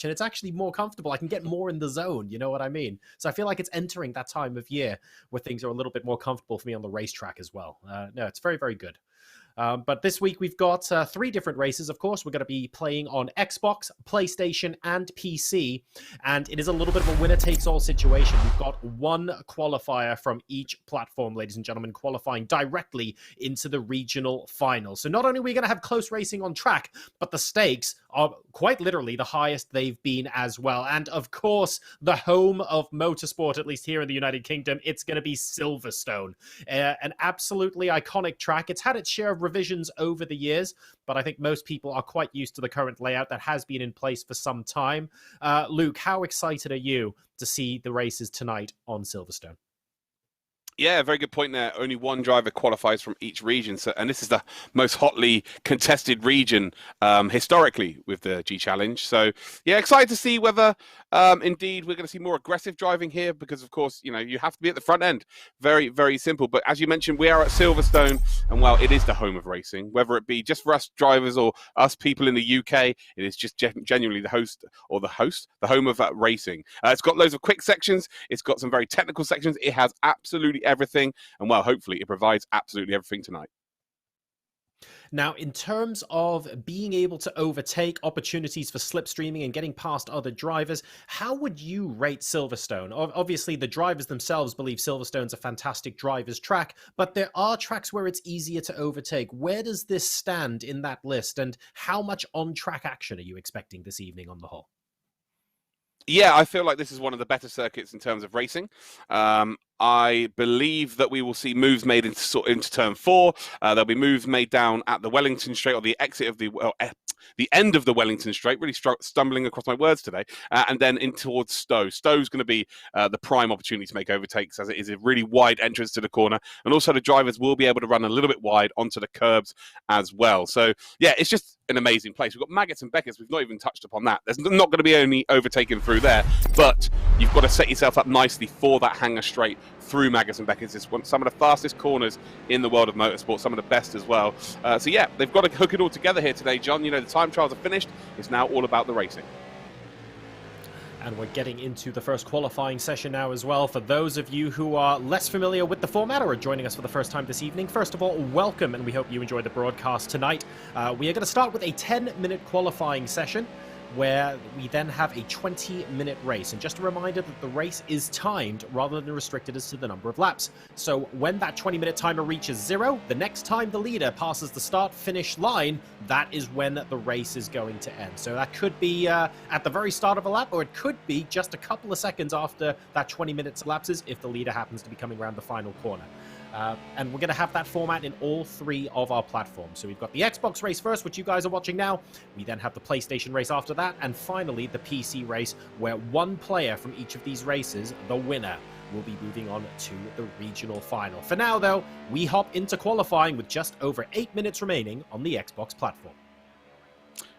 and it's actually more comfortable. I can get more in the zone, you know what I mean? So I feel like it's entering that time of year where things are a little bit more comfortable for me on the racetrack as well. No, it's very, very good. But this week we've got 3 different races, of course. We're going to be playing on Xbox, PlayStation, and PC. And it is a little bit of a winner-takes-all situation. We've got 1 qualifier from each platform, ladies and gentlemen, qualifying directly into the regional finals. So not only are we going to have close racing on track, but the stakes are quite literally the highest they've been as well. And of course, the home of motorsport, at least here in the United Kingdom, it's going to be Silverstone. An absolutely iconic track. It's had its share of revisions over the years, but I think most people are quite used to the current layout that has been in place for some time. Luke, how excited are you to see the races tonight on Silverstone? Yeah, very good point there. Only 1 driver qualifies from each region. So, and this is the most hotly contested region historically with the G Challenge. So, yeah, excited to see whether indeed we're going to see more aggressive driving here because, of course, you know, you have to be at the front end. Very, very simple. But as you mentioned, we are at Silverstone, and well, it is the home of racing. Whether it be just for us drivers or us people in the UK, it is just genuinely the home of racing. It's got loads of quick sections. It's got some very technical sections. It has absolutely everything, and well, hopefully it provides absolutely everything tonight. Now, in terms of being able to overtake, opportunities for slipstreaming and getting past other drivers, how would you rate Silverstone? Obviously, the drivers themselves believe Silverstone's a fantastic driver's track, but there are tracks where it's easier to overtake. Where does this stand in that list, and how much on-track action are you expecting this evening on the whole? Yeah, I feel like this is one of the better circuits in terms of racing. I believe that we will see moves made into turn 4. There'll be moves made down at the Wellington Straight, or the exit of the end of the Wellington Straight. Really stumbling across my words today. And then in towards Stowe. Stowe's going to be the prime opportunity to make overtakes, as it is a really wide entrance to the corner. And also the drivers will be able to run a little bit wide onto the curbs as well. So, yeah, it's just an amazing place. We've got Maggots and Beckets. We've not even touched upon that. There's not going to be any overtaking through there, but you've got to set yourself up nicely for that hanger straight through Maggots and Beckets. It's some of the fastest corners in the world of motorsport, some of the best as well. So yeah, they've got to hook it all together here today, John. You know, the time trials are finished. It's now all about the racing. And we're getting into the first qualifying session now as well. For those of you who are less familiar with the format or are joining us for the first time this evening, first of all, welcome, and we hope you enjoyed the broadcast tonight. We are going to start with a 10-minute qualifying session, where we then have a 20-minute race. And just a reminder that the race is timed rather than restricted as to the number of laps. So when that 20-minute timer reaches 0, the next time the leader passes the start-finish line, that is when the race is going to end. So that could be at the very start of a lap, or it could be just a couple of seconds after that 20 minutes elapses if the leader happens to be coming around the final corner. And we're going to have that format in all 3 of our platforms. So we've got the Xbox race first, which you guys are watching now. We then have the PlayStation race after that. And finally, the PC race, where 1 player from each of these races, the winner, will be moving on to the regional final. For now, though, we hop into qualifying with just over 8 minutes remaining on the Xbox platform.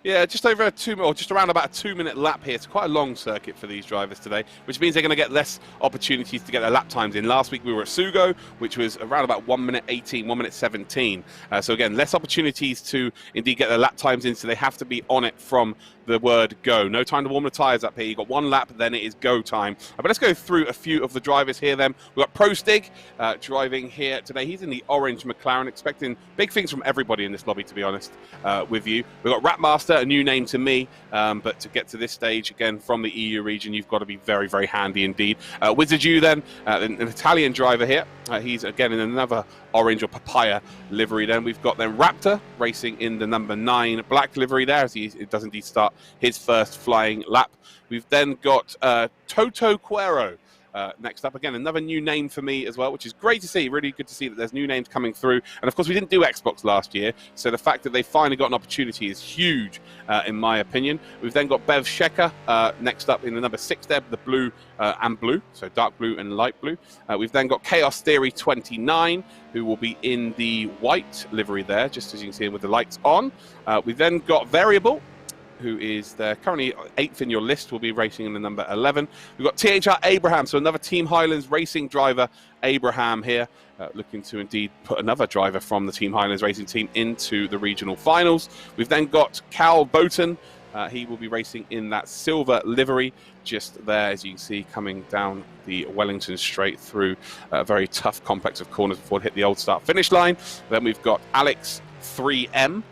Yeah, just over just around about a 2-minute lap here. It's quite a long circuit for these drivers today, which means they're going to get less opportunities to get their lap times in. Last week we were at Sugo, which was around about 1 minute 18, 1 minute 17. So again, less opportunities to indeed get their lap times in, so they have to be on it from the word go. No time to warm the tyres up here. You've got 1 lap, then it is go time. But let's go through a few of the drivers here then. We've got Prostig driving here today. He's in the orange McLaren, expecting big things from everybody in this lobby, to be honest with you. We've got Ratmaster, a new name to me, but to get to this stage, again, from the EU region, you've got to be very, very handy indeed. Wizardu then, an Italian driver here. He's, again, in another orange or papaya livery then. We've got then Raptor racing in the number 9 black livery there, as he does indeed start his first flying lap. We've then got Toto Cuero next up. Again, another new name for me as well, which is great to see. Really good to see that there's new names coming through. And of course, we didn't do Xbox last year, so the fact that they finally got an opportunity is huge, in my opinion. We've then got Bev Shecker next up in the number 6 there, the blue and blue, so dark blue and light blue. We've then got Chaos Theory 29, who will be in the white livery there, just as you can see with the lights on. We've then got Variable, who is there currently 8th in your list, will be racing in the number 11. We've got THR Abraham, so another Team Highlands racing driver, Abraham here, looking to indeed put another driver from the Team Highlands racing team into the regional finals. We've then got Cal Boughton He will be racing in that silver livery just there, as you can see, coming down the Wellington straight through a very tough complex of corners before it hit the old start finish line. Then we've got Alex 3M.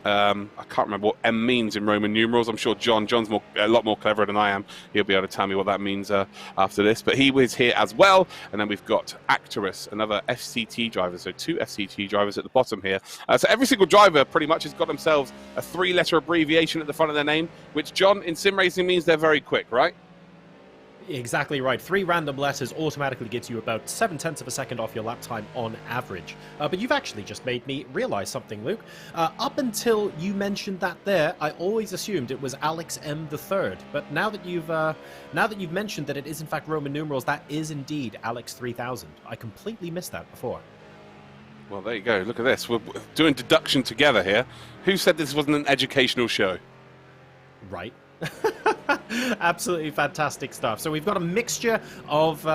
I can't remember what M means in Roman numerals. I'm sure John's a lot more clever than I am. He'll be able to tell me what that means after this. But he was here as well. And then we've got Actorus, another FCT driver. So 2 FCT drivers at the bottom here. So every single driver pretty much has got themselves a 3-letter abbreviation at the front of their name, which, John, in sim racing means they're very quick, right? Exactly right. 3 random letters automatically gets you about 7/10 of a second off your lap time on average. But you've actually just made me realize something, Luke. Up until you mentioned that there, I always assumed it was Alex M the third. But now that you've mentioned that it is in fact Roman numerals, that is indeed Alex 3000. I completely missed that before. Well, there you go. Look at this. We're doing deduction together here. Who said this wasn't an educational show? Right. Absolutely fantastic stuff. So we've got a mixture of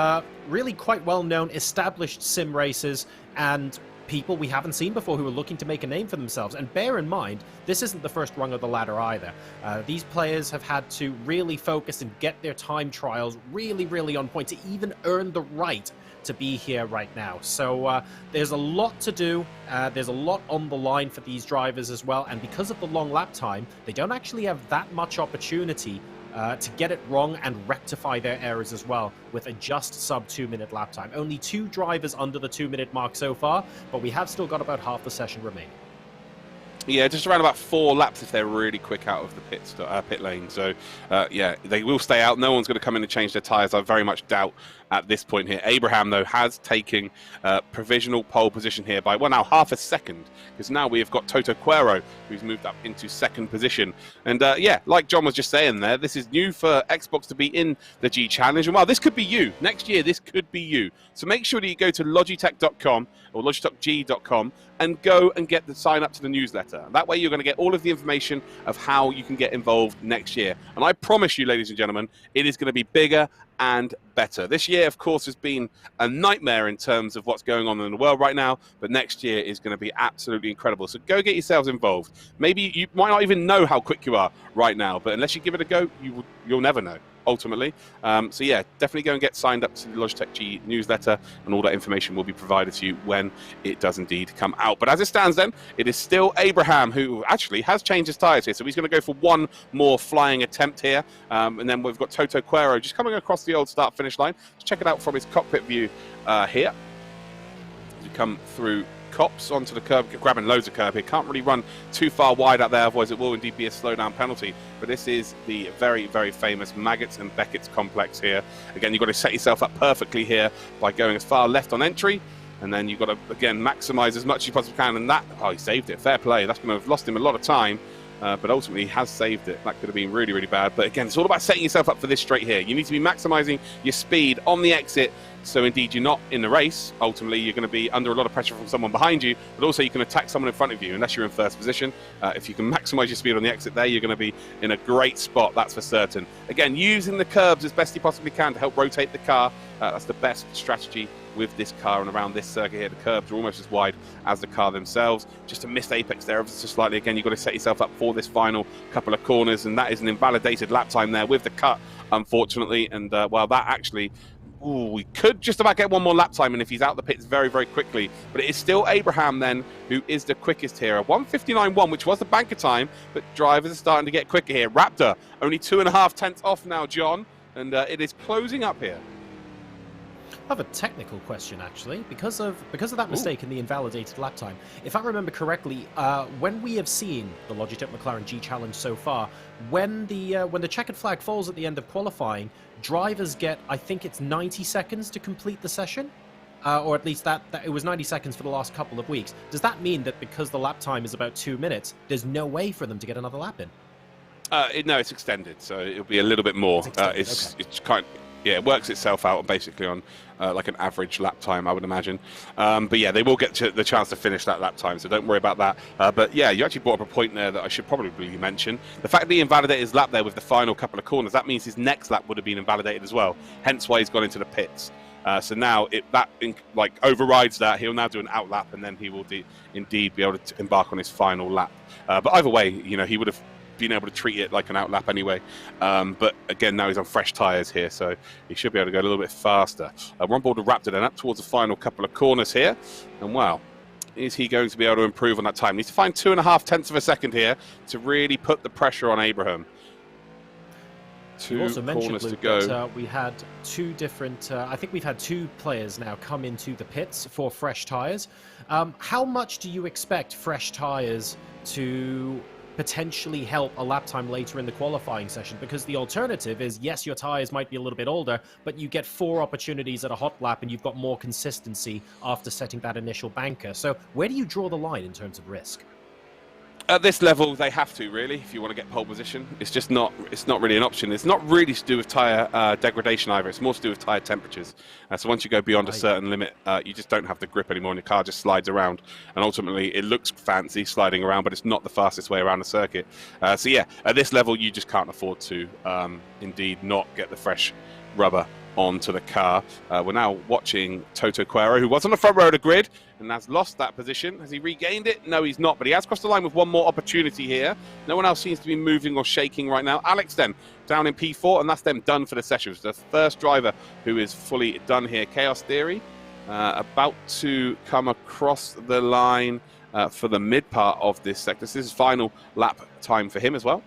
really quite well-known established sim racers and people we haven't seen before who are looking to make a name for themselves. And bear in mind, this isn't the first rung of the ladder either. These players have had to really focus and get their time trials really on point to even earn the right to be here right now. So there's a lot to do. There's a lot on the line for these drivers as well. And because of the long lap time, they don't actually have that much opportunity to get it wrong and rectify their errors as well with a just sub 2-minute lap time. Only 2 drivers under the 2-minute mark so far, but we have still got about half the session remaining. Yeah, just around about 4 laps if they're really quick out of the pit lane. So, yeah, they will stay out. No one's going to come in and change their tyres. I very much doubt at this point here. Abraham, though, has taken provisional pole position here by, well, now half a second, because now we have got Toto Cuero, who's moved up into 2nd position. And, yeah, like John was just saying there, this is new for Xbox to be in the G Challenge. And, well, this could be you. Next year, this could be you. So make sure that you go to logitech.com or logitechg.com and go and get the sign up to the newsletter. That way you're going to get all of the information of how you can get involved next year. And I promise you, ladies and gentlemen, it is going to be bigger and better. This year, of course, has been a nightmare in terms of what's going on in the world right now, but next year is going to be absolutely incredible. So go get yourselves involved. Maybe you might not even know how quick you are right now, but unless you give it a go, you'll never know, ultimately. So yeah, definitely go and get signed up to the Logitech G newsletter, and all that information will be provided to you when it does indeed come out. But as it stands then, it is still Abraham who actually has changed his tyres here, so he's going to go for one more flying attempt here. And then we've got Toto Cuero just coming across the old start-finish line. Let's check it out from his cockpit view here. As we come through Cops onto the curb, grabbing loads of curb here. Can't really run too far wide out there, otherwise it will indeed be a slowdown penalty. But this is the very famous Maggots and Beckett's complex here. Again, you've got to set yourself up perfectly here by going as far left on entry, and then you've got to, again, maximise as much as you possibly can. And that, oh, he saved it. Fair play. That's going to have lost him a lot of time. But ultimately, he has saved it. That could have been really bad. But again, it's all about setting yourself up for this straight here. You need to be maximising your speed on the exit. So indeed, you're not in the race. Ultimately, you're going to be under a lot of pressure from someone behind you, but also you can attack someone in front of you, unless you're in first position. If you can maximise your speed on the exit there, you're going to be in a great spot, that's for certain. Again, using the curbs as best you possibly can to help rotate the car. That's the best strategy with this car and around this circuit here. The curbs are almost as wide as the car themselves. Just a missed apex there ever so slightly. Again, you've got to set yourself up for this final couple of corners, and that is an invalidated lap time there with the cut, unfortunately. And well, that actually, we could just about get one more lap time, and if he's out the pits very quickly. But it is still Abraham then who is the quickest here. A 1:59.1, which was the banker time, but drivers are starting to get quicker here. Raptor only 2.5 tenths off now, John, and it is closing up here. I have a technical question, actually, because of that mistake in the invalidated lap time. If I remember correctly, when we have seen the Logitech McLaren G Challenge so far, when the checkered flag falls at the end of qualifying, drivers get, I think it's 90 seconds to complete the session, or at least that it was 90 seconds for the last couple of weeks. Does that mean that because the lap time is about 2 minutes, there's no way for them to get another lap in? No, it's extended, so it'll be a little bit more. It's kind of, yeah, it works itself out basically on like an average lap time, I would imagine. But yeah, they will get the chance to finish that lap time, so don't worry about that. But yeah, you actually brought up a point there that I should probably mention. The fact that he invalidated his lap there with the final couple of corners, that means his next lap would have been invalidated as well. Hence why he's gone into the pits. So now that overrides that. He'll now do an out lap, and then he will indeed be able to embark on his final lap. But either way, you know, he would have been able to treat it like an outlap anyway. But again, now he's on fresh tyres here, so he should be able to go a little bit faster. We're on board with Raptor then, up towards the final couple of corners here. And wow, is he going to be able to improve on that time? Needs to find 2.5 tenths of a second here to really put the pressure on Abraham. You also mentioned, Luke, that we had two different, I think we've had two players now come into the pits for fresh tyres. How much do you expect fresh tyres to potentially help a lap time later in the qualifying session? Because the alternative is, yes, your tyres might be a little bit older, but you get 4 opportunities at a hot lap and you've got more consistency after setting that initial banker. So where do you draw the line in terms of risk? At this level, they have to, really, if you want to get pole position. It's just not, it's not really an option. It's not really to do with tyre degradation either. It's more to do with tyre temperatures. So once you go beyond a certain limit, you just don't have the grip anymore and your car just slides around. And ultimately, it looks fancy sliding around, but it's not the fastest way around the circuit. So yeah, at this level, you just can't afford to, indeed, not get the fresh rubber onto the car. We're now watching Toto Cuero, who was on the front row of the grid and has lost that position. Has he regained it? No, he's not, but he has crossed the line with one more opportunity here. No one else seems to be moving or shaking right now. Alex then down in P4, and that's them done for the session. It's the first driver who is fully done here. Chaos Theory about to come across the line for the mid part of this sector. This is final lap time for him as well.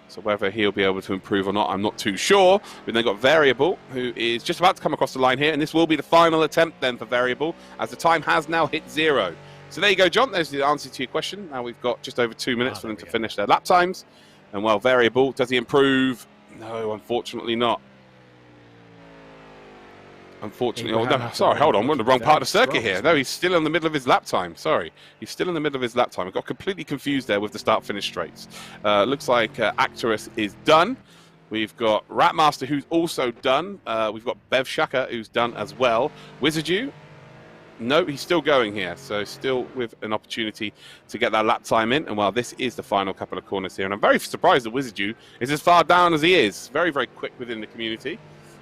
So whether he'll be able to improve or not, I'm not too sure. We've then got Variable, who is just about to come across the line here, and this will be the final attempt then for Variable, as the time has now hit 0. So there you go, John. There's the answer to your question. Now we've got just over 2 minutes for them to finish their lap times. And well, Variable, does he improve? No, unfortunately not. Unfortunately, oh, no, sorry, hold on, we're on the wrong part of the circuit here. No, he's still in the middle of his lap time. Sorry, he's still in the middle of his lap time. I got completely confused there with the start-finish straights. Looks like Actorus is done. We've got Ratmaster, who's also done. We've got Bev Shaka, who's done as well. Wizardu, no, he's still going here. So still with an opportunity to get that lap time in. And well, this is the final couple of corners here. And I'm very surprised that Wizardu is as far down as he is. Very, very quick within the community.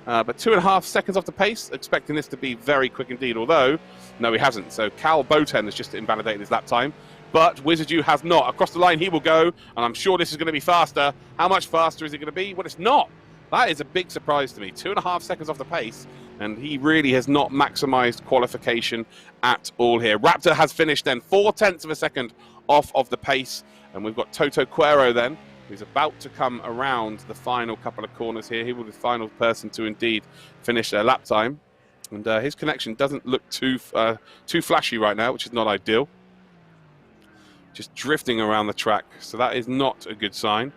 But 2.5 seconds off the pace, expecting this to be very quick indeed, although, no, he hasn't. So Cal Boten has just invalidated his lap time, but Wizardu has not. Across the line he will go, and I'm sure this is going to be faster. How much faster is it going to be? Well, it's not. That is a big surprise to me. 2.5 seconds off the pace, and he really has not maximised qualification at all here. Raptor has finished then 4 tenths of a second off of the pace, and we've got Toto Cuero then, who's about to come around the final couple of corners here. He will be the final person to indeed finish their lap time. And his connection doesn't look too flashy right now, which is not ideal. Just drifting around the track, so that is not a good sign.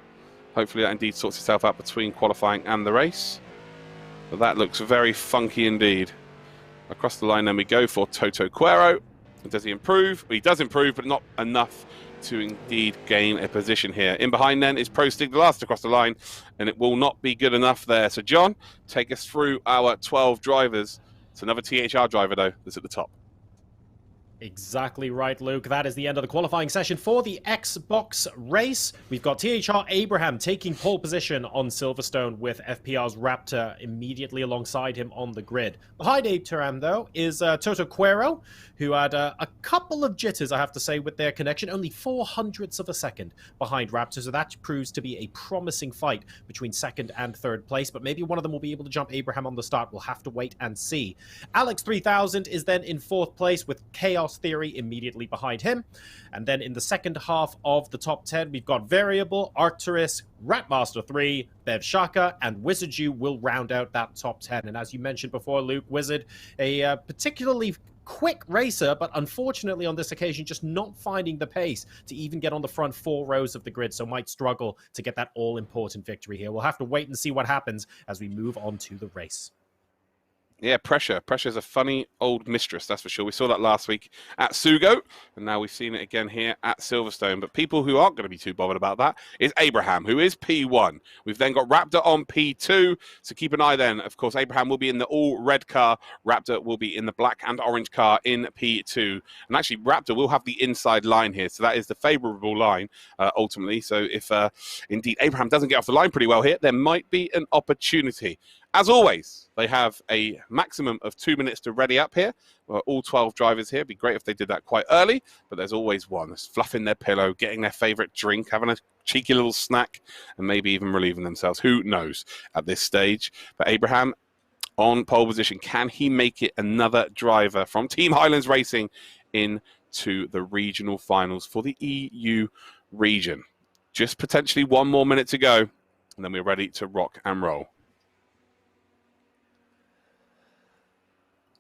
Hopefully that indeed sorts itself out between qualifying and the race. But that looks very funky indeed. Across the line then we go for Toto Cuero. Does he improve? Well, he does improve, but not enough to indeed gain a position here. In behind then is Pro Stig the last across the line, and it will not be good enough there. So John, take us through our 12 drivers. It's another THR driver though that's at the top. Exactly right, Luke. That is the end of the qualifying session for the Xbox race. We've got THR Abraham taking pole position on Silverstone with FPR's Raptor immediately alongside him on the grid. Behind Abraham, though, is Toto Cuero, who had a couple of jitters, I have to say, with their connection. Only 0.04 of a second behind Raptor, so that proves to be a promising fight between second and third place, but maybe one of them will be able to jump Abraham on the start. We'll have to wait and see. Alex 3000 is then in 4th place with Chaos Theory immediately behind him. And then in the second half of the top 10, we've got Variable, Arcturus, Ratmaster 3, Bev Shaka, and Wizardu will round out that top 10. And as you mentioned before, Luke, Wizard, a particularly quick racer, but unfortunately on this occasion just not finding the pace to even get on the front 4 rows of the grid, so might struggle to get that all-important victory here. We'll have to wait and see what happens as we move on to the race. Yeah, pressure. Pressure's a funny old mistress, that's for sure. We saw that last week at Sugo, and now we've seen it again here at Silverstone. But people who aren't going to be too bothered about that is Abraham, who is P1. We've then got Raptor on P2, so keep an eye then. Of course, Abraham will be in the all-red car. Raptor will be in the black and orange car in P2. And actually, Raptor will have the inside line here, so that is the favourable line, ultimately. So if, indeed, Abraham doesn't get off the line pretty well here, there might be an opportunity. As always, they have a maximum of 2 minutes to ready up here. Well, all 12 drivers here. It'd be great if they did that quite early, but there's always one that's fluffing their pillow, getting their favorite drink, having a cheeky little snack, and maybe even relieving themselves. Who knows at this stage? But Abraham on pole position. Can he make it another driver from Team Highlands Racing into the regional finals for the EU region? Just potentially 1 more minute to go, and then we're ready to rock and roll.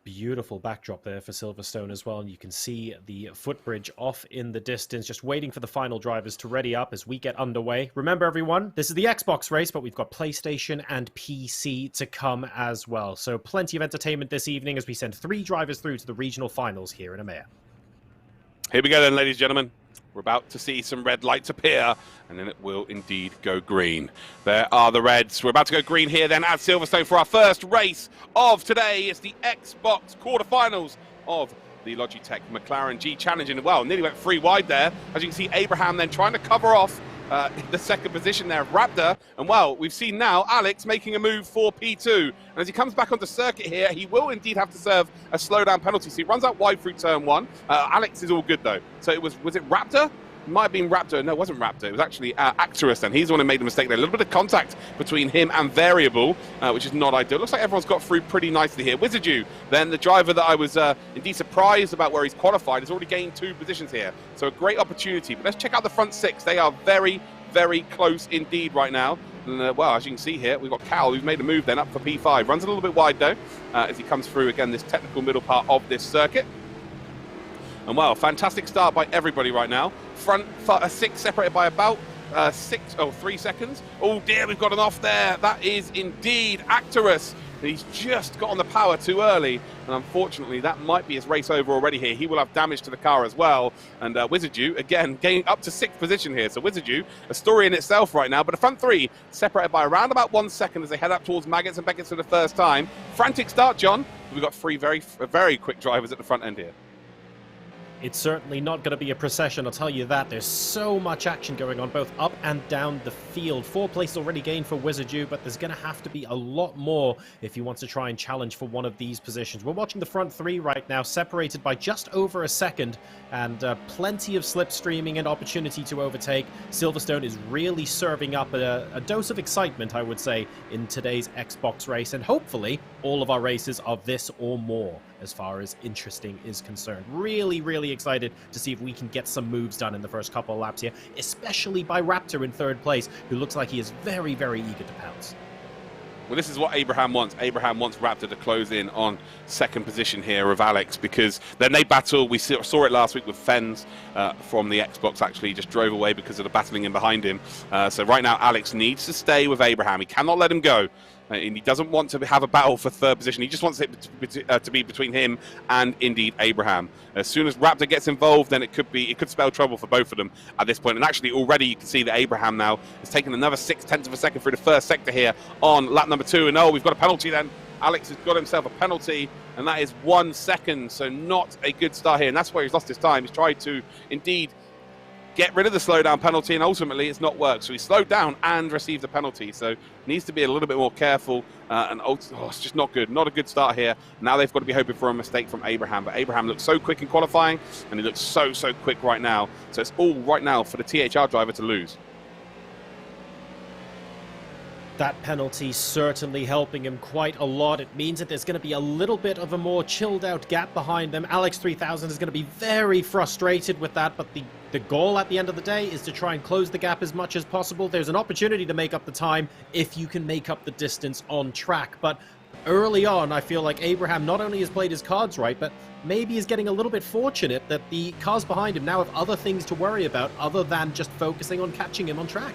Beautiful backdrop there for Silverstone as well. And you can see the footbridge off in the distance, just waiting for the final drivers to ready up as we get underway. Remember, everyone, this is the Xbox race, but we've got PlayStation and PC to come as well. So plenty of entertainment this evening as we send 3 drivers through to the regional finals here in EMEA. Here we go then, ladies and gentlemen. We're about to see some red lights appear, and then it will indeed go green. There are the reds. We're about to go green here then at Silverstone for our first race of today. It's the Xbox quarterfinals of the Logitech McLaren G Challenge. And well, nearly went 3 wide there. As you can see, Abraham then trying to cover off the second position there of Raptor. And well, we've seen now Alex making a move for P2. And as he comes back onto circuit here, he will indeed have to serve a slowdown penalty. So he runs out wide through turn 1. Alex is all good though. So was it Raptor? Might have been Raptor. No, it wasn't Raptor. It was actually Acturus then. He's the one who made the mistake there. A little bit of contact between him and Variable, which is not ideal. Looks like everyone's got through pretty nicely here. Wizardu, then the driver that I was indeed surprised about where he's qualified, has already gained 2 positions here. So a great opportunity. But let's check out the front 6. They are very, very close indeed right now. And, well, as you can see here, we've got Cal, who's made a move then up for P5. Runs a little bit wide, though, as he comes through, again, this technical middle part of this circuit. And, well, fantastic start by everybody right now. Front 6 separated by about 3 seconds. Oh, dear, we've got an off there. That is indeed Acturus. He's just got on the power too early, and unfortunately that might be his race over already here. He will have damage to the car as well, and Wizardu, again, gaining up to 6th position here. So Wizardu, a story in itself right now, but the front 3 separated by around about 1 second as they head up towards Maggots and Beckett's for the first time. Frantic start, John. We've got 3 very, very quick drivers at the front end here. It's certainly not going to be a procession, I'll tell you that. There's so much action going on both up and down the field. 4 places already gained for Wizardu, but there's going to have to be a lot more if he wants to try and challenge for one of these positions. We're watching the front 3 right now, separated by just over a second, and plenty of slipstreaming and opportunity to overtake. Silverstone is really serving up a dose of excitement, I would say, in today's Xbox race, and hopefully all of our races are this or more as far as interesting is concerned. Really, really excited to see if we can get some moves done in the first couple of laps here, especially by Raptor in 3rd place, who looks like he is very, very eager to pounce. Well, this is what Abraham wants. Abraham wants Raptor to close in on 2nd position here of Alex, because then they battle. We saw it last week with Fens from the Xbox, actually just drove away because of the battling in behind him. So right now Alex needs to stay with Abraham. He cannot let him go. And he doesn't want to have a battle for 3rd position. He just wants it to be between him and indeed Abraham. As soon as Raptor gets involved, then it could spell trouble for both of them at this point. And actually, already you can see that Abraham now has taken another 0.6 of a second through the 1st sector here on lap number 2. And oh, we've got a penalty then. Alex has got himself a penalty, and that is 1 second. So not a good start here. And that's where he's lost his time. He's tried to indeed get rid of the slowdown penalty, and ultimately it's not worked. So he slowed down and received a penalty. So needs to be a little bit more careful. It's just not good. Not a good start here. Now they've got to be hoping for a mistake from Abraham. But Abraham looks so quick in qualifying, and he looks so quick right now. So it's all right now for the THR driver to lose. That penalty certainly helping him quite a lot. It means that there's going to be a little bit of a more chilled out gap behind them. Alex 3000 is going to be very frustrated with that, but the goal at the end of the day is to try and close the gap as much as possible. There's an opportunity to make up the time if you can make up the distance on track. But early on, I feel like Abraham not only has played his cards right, but maybe is getting a little bit fortunate that the cars behind him now have other things to worry about other than just focusing on catching him on track.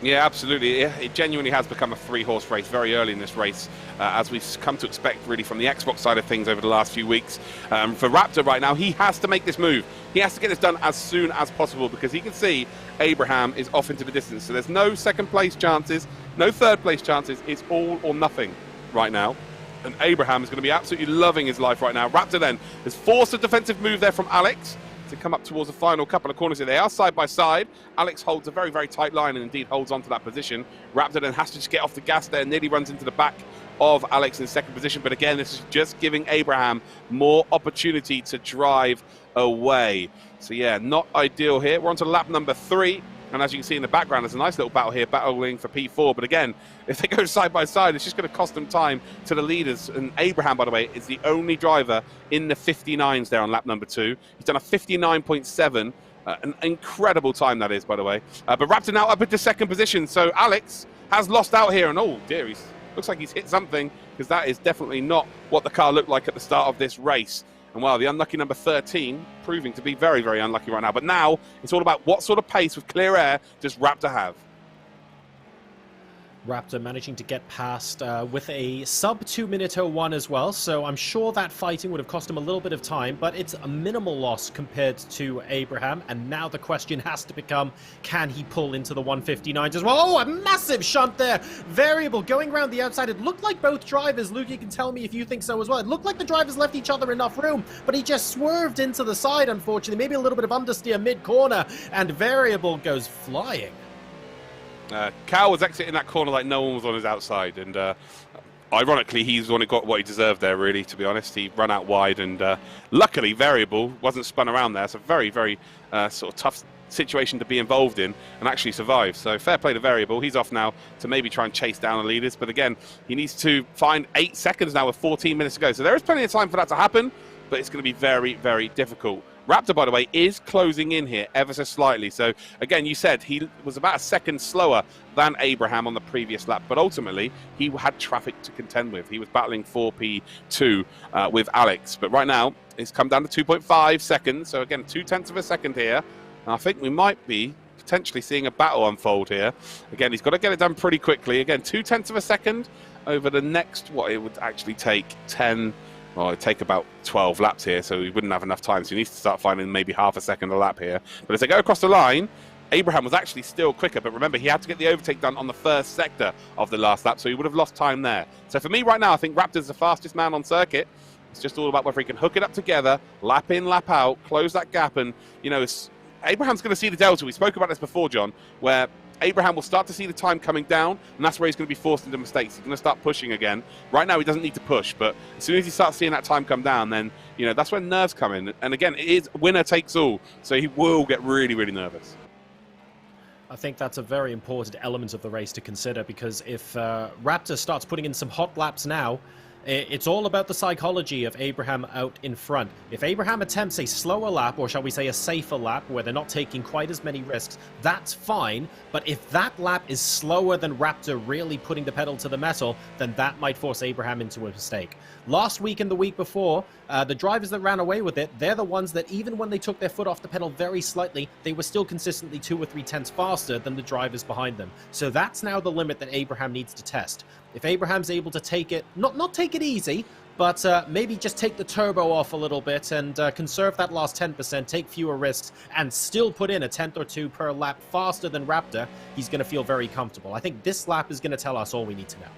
Yeah, absolutely. It genuinely has become a 3-horse race very early in this race, as we've come to expect really from the Xbox side of things over the last few weeks. For Raptor right now, he has to make this move. He has to get this done as soon as possible, because he can see Abraham is off into the distance. So there's no 2nd place chances, no 3rd place chances. It's all or nothing right now. And Abraham is going to be absolutely loving his life right now. Raptor then has forced a defensive move there from Alex. to come up towards the final couple of corners here. They are side by side. Alex holds a very, very tight line and indeed holds on to that position. Raptor then has to just get off the gas there, nearly runs into the back of Alex in second position. But again, this is just giving Abraham more opportunity to drive away. So yeah, not ideal here. We're on to lap number 3. And as you can see in the background, there's a nice little battle here, battling for P4. But again, if they go side by side, it's just going to cost them time to the leaders. And Abraham, by the way, is the only driver in the 59s there on lap number 2. He's done a 59.7. An incredible time that is, by the way. But Raptor now up into second position. So Alex has lost out here. And oh dear, looks like he's hit something, because that is definitely not what the car looked like at the start of this race. And wow, the unlucky number 13 proving to be very, very unlucky right now. But now it's all about what sort of pace with clear air does Raptor have. Raptor managing to get past with a sub 2-minute 01 as well, so I'm sure that fighting would have cost him a little bit of time, but it's a minimal loss compared to Abraham, and now the question has to become, can he pull into the 159s as well? Oh, a massive shunt there! Variable going around the outside. It looked like both drivers, Luke, you can tell me if you think so as well, it looked like the drivers left each other enough room, but he just swerved into the side, unfortunately. Maybe a little bit of understeer mid-corner, and Variable goes flying. Cal was exiting that corner like no one was on his outside, and ironically, he's only got what he deserved there, really, to be honest. He ran out wide, and luckily, Variable wasn't spun around there. It's a very, very sort of tough situation to be involved in and actually survive. So fair play to Variable. He's off now to maybe try and chase down the leaders, but again, he needs to find 8 seconds now with 14 minutes to go. So there is plenty of time for that to happen, but it's going to be very, very difficult. Raptor, by the way, is closing in here ever so slightly. So, again, you said he was about a second slower than Abraham on the previous lap, but ultimately he had traffic to contend with. He was battling 4P2 with Alex, but right now it's come down to 2.5 seconds. So, again, 0.2 of a second here. And I think we might be potentially seeing a battle unfold here. Again, he's got to get it done pretty quickly. Again, 0.2 of a second over the next, what it would actually take 10. Well, it'd take about 12 laps here, so he wouldn't have enough time. So he needs to start finding maybe half a second a lap here. But as they go across the line, Abraham was actually still quicker. But remember, he had to get the overtake done on the first sector of the last lap, so he would have lost time there. So for me right now, I think Raptor's the fastest man on circuit. It's just all about whether he can hook it up together, lap in, lap out, close that gap. And, you know, Abraham's going to see the delta. We spoke about this before, John, where Abraham will start to see the time coming down, and that's where he's going to be forced into mistakes. He's going to start pushing again. Right now, he doesn't need to push, but as soon as he starts seeing that time come down, then, you know, that's when nerves come in. And again, it is winner takes all, so he will get really, really nervous. I think that's a very important element of the race to consider, because if Raptor starts putting in some hot laps now, it's all about the psychology of Abraham out in front. If Abraham attempts a slower lap, or shall we say a safer lap, where they're not taking quite as many risks, that's fine. But if that lap is slower than Raptor really putting the pedal to the metal, then that might force Abraham into a mistake. Last week and the week before, the drivers that ran away with it, they're the ones that even when they took their foot off the pedal very slightly, they were still consistently 2 or 3 tenths faster than the drivers behind them. So that's now the limit that Abraham needs to test. If Abraham's able to take it, not take it easy, but maybe just take the turbo off a little bit and conserve that last 10%, take fewer risks, and still put in a 10th or 2 per lap faster than Raptor, he's going to feel very comfortable. I think this lap is going to tell us all we need to know.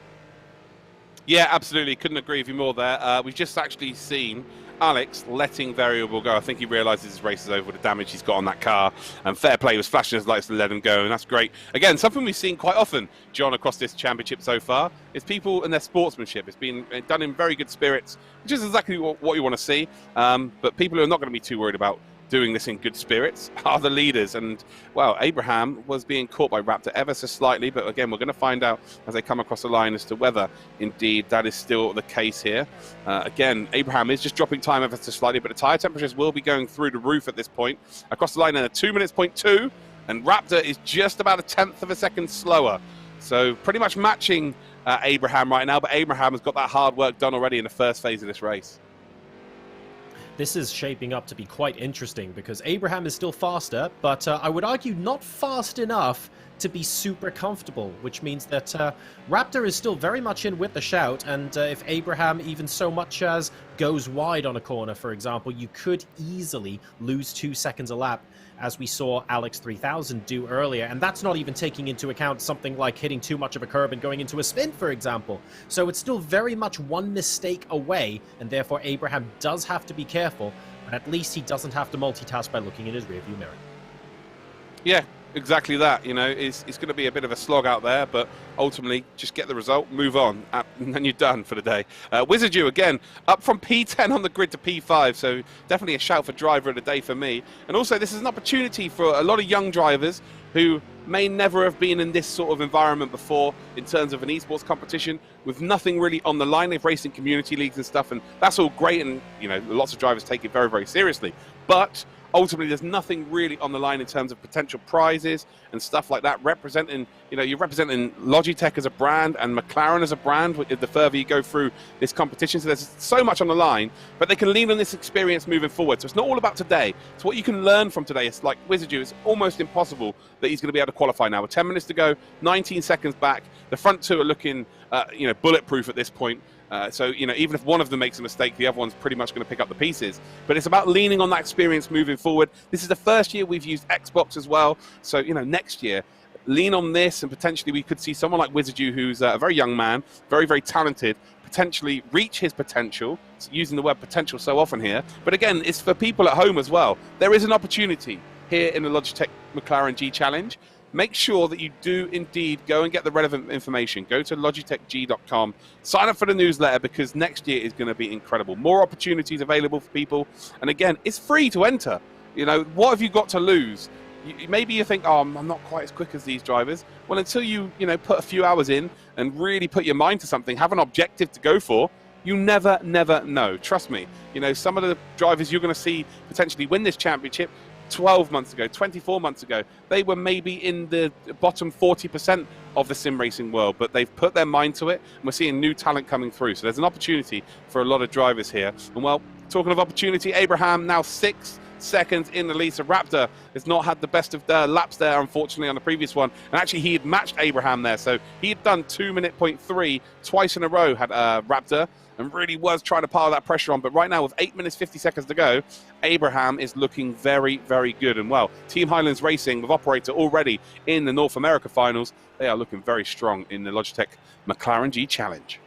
Yeah, absolutely. Couldn't agree with you more there. We've just actually seen Alex letting Variable go. I think he realises his race is over with the damage he's got on that car. And fair play, was flashing his lights to let him go, and that's great. Again, something we've seen quite often, John, across this championship so far, is people and their sportsmanship. It's been done in very good spirits, which is exactly what you want to see. But people who are not going to be too worried about doing this in good spirits are the leaders. And, well, Abraham was being caught by Raptor ever so slightly, but again, we're going to find out as they come across the line as to whether indeed that is still the case here. Again, Abraham is just dropping time ever so slightly, but the tyre temperatures will be going through the roof at this point. Across the line in a 2 minutes, 0.2, and Raptor is just about a 10th of a second slower. So pretty much matching Abraham right now, but Abraham has got that hard work done already in the first phase of this race. This is shaping up to be quite interesting because Abraham is still faster, but I would argue not fast enough to be super comfortable, which means that Raptor is still very much in with the shout, and if Abraham even so much as goes wide on a corner, for example, you could easily lose 2 seconds a lap, as we saw Alex 3000 do earlier, and that's not even taking into account something like hitting too much of a curb and going into a spin, for example. So it's still very much one mistake away, and therefore Abraham does have to be careful. And at least he doesn't have to multitask by looking in his rearview mirror. Yeah, exactly that. You know, it's going to be a bit of a slog out there, but ultimately just get the result, move on, and then you're done for the day. Wizardu, again, up from P10 on the grid to P5, so definitely a shout for driver of the day for me. And also, this is an opportunity for a lot of young drivers who may never have been in this sort of environment before in terms of an esports competition with nothing really on the line. They've raced in community leagues and stuff, and that's all great, and you know, lots of drivers take it very, very seriously. But ultimately, there's nothing really on the line in terms of potential prizes and stuff like that. Representing, you know, you're representing Logitech as a brand and McLaren as a brand the further you go through this competition. So there's so much on the line, but they can lean on this experience moving forward. So it's not all about today. It's what you can learn from today. It's like Wizardu, it's almost impossible that he's going to be able to qualify now. With 10 minutes to go, 19 seconds back. The front two are looking, you know, bulletproof at this point. So, you know, even if one of them makes a mistake, the other one's pretty much going to pick up the pieces. But it's about leaning on that experience moving forward. This is the first year we've used Xbox as well. So, you know, next year, lean on this, and potentially we could see someone like Wizardu, who's a very young man, very, very talented, potentially reach his potential, using the word potential so often here. But again, it's for people at home as well. There is an opportunity here in the Logitech McLaren G Challenge. Make sure that you do indeed go and get the relevant information. Go to logitechg.com, sign up for the newsletter, because next year is going to be incredible. More opportunities available for people. And again, it's free to enter. You know, what have you got to lose? Maybe you think, oh, I'm not quite as quick as these drivers. Well, until you know, put a few hours in and really put your mind to something, have an objective to go for, you never know. Trust me. You know, some of the drivers you're going to see potentially win this championship 12 months ago, 24 months ago, they were maybe in the bottom 40% of the sim racing world, but they've put their mind to it, and we're seeing new talent coming through. So there's an opportunity for a lot of drivers here. And well, talking of opportunity, Abraham now 6 seconds in the lead. So Raptor has not had the best of laps there, unfortunately, on the previous one. And actually, he had matched Abraham there. So he had done 2:03 twice in a row, had Raptor, and really was trying to pile that pressure on. But right now, with 8 minutes, 50 seconds to go, Abraham is looking very, very good. And well, Team Highlands Racing, with Operator already in the North America finals, they are looking very strong in the Logitech McLaren G Challenge.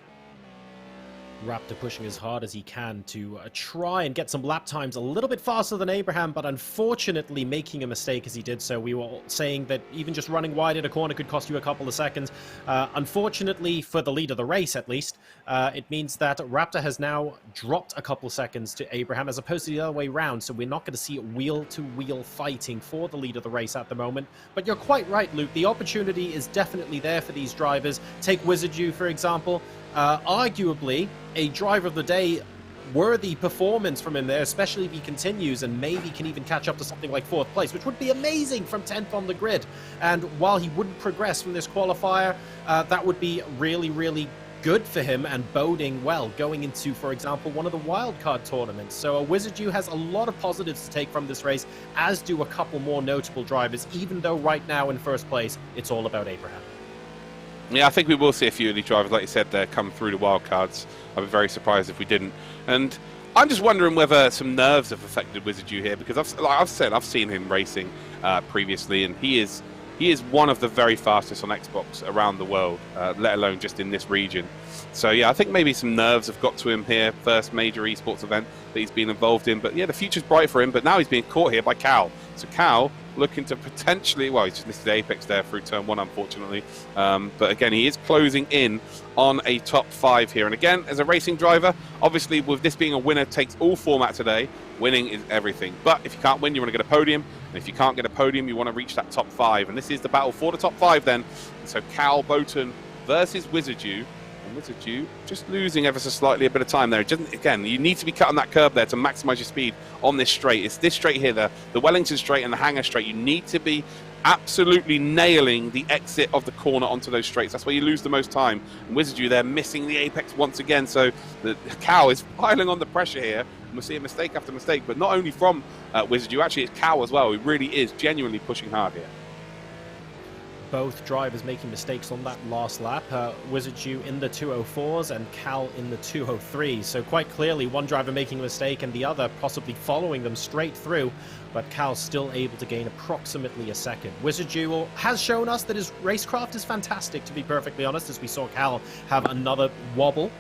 Raptor pushing as hard as he can to try and get some lap times a little bit faster than Abraham, but unfortunately making a mistake as he did so. We were saying that even just running wide in a corner could cost you a couple of seconds. Unfortunately, for the lead of the race at least, it means that Raptor has now dropped a couple seconds to Abraham as opposed to the other way around, so we're not going to see wheel-to-wheel fighting for the lead of the race at the moment. But you're quite right, Luke. The opportunity is definitely there for these drivers. Take Wizardu, for example. Arguably a driver of the day worthy performance from him there, especially if he continues and maybe can even catch up to something like 4th place, which would be amazing from 10th on the grid. And while he wouldn't progress from this qualifier, that would be really, really good for him and boding well going into, for example, one of the wildcard tournaments. So Wizardu has a lot of positives to take from this race, as do a couple more notable drivers, even though right now in 1st place, it's all about Abraham. Yeah, I think we will see a few of these drivers, like you said, come through the wildcards. I'd be very surprised if we didn't. And I'm just wondering whether some nerves have affected Wizardu here, because I've seen him racing previously, and he is one of the very fastest on Xbox around the world, let alone just in this region. So yeah, I think maybe some nerves have got to him here. First major esports event that he's been involved in. But yeah, the future's bright for him. But now he's being caught here by Cal. So Cal looking to potentially, well, he's just missed the apex there through turn 1, unfortunately. But again, he is closing in on a top 5 here. And again, as a racing driver, obviously with this being a winner takes all format today, winning is everything. But if you can't win, you want to get a podium. And if you can't get a podium, you want to reach that top 5. And this is the battle for the top 5 then. And so Cal Bowton versus Wizardu. And Wizardu just losing ever so slightly a bit of time there. It doesn't, again, you need to be cutting that curb there to maximize your speed on this straight. It's this straight here, the Wellington straight and the Hangar straight. You need to be absolutely nailing the exit of the corner onto those straights. That's where you lose the most time. And Wizardu, they're missing the apex once again. So the Cow is piling on the pressure here. And we're seeing mistake after mistake, but not only from Wizardu, actually it's Cow as well. He really is genuinely pushing hard here. Both drivers making mistakes on that last lap. Wizardu in the 204s and Cal in the 203s. So quite clearly one driver making a mistake and the other possibly following them straight through. But Cal's still able to gain approximately a second. Wizardu has shown us that his racecraft is fantastic, to be perfectly honest, as we saw Cal have another wobble.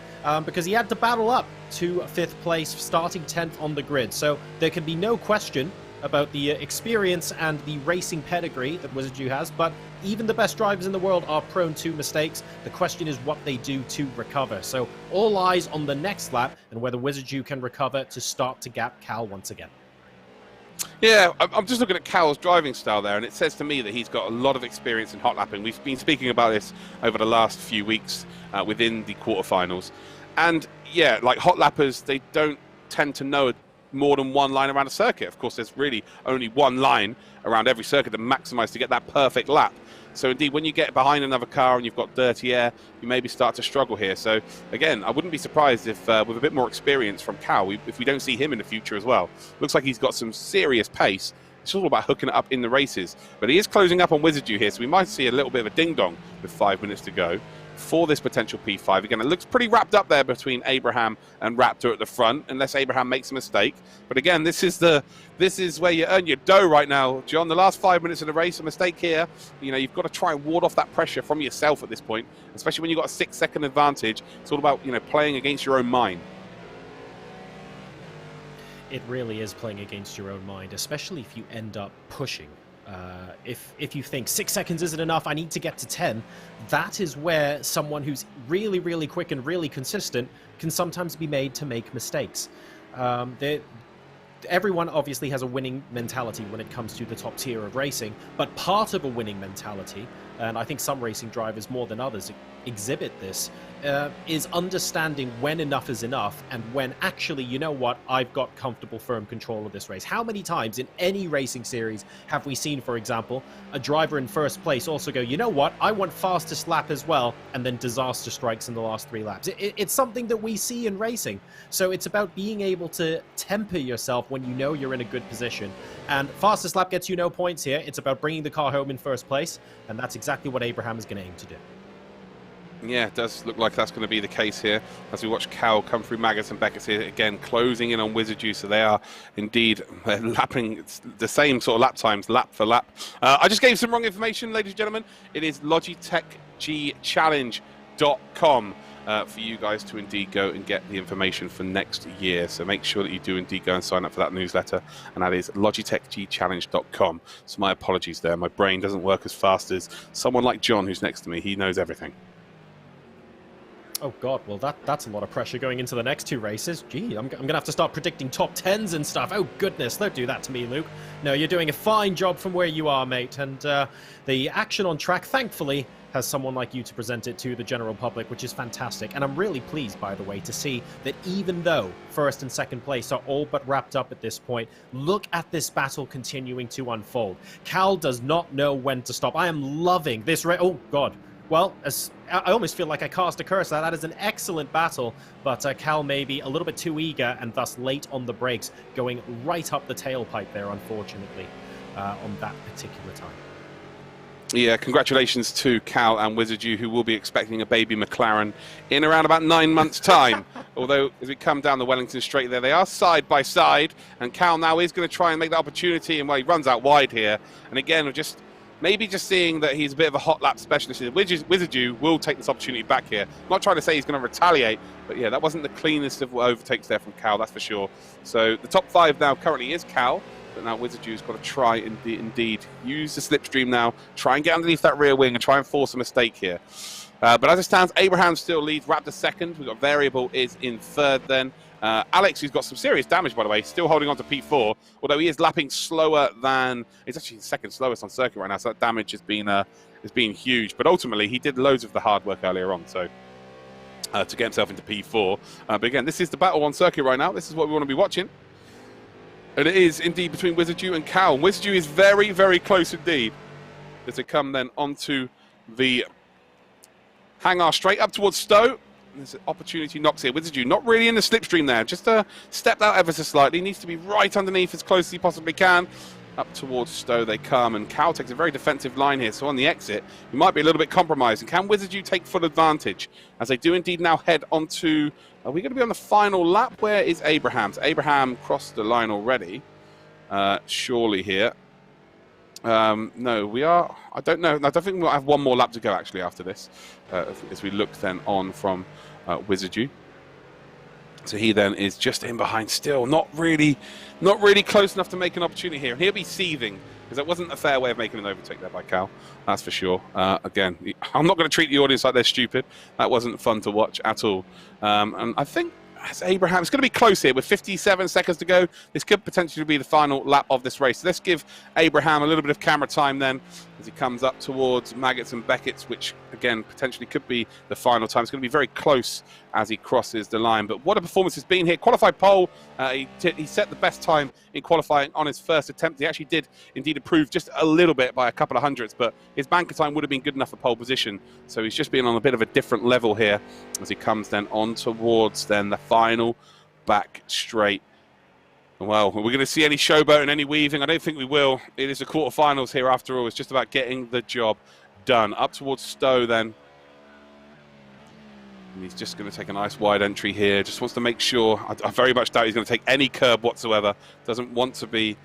because he had to battle up to 5th place, starting 10th on the grid. So there can be no question about the experience and the racing pedigree that Wizardju has, but even the best drivers in the world are prone to mistakes. The question is what they do to recover. So all eyes on the next lap and whether Wizardju can recover to start to gap Cal once again. Yeah, I'm just looking at Cal's driving style there, and it says to me that he's got a lot of experience in hot lapping. We've been speaking about this over the last few weeks within the quarterfinals. And yeah, like hot lappers, they don't tend to know more than one line around a circuit. Of course, there's really only one line around every circuit to maximize to get that perfect lap. So indeed, when you get behind another car and you've got dirty air, you maybe start to struggle here. So again, I wouldn't be surprised if with a bit more experience from Cal, if we don't see him in the future as well. Looks like he's got some serious pace. It's all about hooking it up in the races. But he is closing up on Wizardju here, so we might see a little bit of a ding-dong with 5 minutes to go for this potential P5. Again, it looks pretty wrapped up there between Abraham and Raptor at the front, unless Abraham makes a mistake. But again, this is where you earn your dough right now, John. The last 5 minutes of the race, a mistake here, you've got to try and ward off that pressure from yourself at this point, especially when you've got a 6-second advantage. It's all about, playing against your own mind. It really is playing against your own mind, especially if you end up pushing. If you think 6 seconds isn't enough, I need to get to 10, that is where someone who's really, really quick and really consistent can sometimes be made to make mistakes. Everyone obviously has a winning mentality when it comes to the top tier of racing, but part of a winning mentality, and I think some racing drivers more than others exhibit this, is understanding when enough is enough and when actually, you know what, I've got comfortable, firm control of this race. How many times in any racing series have we seen, for example, a driver in first place also go, you know what, I want fastest lap as well, and then disaster strikes in the last 3 laps. It's something that we see in racing. So it's about being able to temper yourself when you know you're in a good position. And fastest lap gets you no points here. It's about bringing the car home in first place, and that's exactly what Abraham is going to aim to do. Yeah, it does look like that's going to be the case here as we watch Cal come through Maggotts and Beckett's here again, closing in on Wizardju. So they are indeed lapping the same sort of lap times, lap for lap. I just gave some wrong information, ladies and gentlemen. It is logitechgchallenge.com for you guys to indeed go and get the information for next year. So make sure that you do indeed go and sign up for that newsletter, and that is logitechgchallenge.com. So my apologies there. My brain doesn't work as fast as someone like John who's next to me. He knows everything. Oh god, well that's a lot of pressure going into the next 2 races. Gee, I'm gonna have to start predicting top 10s and stuff. Oh goodness, don't do that to me, Luke. No, you're doing a fine job from where you are, mate. And the action on track, thankfully, has someone like you to present it to the general public, which is fantastic. And I'm really pleased, by the way, to see that even though first and second place are all but wrapped up at this point, look at this battle continuing to unfold. Cal does not know when to stop. I am loving this race. Oh god. Well, I almost feel like I cast a curse. That is an excellent battle, but Cal may be a little bit too eager and thus late on the brakes, going right up the tailpipe there, unfortunately, on that particular time. Yeah, congratulations to Cal and Wizardju, who will be expecting a baby McLaren in around about 9 months' time. Although, as we come down the Wellington Straight there, they are side by side, and Cal now is going to try and make that opportunity, and well, he runs out wide here. And again, maybe just seeing that he's a bit of a hot lap specialist. Wizardju will take this opportunity back here. I'm not trying to say he's going to retaliate, but yeah, that wasn't the cleanest of overtakes there from Cal, that's for sure. So the top 5 now currently is Cal, but now Wizardju's got to try and indeed use the slipstream now, try and get underneath that rear wing and try and force a mistake here. But as it stands, Abraham still leads, Raptor second. We've got Variable is in third then. Alex, who's got some serious damage, by the way, still holding on to P4, although he is lapping slower than... He's actually second slowest on circuit right now, so that damage has been huge. But ultimately, he did loads of the hard work earlier on, so to get himself into P4. But again, this is the battle on circuit right now. This is what we want to be watching. And it is indeed between Wizardju and Cal. Wizardju is very, very close indeed as they come then onto the hangar straight up towards Stowe. There's an opportunity knocks here. Wizardju not really in the slipstream there. Just stepped out ever so slightly. Needs to be right underneath as close as he possibly can. Up towards Stowe they come, and Cal takes a very defensive line here. So on the exit, he might be a little bit compromised. And can Wizardju take full advantage? As they do indeed now head onto... Are we going to be on the final lap? Where is Abraham's? Abraham crossed the line already. Surely here. No, we are... I don't know. I don't think we'll have one more lap to go, actually, after this. As we look then on from Wizardju. So he then is just in behind still, not really close enough to make an opportunity here. And he'll be seething, because that wasn't a fair way of making an overtake there by Cal, that's for sure. Again, I'm not going to treat the audience like they're stupid. That wasn't fun to watch at all. And I think as Abraham, it's going to be close here with 57 seconds to go. This could potentially be the final lap of this race. So let's give Abraham a little bit of camera time then as he comes up towards Maggots and Beckett's, which again potentially could be the final time. It's going to be very close as he crosses the line. But what a performance it's been here. Qualified pole. He set the best time in qualifying on his first attempt. He actually did indeed improve just a little bit by a couple of hundredths, but his banker time would have been good enough for pole position. So he's just been on a bit of a different level here as he comes then on towards then the final back straight. Well, are we going to see any showboat and any weaving? I don't think we will. It is the quarterfinals here after all. It's just about getting the job done. Up towards Stowe then. And he's just going to take a nice wide entry here. Just wants to make sure. I very much doubt he's going to take any curb whatsoever. Doesn't want to be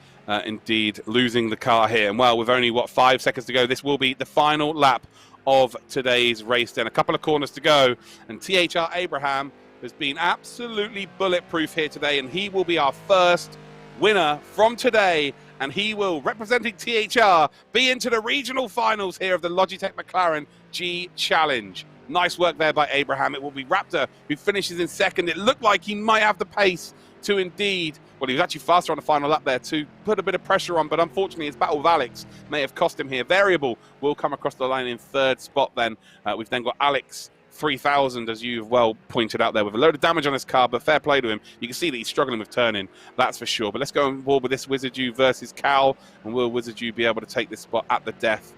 indeed losing the car here. And well, with only, 5 seconds to go, this will be the final lap of today's race then. A couple of corners to go. And THR Abraham has been absolutely bulletproof here today. And he will be our first winner from today. And he will, representing THR, be into the regional finals here of the Logitech McLaren G Challenge. Nice work there by Abraham. It will be Raptor who finishes in second. It looked like he might have the pace to indeed, well, he was actually faster on the final lap there to put a bit of pressure on, but unfortunately his battle with Alex may have cost him here. Variable will come across the line in third spot then. We've then got Alex 3000, as you've well pointed out there, with a load of damage on his car, but fair play to him. You can see that he's struggling with turning, that's for sure. But let's go on board with this Wizardu versus Cal, and will Wizardu be able to take this spot at the death?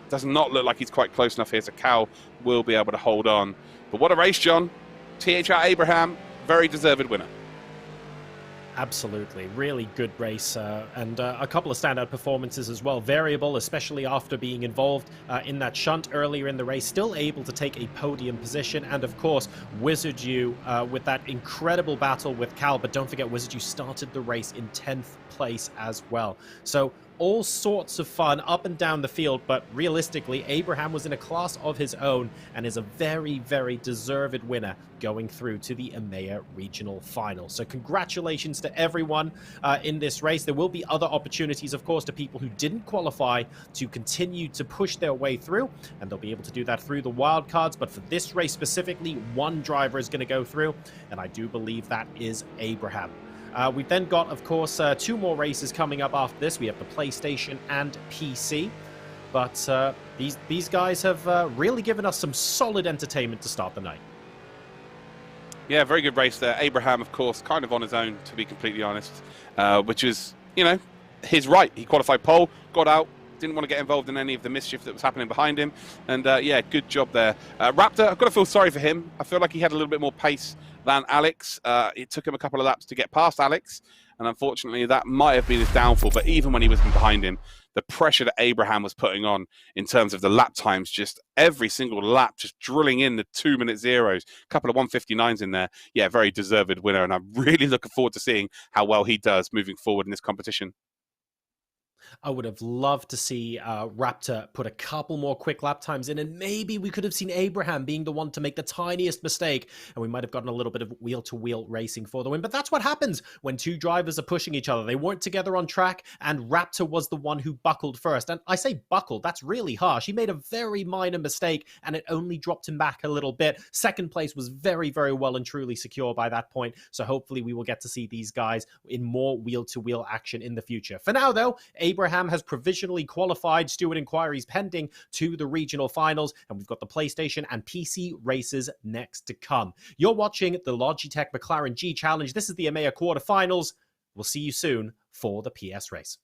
Does not look like he's quite close enough here, so Cal will be able to hold on. But what a race, John. THR Abraham, very deserved winner. Absolutely. Really good race and a couple of standout performances as well. Variable, especially after being involved in that shunt earlier in the race, still able to take a podium position. And of course, Wizardu with that incredible battle with Cal. But don't forget, Wizardu started the race in 10th place as well. So all sorts of fun up and down the field, but realistically, Abraham was in a class of his own and is a very, very deserved winner going through to the EMEA Regional Finals. So congratulations to everyone in this race. There will be other opportunities, of course, to people who didn't qualify to continue to push their way through, and they'll be able to do that through the wildcards. But for this race specifically, one driver is going to go through, and I do believe that is Abraham. We've then got, of course, 2 more races coming up after this. We have the PlayStation and PC. But these guys have really given us some solid entertainment to start the night. Yeah, very good race there. Abraham, of course, kind of on his own, to be completely honest, which is, his right. He qualified pole, got out, didn't want to get involved in any of the mischief that was happening behind him. And, yeah, good job there. Raptor, I've got to feel sorry for him. I feel like he had a little bit more pace than Alex. It took him a couple of laps to get past Alex, and unfortunately that might have been his downfall. But even when he was behind him, the pressure that Abraham was putting on in terms of the lap times, just every single lap, just drilling in the 2-minute zeros, a couple of 159s in there. Yeah, very deserved winner, and I'm really looking forward to seeing how well he does moving forward in this competition. I would have loved to see Raptor put a couple more quick lap times in, and maybe we could have seen Abraham being the one to make the tiniest mistake, and we might have gotten a little bit of wheel-to-wheel racing for the win. But that's what happens when 2 drivers are pushing each other. They weren't together on track, and Raptor was the one who buckled first. And I say buckled, that's really harsh. He made a very minor mistake, and it only dropped him back a little bit. Second place was very, very well and truly secure by that point, so hopefully we will get to see these guys in more wheel-to-wheel action in the future. For now, though, Abraham has provisionally qualified, steward inquiries pending, to the regional finals, and we've got the PlayStation and PC races next to come. You're watching the Logitech McLaren G Challenge. This is the EMEA quarterfinals. We'll see you soon for the PS race.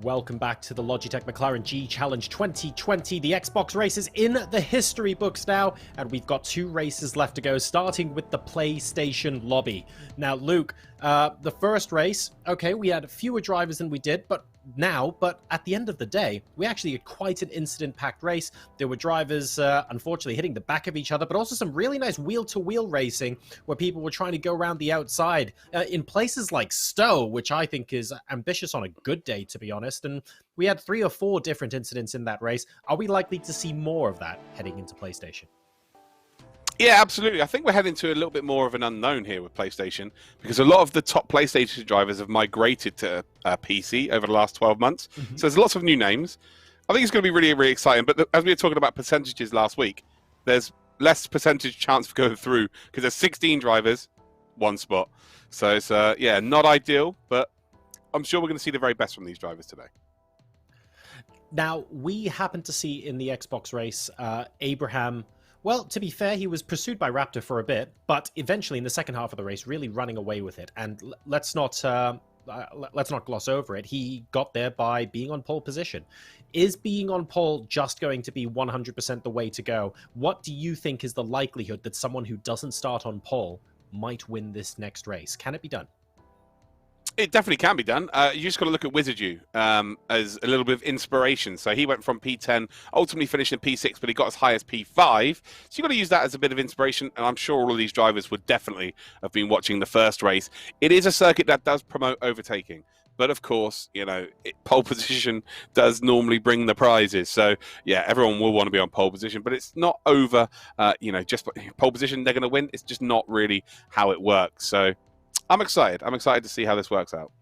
Welcome back to the Logitech McLaren G Challenge 2020. The Xbox race is in the history books now, and we've got 2 races left to go, starting with the PlayStation lobby. Now, Luke, the first race, okay, we had fewer drivers than we did, but at the end of the day, we actually had quite an incident-packed race. There were drivers, unfortunately, hitting the back of each other, but also some really nice wheel-to-wheel racing where people were trying to go around the outside in places like Stowe, which I think is ambitious on a good day, to be honest. And we had 3 or 4 different incidents in that race. Are we likely to see more of that heading into PlayStation? Yeah, absolutely. I think we're heading to a little bit more of an unknown here with PlayStation because a lot of the top PlayStation drivers have migrated to PC over the last 12 months. So there's lots of new names. I think it's going to be really, really exciting. But as we were talking about percentages last week, there's less percentage chance of going through because there's 16 drivers, 1 spot. So it's, yeah, not ideal, but I'm sure we're going to see the very best from these drivers today. Now, we happened to see in the Xbox race, Abraham... Well, to be fair, he was pursued by Raptor for a bit, but eventually in the second half of the race, really running away with it. And let's not gloss over it. He got there by being on pole position. Is being on pole just going to be 100% the way to go? What do you think is the likelihood that someone who doesn't start on pole might win this next race? Can it be done? It definitely can be done. You just got to look at Wizardu as a little bit of inspiration. So he went from P10, ultimately finished in P6, but he got as high as P5. So you've got to use that as a bit of inspiration. And I'm sure all of these drivers would definitely have been watching the first race. It is a circuit that does promote overtaking. But of course, you know, pole position does normally bring the prizes. So, yeah, everyone will want to be on pole position. But it's not over, you know, just pole position, they're going to win. It's just not really how it works. So I'm excited. I'm excited to see how this works out.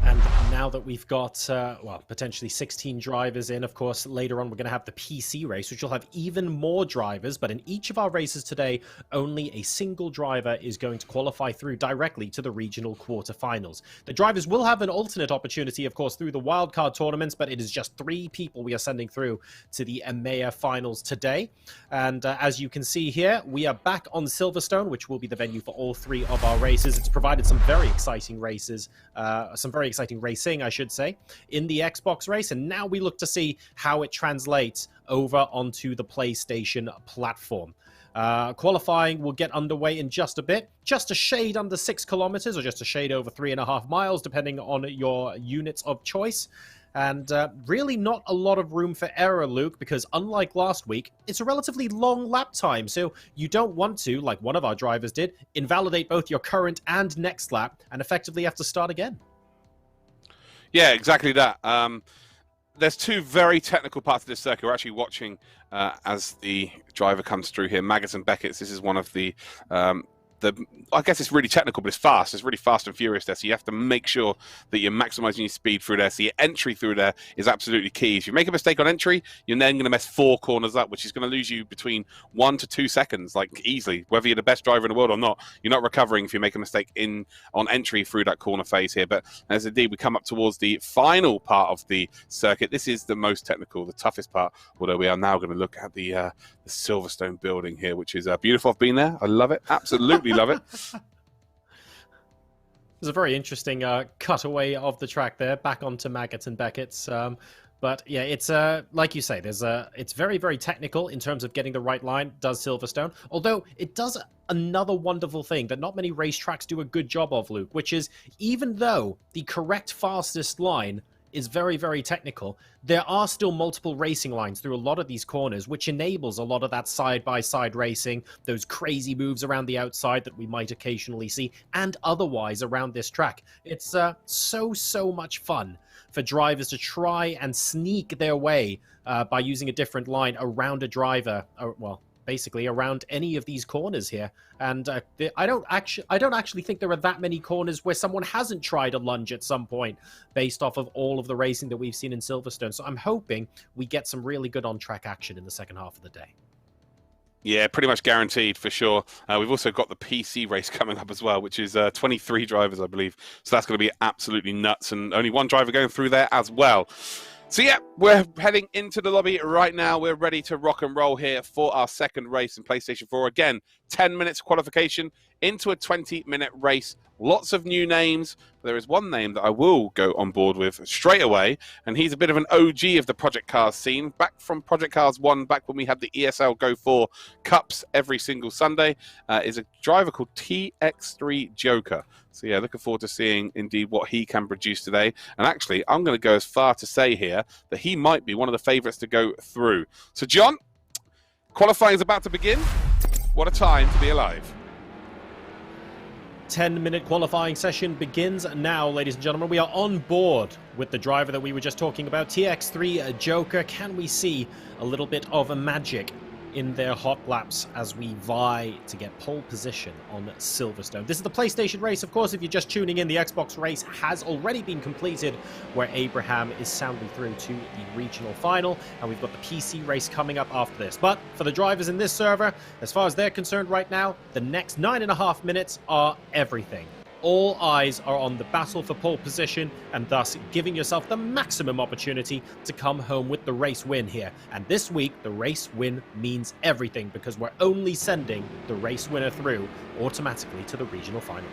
And now that we've got, well, potentially 16 drivers in, of course, later on we're going to have the PC race, which will have even more drivers. But in each of our races today, only a single driver is going to qualify through directly to the regional quarterfinals. The drivers will have an alternate opportunity, of course, through the wildcard tournaments, but it is just 3 people we are sending through to the EMEA finals today. And as you can see here, we are back on Silverstone, which will be the venue for all 3 of our races. It's provided some very exciting races, some very exciting racing, I should say, in the Xbox race, and now we look to see how it translates over onto the PlayStation platform. Qualifying will get underway in just a bit, just a shade under 6 kilometers or just a shade over 3.5 miles, depending on your units of choice. And really not a lot of room for error, Luke, because unlike last week, it's a relatively long lap time. So you don't want to, like one of our drivers did, invalidate both your current and next lap and effectively have to start again. Yeah, exactly that. There's 2 very technical parts of this circuit. We're actually watching as the driver comes through here. Maggots and Beckett's. This is one of the I guess it's really technical, but it's fast. It's really fast and furious there. So you have to make sure that you're maximizing your speed through there. So your entry through there is absolutely key. If you make a mistake on entry, you're then going to mess 4 corners up, which is going to lose you between 1 to 2 seconds, like easily. Whether you're the best driver in the world or not, you're not recovering if you make a mistake on entry through that corner phase here. But as indeed we come up towards the final part of the circuit, this is the most technical, the toughest part. Although we are now going to look at the Silverstone building here, which is beautiful. I've been there. I love it. Absolutely love it. There's a very interesting cutaway of the track there, back onto Maggots and Beckett's. But yeah, it's like you say, it's very, very technical in terms of getting the right line, does Silverstone. Although it does another wonderful thing that not many racetracks do a good job of, Luke, which is even though the correct fastest line is very, very technical, there are still multiple racing lines through a lot of these corners, which enables a lot of that side-by-side racing, those crazy moves around the outside that we might occasionally see, and otherwise around this track. It's so much fun for drivers to try and sneak their way by using a different line around a driver, well, basically around any of these corners here. And I don't actually think there are that many corners where someone hasn't tried a lunge at some point based off of all of the racing that we've seen in Silverstone. So I'm hoping we get some really good on-track action in the second half of the day. Yeah, pretty much guaranteed for sure. We've also got the PC race coming up as well, which is 23 drivers, I believe. So that's going to be absolutely nuts, and only 1 driver going through there as well. So yeah, we're heading into the lobby right now. We're ready to rock and roll here for our second race in PlayStation 4. Again, 10 minutes qualification. into a 20-minute race. Lots of new names. There is one name that I will go on board with straight away, and he's a bit of an OG of the Project Cars scene. Back from Project Cars 1, back when we had the ESL Go 4 Cups every single Sunday, is a driver called TX3 Joker. So yeah, looking forward to seeing indeed what he can produce today. And actually, I'm going to go as far to say here that he might be one of the favourites to go through. So John, qualifying is about to begin. What a time to be alive. 10-minute qualifying session begins now, ladies and gentlemen. We are on board with the driver that we were just talking about, TX3 Joker. Can we see a little bit of a magic in their hot laps as we vie to get pole position on Silverstone? This is the PlayStation race, of course. If you're just tuning in, the Xbox race has already been completed, where Abraham is soundly through to the regional final, and we've got the PC race coming up after this. But for the drivers in this server, as far as they're concerned right now, the next 9.5 minutes are everything. All eyes are on the battle for pole position, and thus giving yourself the maximum opportunity to come home with the race win here. And this week, the race win means everything, because we're only sending the race winner through automatically to the regional final.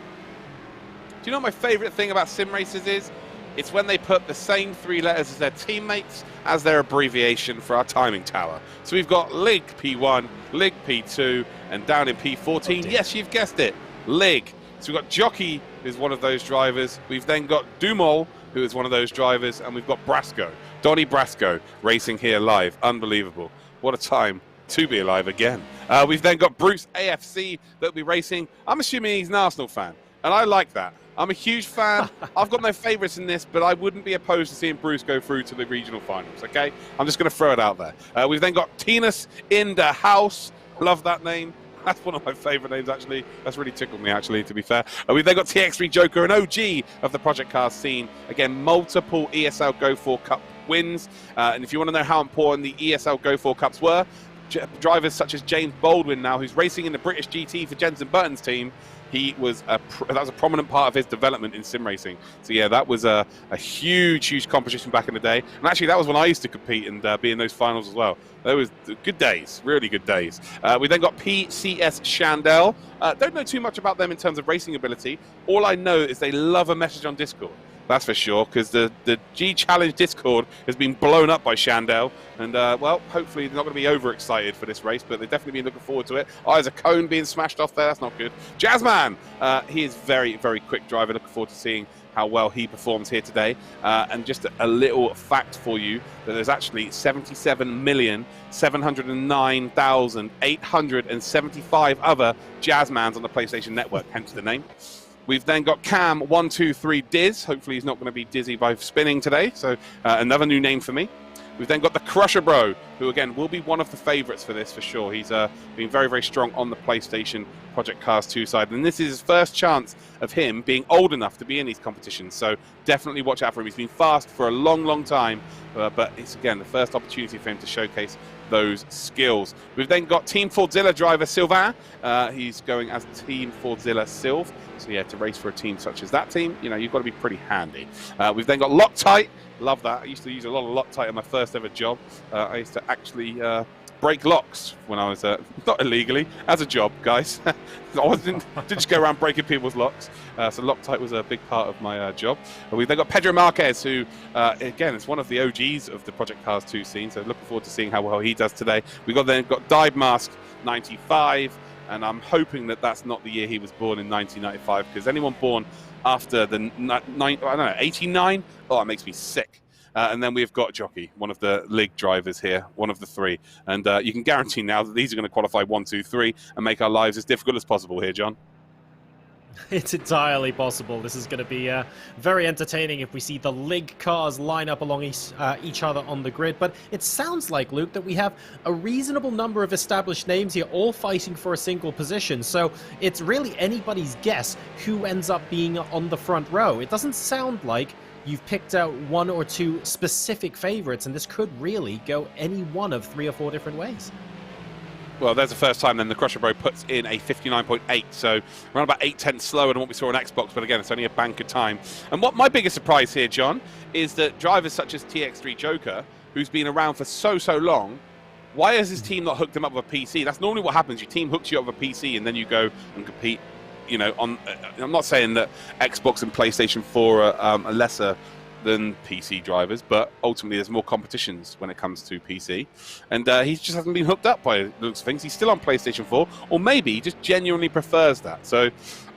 Do you know what my favourite thing about sim races is? It's when they put the same 3 letters as their teammates as their abbreviation for our timing tower. So we've got Lig P1, Lig P2, and down in P14, yes, you've guessed it, Lig. So we've got Jockey, who's one of those drivers. We've then got Dumol, who is one of those drivers. And we've got Brasco, Donny Brasco, racing here live. Unbelievable. What a time to be alive again. We've then got Bruce AFC that'll be racing. I'm assuming he's an Arsenal fan. And I like that. I'm a huge fan. I've got no favourites in this, but I wouldn't be opposed to seeing Bruce go through to the regional finals, okay? I'm just going to throw it out there. We've then got Tinus in the house. Love that name. That's one of my favourite names, actually. That's really tickled me, actually, to be fair. We've then got TX3 Joker, an OG of the Project Cars scene. Again, multiple ESL Go 4 Cup wins. And if you want to know how important the ESL Go 4 Cups were, drivers such as James Baldwin now, who's racing in the British GT for Jensen Button's team, that was a prominent part of his development in sim racing. So yeah, that was a huge competition back in the day. And actually, that was when I used to compete and be in those finals as well. Those were good days, really good days. We then got PCS Shandell. Don't know too much about them in terms of racing ability. All I know is they love a message on Discord. That's for sure, because the G Challenge Discord has been blown up by Shandell. And, well, hopefully they're not going to be overexcited for this race, but they've definitely been looking forward to it. Oh, there's a cone being smashed off there. That's not good. Jazzman, he is very quick driver. Looking forward to seeing how well he performs here today. And just a little fact for you, that there's actually 77,709,875 other Jazzmans on the PlayStation Network, hence the name. We've then got Cam123 Diz. Hopefully he's not going to be dizzy by spinning today. So another new name for me. We've then got the Crusher Bro, who again will be one of the favourites for this for sure. He's been very strong on the PlayStation Project Cars 2 side. And this is his first chance of him being old enough to be in these competitions. So definitely watch out for him. He's been fast for a long time. But it's, again, the first opportunity for him to showcase those skills. We've then got Team Fordzilla driver Sylvain. He's going as Team Fordzilla Sylv. So yeah, to race for a team such as that team, you know, you've got to be pretty handy. We've then got Loctite. Love that. I used to use a lot of Loctite on my first ever job. I used to actually break locks when I was, not illegally, as a job, guys. I didn't just go around breaking people's locks. So Loctite was a big part of my job. We've then got Pedro Marquez, who, again, is one of the OGs of the Project Cars 2 scene. So looking forward to seeing how well he does today. We've then got Dive Mask 95. And I'm hoping that that's not the year he was born in 1995, because anyone born after the 89, oh, it makes me sick. And then we've got Jockey, one of the league drivers here, one of the 3. And you can guarantee now that these are going to qualify 1, 2, 3 and make our lives as difficult as possible here, John. It's entirely possible. This is going to be very entertaining if we see the Lig cars line up along each other on the grid. But it sounds like, Luke, that we have a reasonable number of established names here, all fighting for a single position. So it's really anybody's guess who ends up being on the front row. It doesn't sound like you've picked out 1 or 2 specific favorites, and this could really go any one of 3 or 4 different ways. Well, there's the first time then the Crusher Bro puts in a 59.8, so around about 8/10 slower than what we saw on Xbox, but again, it's only a bank of time. And what my biggest surprise here, John, is that drivers such as TX3 Joker, who's been around for so long, why has his team not hooked him up with a PC? That's normally what happens. Your team hooks you up with a PC and then you go and compete. you know, I'm not saying that Xbox and PlayStation 4 are lesser than PC drivers, but ultimately there's more competitions when it comes to PC, and he just hasn't been hooked up by the looks of things. He's still on PlayStation 4, or maybe he just genuinely prefers that. So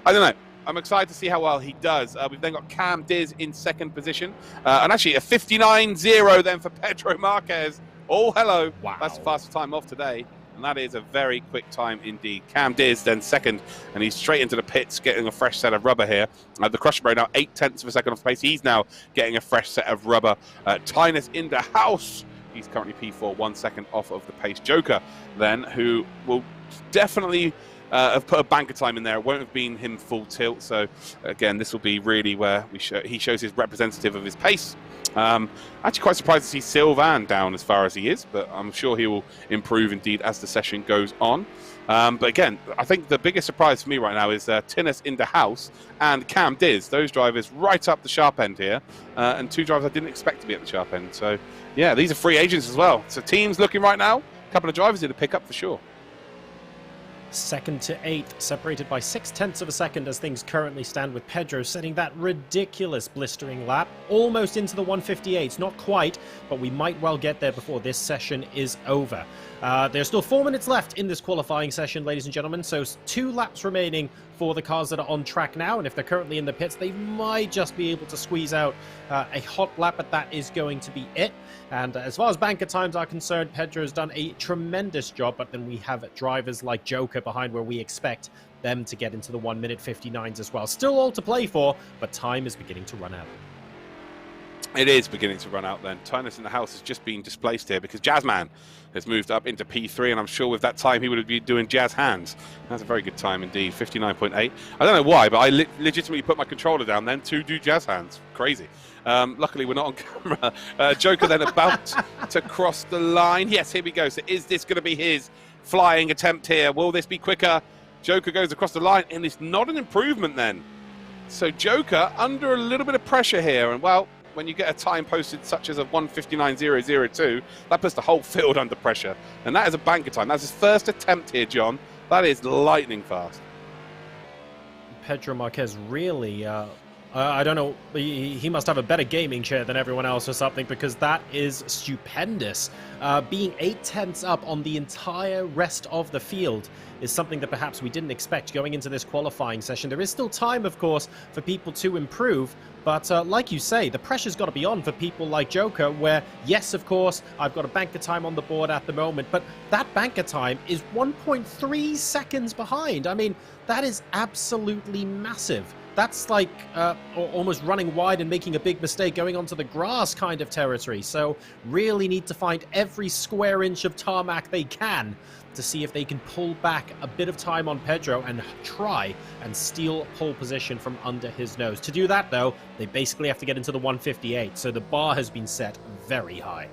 I don't know. I'm excited to see how well he does. We've then got Cam Diz in second position, and actually a 59.0 then for Pedro Marquez. Oh, hello. Wow. That's the fastest time off today. And that is a very quick time indeed. Cam Diz then second, and he's straight into the pits, getting a fresh set of rubber here. The Crusher Bro now 0.8 of a second off pace. He's now getting a fresh set of rubber. Tynus in the house. He's currently P4, 1 second off of the pace. Joker then, who will definitely have put a banker time in there. It won't have been him full tilt. So again, this will be really where he shows his representative of his pace. Actually quite surprised to see Sylvain down as far as he is, but I'm sure he will improve indeed as the session goes on. But again, I think the biggest surprise for me right now is Tinnis in the house and Cam Diz. Those drivers right up the sharp end here, and two drivers I didn't expect to be at the sharp end. So yeah, these are free agents as well. So teams looking right now, a couple of drivers here to pick up for sure. Second to eighth, separated by 0.6 of a second as things currently stand, with Pedro setting that ridiculous blistering lap almost into the 158s. Not quite, but we might well get there before this session is over. There's still 4 minutes left in this qualifying session, ladies and gentlemen, so 2 laps remaining for the cars that are on track now, and if they're currently in the pits, they might just be able to squeeze out a hot lap, but that is going to be it. And as far as banker times are concerned, Pedro's done a tremendous job, but then we have drivers like Joker behind where we expect them to get into the 1 minute 59s as well. Still all to play for, but time is beginning to run out. It is beginning to run out then. Tynus in the house has just been displaced here because Jazzman has moved up into P3, and I'm sure with that time he would have been doing jazz hands. That's a very good time indeed, 59.8. I don't know why, but I legitimately put my controller down then to do jazz hands. Crazy. Luckily, we're not on camera. Joker then about to cross the line. Yes, here we go. So is this going to be his flying attempt here? Will this be quicker? Joker goes across the line, and it's not an improvement then. So Joker under a little bit of pressure here, and well, when you get a time posted such as a 1:59.002, that puts the whole field under pressure. And that is a banker time. That's his first attempt here, John. That is lightning fast. Pedro Marquez really, I don't know, he must have a better gaming chair than everyone else or something, because that is stupendous. Being 0.8 up on the entire rest of the field is something that perhaps we didn't expect going into this qualifying session. There is still time, of course, for people to improve, but like you say, the pressure's got to be on for people like Joker, where, yes, of course, I've got a banker time on the board at the moment, but that banker time is 1.3 seconds behind. I mean, that is absolutely massive. That's like almost running wide and making a big mistake going onto the grass kind of territory. So really need to find every square inch of tarmac they can to see if they can pull back a bit of time on Pedro and try and steal pole position from under his nose. To do that, though, they basically have to get into the 158. So the bar has been set very high.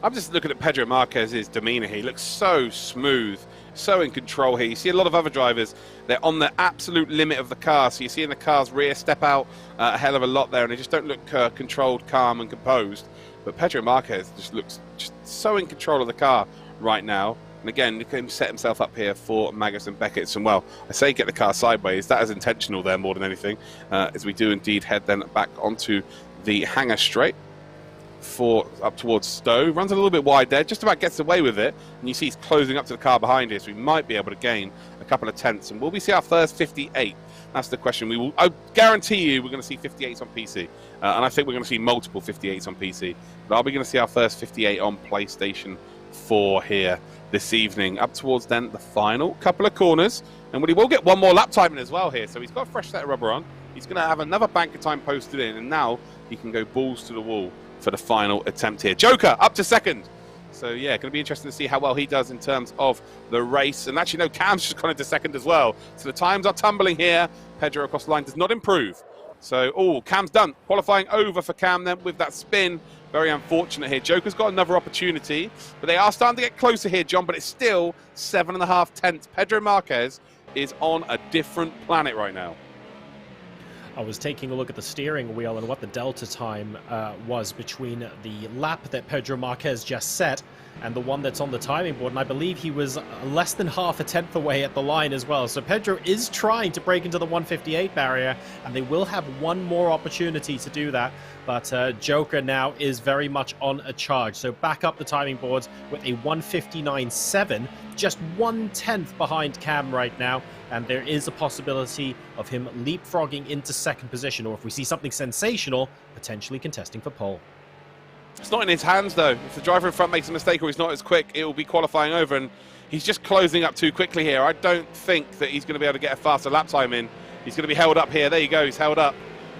I'm just looking at Pedro Marquez's demeanor here. He looks so smooth, so in control here. You see a lot of other drivers, they're on the absolute limit of the car. So you see in the car's rear step out a hell of a lot there, and they just don't look controlled, calm, and composed. But Pedro Marquez just looks just so in control of the car right now. And again, look at him set himself up here for Magus and Beckett. And well, I say get the car sideways. That is intentional there more than anything, as we do indeed head then back onto the hangar straight for up towards Stowe. Runs a little bit wide there, just about gets away with it, and you see he's closing up to the car behind here, so we might be able to gain a couple of tenths. And will we see our first 58? That's the question. I guarantee you we're going to see 58s on PC, and I think we're going to see multiple 58s on PC, but I'll be going to see our first 58 on PlayStation 4 here this evening, up towards then the final couple of corners. And he will get one more lap time in as well here, so he's got a fresh set of rubber on. He's going to have another banker time posted in, and now he can go balls to the wall for the final attempt here. Joker up to second. So yeah, going to be interesting to see how well he does in terms of the race. And actually, no, Cam's just gone into second as well. So the times are tumbling here. Pedro across the line does not improve. So, Cam's done. Qualifying over for Cam then with that spin. Very unfortunate here. Joker's got another opportunity, but they are starting to get closer here, John, but it's still 7.5 tenths. Pedro Marquez is on a different planet right now. I was taking a look at the steering wheel and what the delta time was between the lap that Pedro Marquez just set and the one that's on the timing board, and I believe he was less than half a tenth away at the line as well. So Pedro is trying to break into the 158 barrier, and they will have one more opportunity to do that. But Joker now is very much on a charge. So back up the timing boards with a 159.7, just 1/10 behind Cam right now. And there is a possibility of him leapfrogging into second position, or if we see something sensational, potentially contesting for pole. It's not in his hands, though. If the driver in front makes a mistake or he's not as quick, it will be qualifying over, and he's just closing up too quickly here. I don't think that he's going to be able to get a faster lap time in. He's going to be held up here. There you go, he's held up.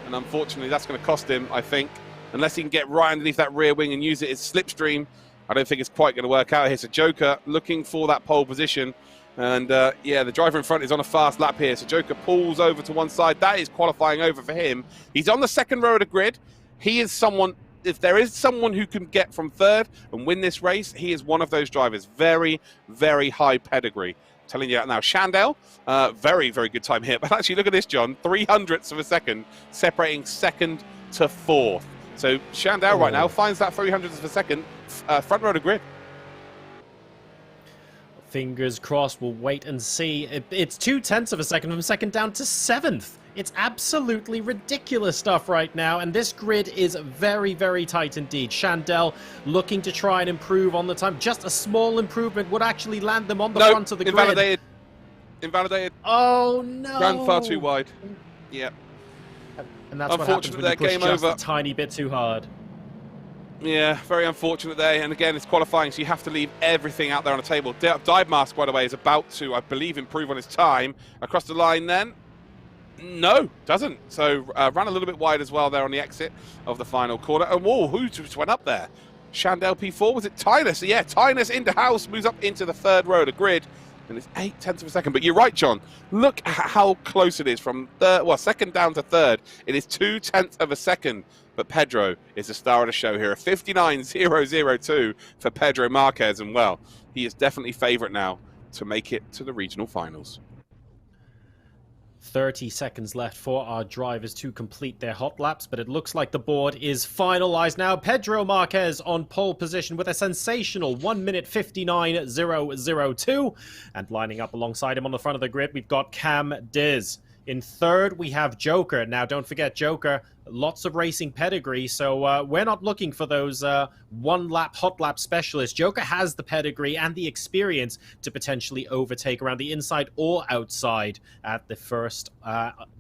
And unfortunately, that's going to cost him, I think. Unless he can get right underneath that rear wing and use it as slipstream, I don't think it's quite going to work out here. So Joker looking for that pole position. And yeah, the driver in front is on a fast lap here. So Joker pulls over to one side. That is qualifying over for him. He's on the second row of the grid. He is someone, if there is someone who can get from third and win this race, he is one of those drivers. Very, very high pedigree. I'm telling you that now. Shandell, very, very good time here. But actually, look at this, John. 0.03 of a second, separating second to fourth. So Shandell right now finds that 0.03 of a second, front row of the grid. Fingers crossed, we'll wait and see. It's 0.2 of a second from second down to seventh. It's absolutely ridiculous stuff right now, and this grid is very, very tight indeed. Shandell looking to try and improve on the time. Just a small improvement would actually land them on the front of the grid. Invalidated. Oh, no. Ran far too wide. Yeah. And that's what happens when you push just a tiny bit too hard. Yeah, very unfortunate there. And again, it's qualifying, so you have to leave everything out there on the table. Dive Mask, by the way, is about to, I believe, improve on his time. Across the line then. No, doesn't. So ran a little bit wide as well there on the exit of the final corner. And whoa, who just went up there? Shandell P4, was it Tynus? Yeah, Tynus into house, moves up into the third row of the grid. And it's 0.8 of a second. But you're right, John. Look at how close it is from second down to third. It is 0.2 of a second. But Pedro is the star of the show here. A 59.002 for Pedro Marquez. And, well, he is definitely favourite now to make it to the regional finals. 30 seconds left for our drivers to complete their hot laps, but it looks like the board is finalized now. Pedro Marquez on pole position with a sensational 1 minute 59.002. And lining up alongside him on the front of the grid, we've got Cam Diz. In third, we have Joker. Now, don't forget, Joker, lots of racing pedigree, so we're not looking for those one-lap, hot-lap specialists. Joker has the pedigree and the experience to potentially overtake around the inside or outside at the first,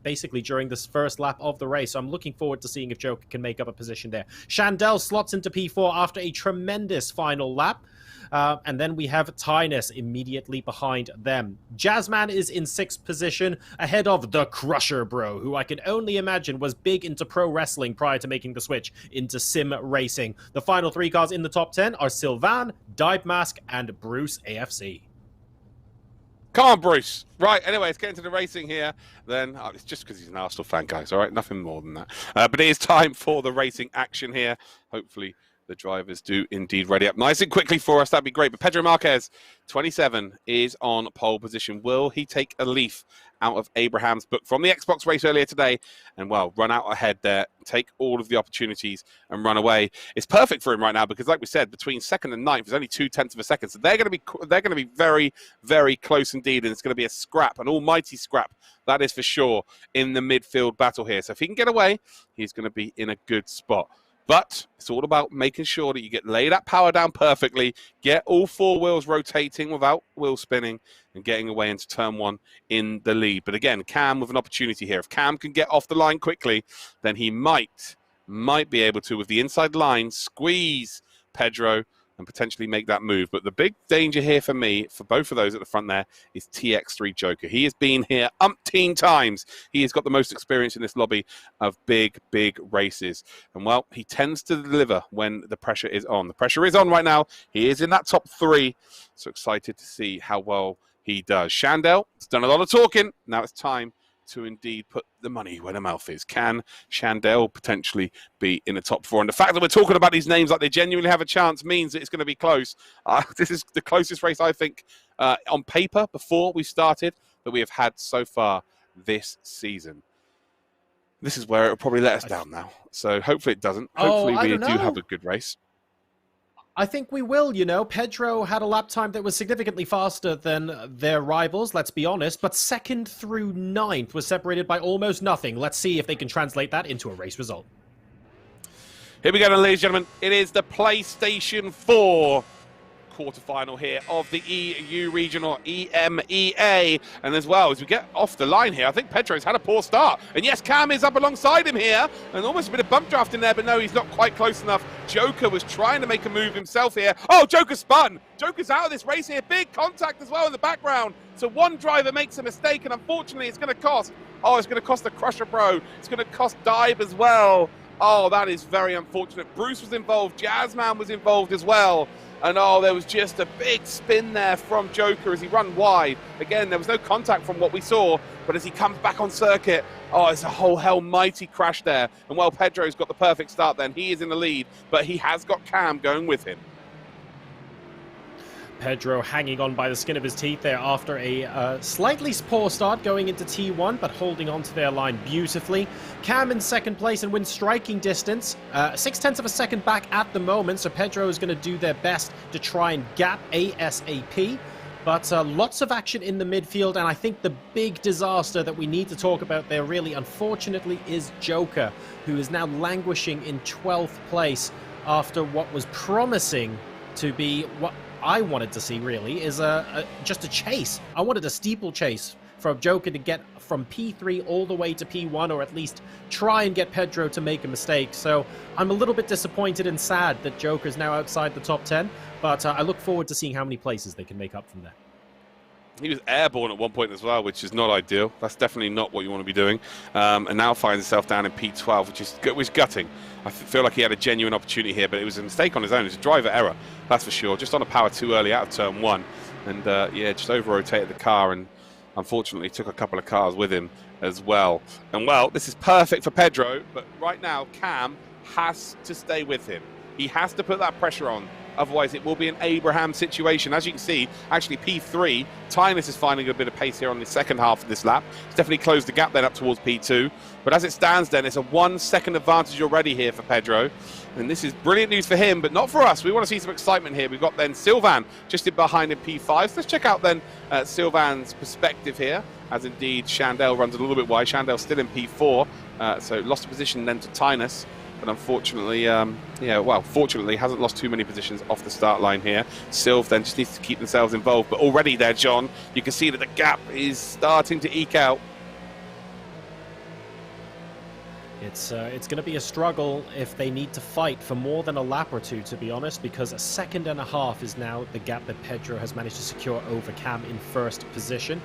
basically during this first lap of the race. So I'm looking forward to seeing if Joker can make up a position there. Shandell slots into P4 after a tremendous final lap. And then we have Tynus immediately behind them. Jazzman is in sixth position, ahead of the Crusher Bro, who I can only imagine was big into pro wrestling prior to making the switch into sim racing. The final three cars in the top 10 are Sylvain, Dive Mask, and Bruce AFC. Come on, Bruce. Right, anyway, let's get into the racing here. Then it's just because he's an Arsenal fan, guys, all right? Nothing more than that. But it is time for the racing action here. Hopefully the drivers do indeed ready up nice and quickly for us. That'd be great. But Pedro Marquez, 27, is on pole position. Will he take a leaf out of Abraham's book from the Xbox race earlier today and, well, run out ahead there, take all of the opportunities and run away? It's perfect for him right now because, like we said, between second and ninth is only 0.2 of a second. So they're going to be very, very close indeed, and it's going to be a scrap, an almighty scrap, that is for sure, in the midfield battle here. So if he can get away, he's going to be in a good spot. But it's all about making sure that you lay that power down perfectly, get all four wheels rotating without wheel spinning, and getting away into turn one in the lead. But again, Cam with an opportunity here. If Cam can get off the line quickly, then he might be able to, with the inside line, squeeze Pedro and potentially make that move. But the big danger here for me, for both of those at the front there, is TX3 Joker. He has been here umpteen times. He has got the most experience in this lobby of big, big races. And, well, he tends to deliver when the pressure is on. The pressure is on right now. He is in that top three. So excited to see how well he does. Shandell has done a lot of talking. Now it's time to indeed put the money where the mouth is. Can Shandell potentially be in the top four? And the fact that we're talking about these names like they genuinely have a chance means that it's going to be close. This is the closest race, I think, on paper before we started that we have had so far this season. This is where it'll probably let us down now. So hopefully it doesn't. Hopefully we do have a good race. I think we will, you know. Pedro had a lap time that was significantly faster than their rivals, let's be honest, but 2nd through 9th was separated by almost nothing. Let's see if they can translate that into a race result. Here we go, ladies and gentlemen. It is the PlayStation 4 quarterfinal here of the EU Regional EMEA. And as well, as we get off the line here, I think Pedro's had a poor start. And yes, Cam is up alongside him here. And almost a bit of bump draft in there, but no, he's not quite close enough. Joker was trying to make a move himself here. Oh, Joker spun. Joker's out of this race here. Big contact as well in the background. So one driver makes a mistake, and unfortunately, it's going to cost. Oh, it's going to cost the Crusher Bro. It's going to cost Dive as well. Oh, that is very unfortunate. Bruce was involved. Jazzman was involved as well. And oh, there was just a big spin there from Joker as he ran wide. Again, there was no contact from what we saw, but as he comes back on circuit, oh, it's a whole almighty crash there. And well, Pedro's got the perfect start then. He is in the lead, but he has got Cam going with him. Pedro hanging on by the skin of his teeth there after a slightly poor start going into T1, but holding on to their line beautifully. Cam in 2nd place and wins striking distance, 0.6 of a second back at the moment, so Pedro is going to do their best to try and gap ASAP. But lots of action in the midfield, and I think the big disaster that we need to talk about there really, unfortunately, is Joker, who is now languishing in 12th place after what was promising to be what I wanted to see, really, is just a chase. I wanted a steeplechase from Joker to get from P3 all the way to P1, or at least try and get Pedro to make a mistake. So I'm a little bit disappointed and sad that Joker's now outside the top 10, but I look forward to seeing how many places they can make up from there. He was airborne at one point as well, which is not ideal. That's definitely not what you want to be doing. And now finds himself down in P12, which is gutting. I feel like he had a genuine opportunity here, but it was a mistake on his own. It was a driver error, that's for sure. Just on a power too early out of turn 1. And yeah, just over-rotated the car and unfortunately took a couple of cars with him as well. And well, this is perfect for Pedro, but right now Cam has to stay with him. He has to put that pressure on. Otherwise, it will be an Abraham situation. As you can see, actually P3, Tynus is finding a bit of pace here on the second half of this lap. It's definitely closed the gap then up towards P2. But as it stands then, it's a 1 second advantage already here for Pedro. And this is brilliant news for him, but not for us. We want to see some excitement here. We've got then Sylvan just in behind in P5. So let's check out then Sylvan's perspective here, as indeed Chandel runs a little bit wide. Chandel's still in P4, so lost a position then to Tynus. But unfortunately, fortunately, hasn't lost too many positions off the start line here. Sylv then just needs to keep themselves involved. But already there, John, you can see that the gap is starting to eke out. It's going to be a struggle if they need to fight for more than a lap or two, to be honest, because 1.5 seconds is now the gap that Pedro has managed to secure over Cam in 1st position.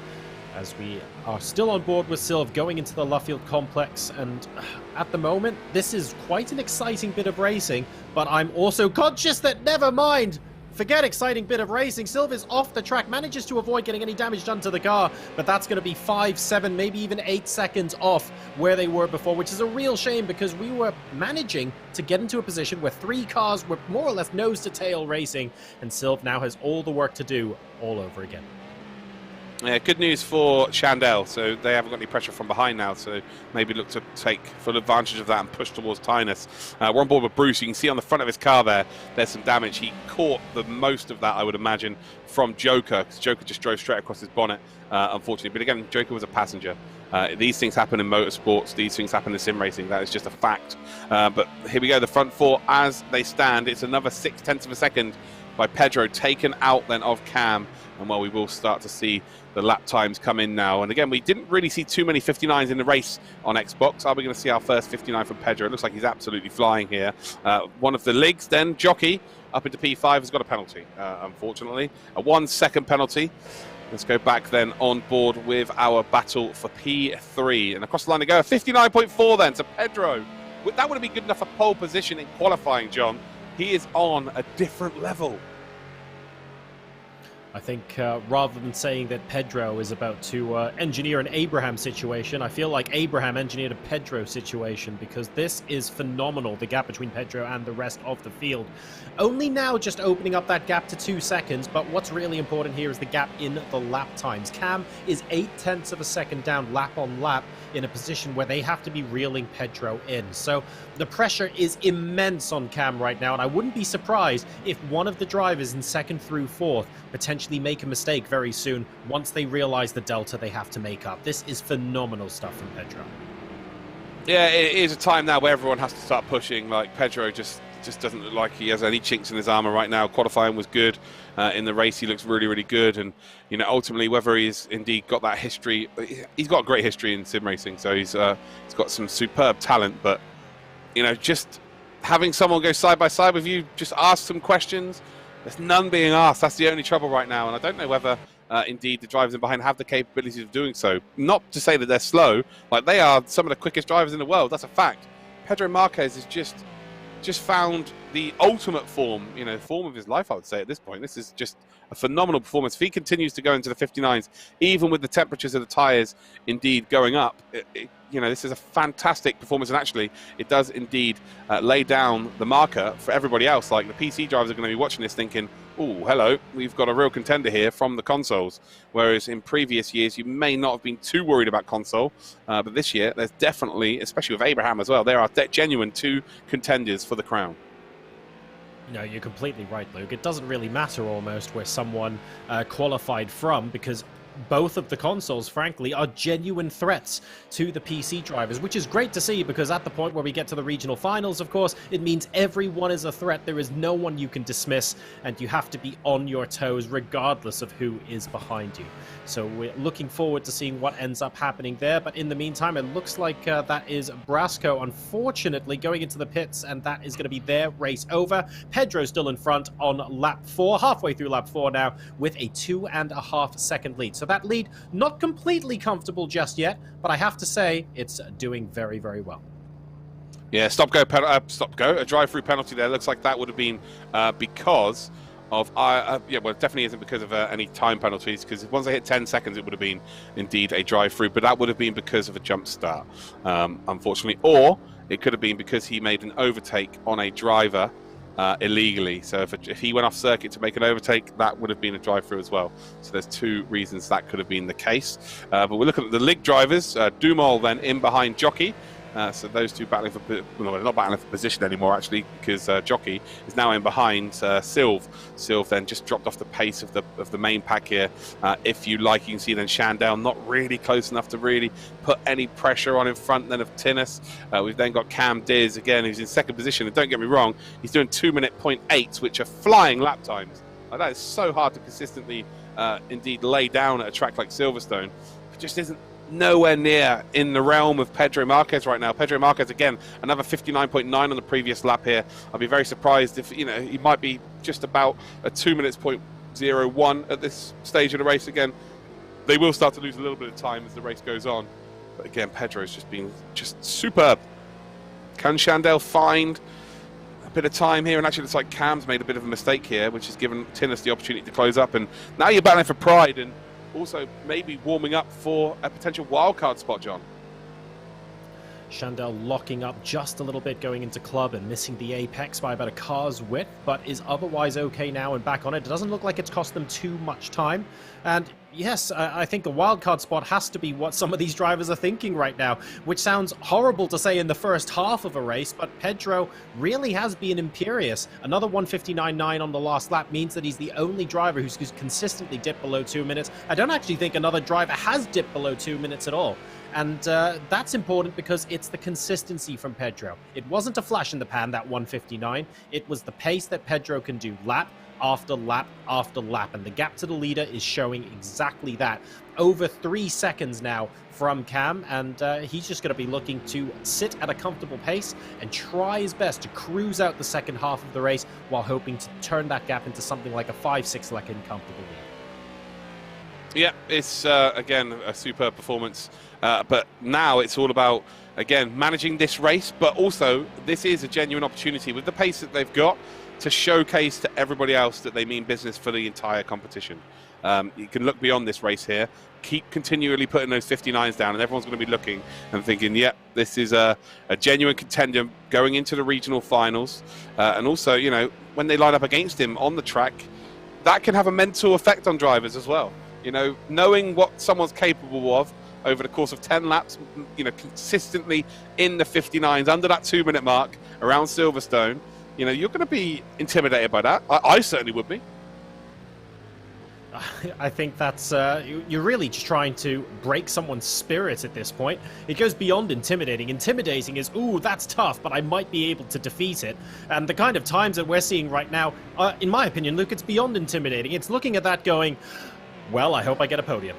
As we are still on board with Sylv going into the Luffield complex, and at the moment this is quite an exciting bit of racing, but I'm also conscious that never mind, forget exciting bit of racing. Sylv is off the track, manages to avoid getting any damage done to the car, but that's going to be 5, 7, maybe even 8 seconds off where they were before, which is a real shame because we were managing to get into a position where 3 cars were more or less nose to tail racing, and Sylv now has all the work to do all over again. Yeah, good news for Chandel. So they haven't got any pressure from behind now. So maybe look to take full advantage of that and push towards Tynus. We're on board with Bruce. You can see on the front of his car there's some damage. He caught the most of that, I would imagine, from Joker, because Joker just drove straight across his bonnet, unfortunately. But again, Joker was a passenger. These things happen in motorsports. These things happen in sim racing. That is just a fact. But here we go. The front 4 as they stand. It's another 0.6 of a second by Pedro, taken out then of Cam. And well, we will start to see the lap times come in now. And again, we didn't really see too many 59s in the race on Xbox. Are we going to see our first 59 from Pedro? It looks like he's absolutely flying here. One of the leagues then, Jockey, up into P5, has got a penalty, unfortunately. A 1 second penalty. Let's go back then on board with our battle for P3. And across the line to go, 59.4 then to Pedro. That would have been good enough for pole position in qualifying, John. He is on a different level. I think rather than saying that Pedro is about to engineer an Abraham situation, I feel like Abraham engineered a Pedro situation, because this is phenomenal, the gap between Pedro and the rest of the field. Only now just opening up that gap to 2 seconds, but what's really important here is the gap in the lap times. Cam is 0.8 of a second down lap on lap in a position where they have to be reeling Pedro in. So the pressure is immense on Cam right now, and I wouldn't be surprised if one of the drivers in 2nd through 4th potentially make a mistake very soon once they realize the delta they have to make up. This is phenomenal stuff from Pedro. Yeah, it is a time now where everyone has to start pushing. Like, Pedro just doesn't look like he has any chinks in his armor right now. Qualifying was good. In the race, he looks really, really good. And, you know, ultimately, whether he's indeed got that history, he's got a great history in sim racing. So he's got some superb talent. But, you know, just having someone go side by side with you, just ask some questions. There's none being asked. That's the only trouble right now. And I don't know whether, indeed, the drivers in behind have the capabilities of doing so. Not to say that they're slow. Like, they are some of the quickest drivers in the world. That's a fact. Pedro Marquez is just found the ultimate form of his life, I would say, at this point. This is just a phenomenal performance. If he continues to go into the 59s, even with the temperatures of the tyres indeed going up, this is a fantastic performance. And actually, it does indeed lay down the marker for everybody else. Like, the PC drivers are going to be watching this thinking, oh, hello, we've got a real contender here from the consoles. Whereas in previous years, you may not have been too worried about console. But this year, there's definitely, especially with Abraham as well, there are genuine 2 contenders for the crown. No, you're completely right, Luke. It doesn't really matter almost where someone qualified from, because both of the consoles, frankly, are genuine threats to the PC drivers, which is great to see, because at the point where we get to the regional finals, of course, it means everyone is a threat. There is no one you can dismiss, and you have to be on your toes regardless of who is behind you. So we're looking forward to seeing what ends up happening there. But in the meantime, it looks like that is Brasco, unfortunately, going into the pits, and that is going to be their race over. Pedro's still in front on lap 4, halfway through lap 4 now, with a 2.5 second lead. So that lead, not completely comfortable just yet, but I have to say it's doing very, very well. Yeah, stop-go, a drive-through penalty there. Looks like that would have been because of, well, it definitely isn't because of any time penalties, because once they hit 10 seconds, it would have been indeed a drive-through, but that would have been because of a jump start, unfortunately, or it could have been because he made an overtake on a driver illegally. So if he went off circuit to make an overtake, that would have been a drive-through as well. So there's 2 reasons that could have been the case. But we're looking at the league drivers. Dumol then in behind Jockey. So those 2 battling for, well, they're not battling for position anymore, actually, because Jockey is now in behind Silv. Silv then just dropped off the pace of the main pack here. If you like, you can see then Shandell not really close enough to really put any pressure on in front then of Tinnis. We've then got Cam Diz again, who's in 2nd position. And don't get me wrong, he's doing 2:08, which are flying lap times. Like, that is so hard to consistently indeed lay down at a track like Silverstone. It just isn't nowhere near in the realm of Pedro Marquez right now. Pedro Marquez, again, another 59.9 on the previous lap here. I'd be very surprised if, he might be just about a 2:01 at this stage of the race again. They will start to lose a little bit of time as the race goes on. But again, Pedro's just been superb. Can Shandell find a bit of time here? And actually, it's like Cam's made a bit of a mistake here, which has given Tinnis the opportunity to close up. And now you're battling for pride and also maybe warming up for a potential wildcard spot, John. Shandell locking up just a little bit going into club and missing the apex by about a car's width, but is otherwise okay now and back on it. It doesn't look like it's cost them too much time. And yes, I think the wildcard spot has to be what some of these drivers are thinking right now, which sounds horrible to say in the first half of a race, but Pedro really has been imperious. Another 1:59.9 on the last lap means that he's the only driver who's consistently dipped below 2 minutes. I don't actually think another driver has dipped below 2 minutes at all. And that's important because it's the consistency from Pedro. It wasn't a flash in the pan, that 1:59. It was the pace that Pedro can do lap after lap after lap. And the gap to the leader is showing exactly that. Over 3 seconds now from Cam. And he's just going to be looking to sit at a comfortable pace and try his best to cruise out the second half of the race while hoping to turn that gap into something like a 5-6 second comfortable lead. Yeah, it's, again, a superb performance. But now it's all about, again, managing this race. But also, this is a genuine opportunity with the pace that they've got to showcase to everybody else that they mean business for the entire competition. You can look beyond this race here. Keep continually putting those 59s down, and everyone's going to be looking and thinking, yep, this is a genuine contender going into the regional finals. And also, you know, when they line up against him on the track, that can have a mental effect on drivers as well. You know, knowing what someone's capable of over the course of 10 laps, you know, consistently in the 59s, under that 2-minute mark, around Silverstone, you know, you're going to be intimidated by that. I certainly would be. I think that's you're really just trying to break someone's spirit at this point. It goes beyond intimidating. Intimidating is, ooh, that's tough, but I might be able to defeat it. And the kind of times that we're seeing right now, in my opinion, Luke, it's beyond intimidating. It's looking at that going, well, I hope I get a podium.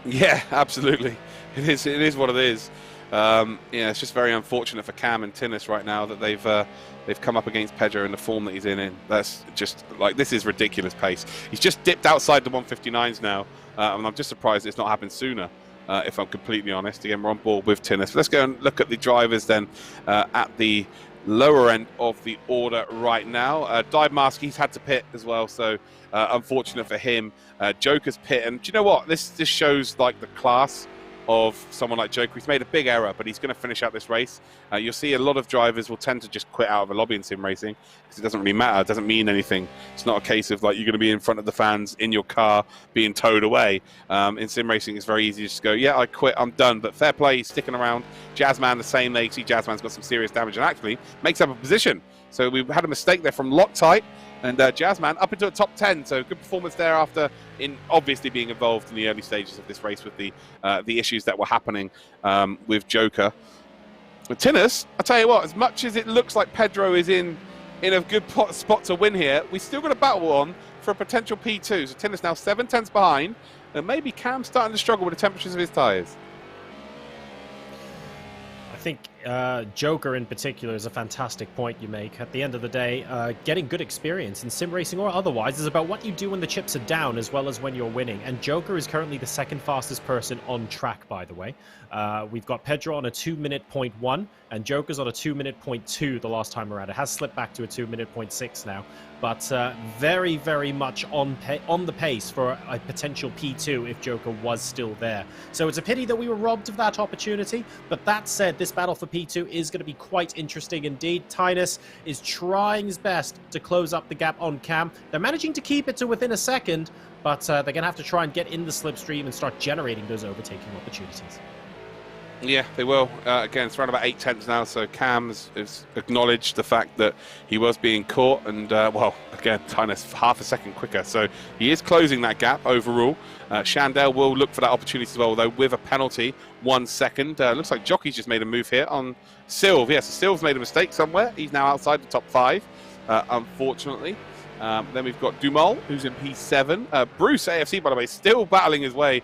Yeah, absolutely. It is what it is. Yeah, it's just very unfortunate for Cam and Tinnis right now that they've come up against Pedro in the form that he's in. That's just like, this is ridiculous pace. He's just dipped outside the 159s now, and I'm just surprised it's not happened sooner. If I'm completely honest. Again, we're on board with Tinnis. Let's go and look at the drivers then at the lower end of the order right now. Dive Mask, he's had to pit as well, so unfortunate for him. Joker's pit, and do you know what? This shows like the class of someone like Joker. He's made a big error, but he's going to finish out this race. You'll see a lot of drivers will tend to just quit out of a lobby in sim racing because it doesn't really matter. It doesn't mean anything. It's not a case of like you're going to be in front of the fans in your car being towed away. In sim racing, it's very easy to just go, yeah, I quit, I'm done. But fair play, he's sticking around. Jazzman the same. They see Jazzman's got some serious damage and actually makes up a position. So we've had a mistake there from Loctite. And Jazzman up into a top 10, so good performance there after obviously being involved in the early stages of this race with the issues that were happening with Joker. But Tinnis, I tell you what, as much as it looks like Pedro is in a good spot to win here, we still got a battle on for a potential P2. So Tinnis now 7 tenths behind, and maybe Cam's starting to struggle with the temperatures of his tyres. I think Joker in particular is a fantastic point you make. At the end of the day, getting good experience in sim racing or otherwise is about what you do when the chips are down as well as when you're winning. And Joker is currently the second fastest person on track, by the way. We've got Pedro on a 2-minute 0.1 and Joker's on a 2-minute 0.2 the last time around. It has slipped back to a 2-minute 0.6 now, but very, very much on the pace for a potential P2 if Joker was still there. So it's a pity that we were robbed of that opportunity, but that said, this battle for P2 is going to be quite interesting indeed. Tinus is trying his best to close up the gap on Cam. They're managing to keep it to within a second, but they're going to have to try and get in the slipstream and start generating those overtaking opportunities. Yeah, they will. Again, it's around about 8 tenths now, so Cam has acknowledged the fact that he was being caught, and, well, again, Tinus half a second quicker, so he is closing that gap overall. Shandell will look for that opportunity as well, though, with a penalty, 1 second. Looks like Jockey's just made a move here on Silv. Yes, Silv's made a mistake somewhere. He's now outside the top 5, unfortunately. Then we've got Dumal, who's in P7. Bruce, AFC, by the way, still battling his way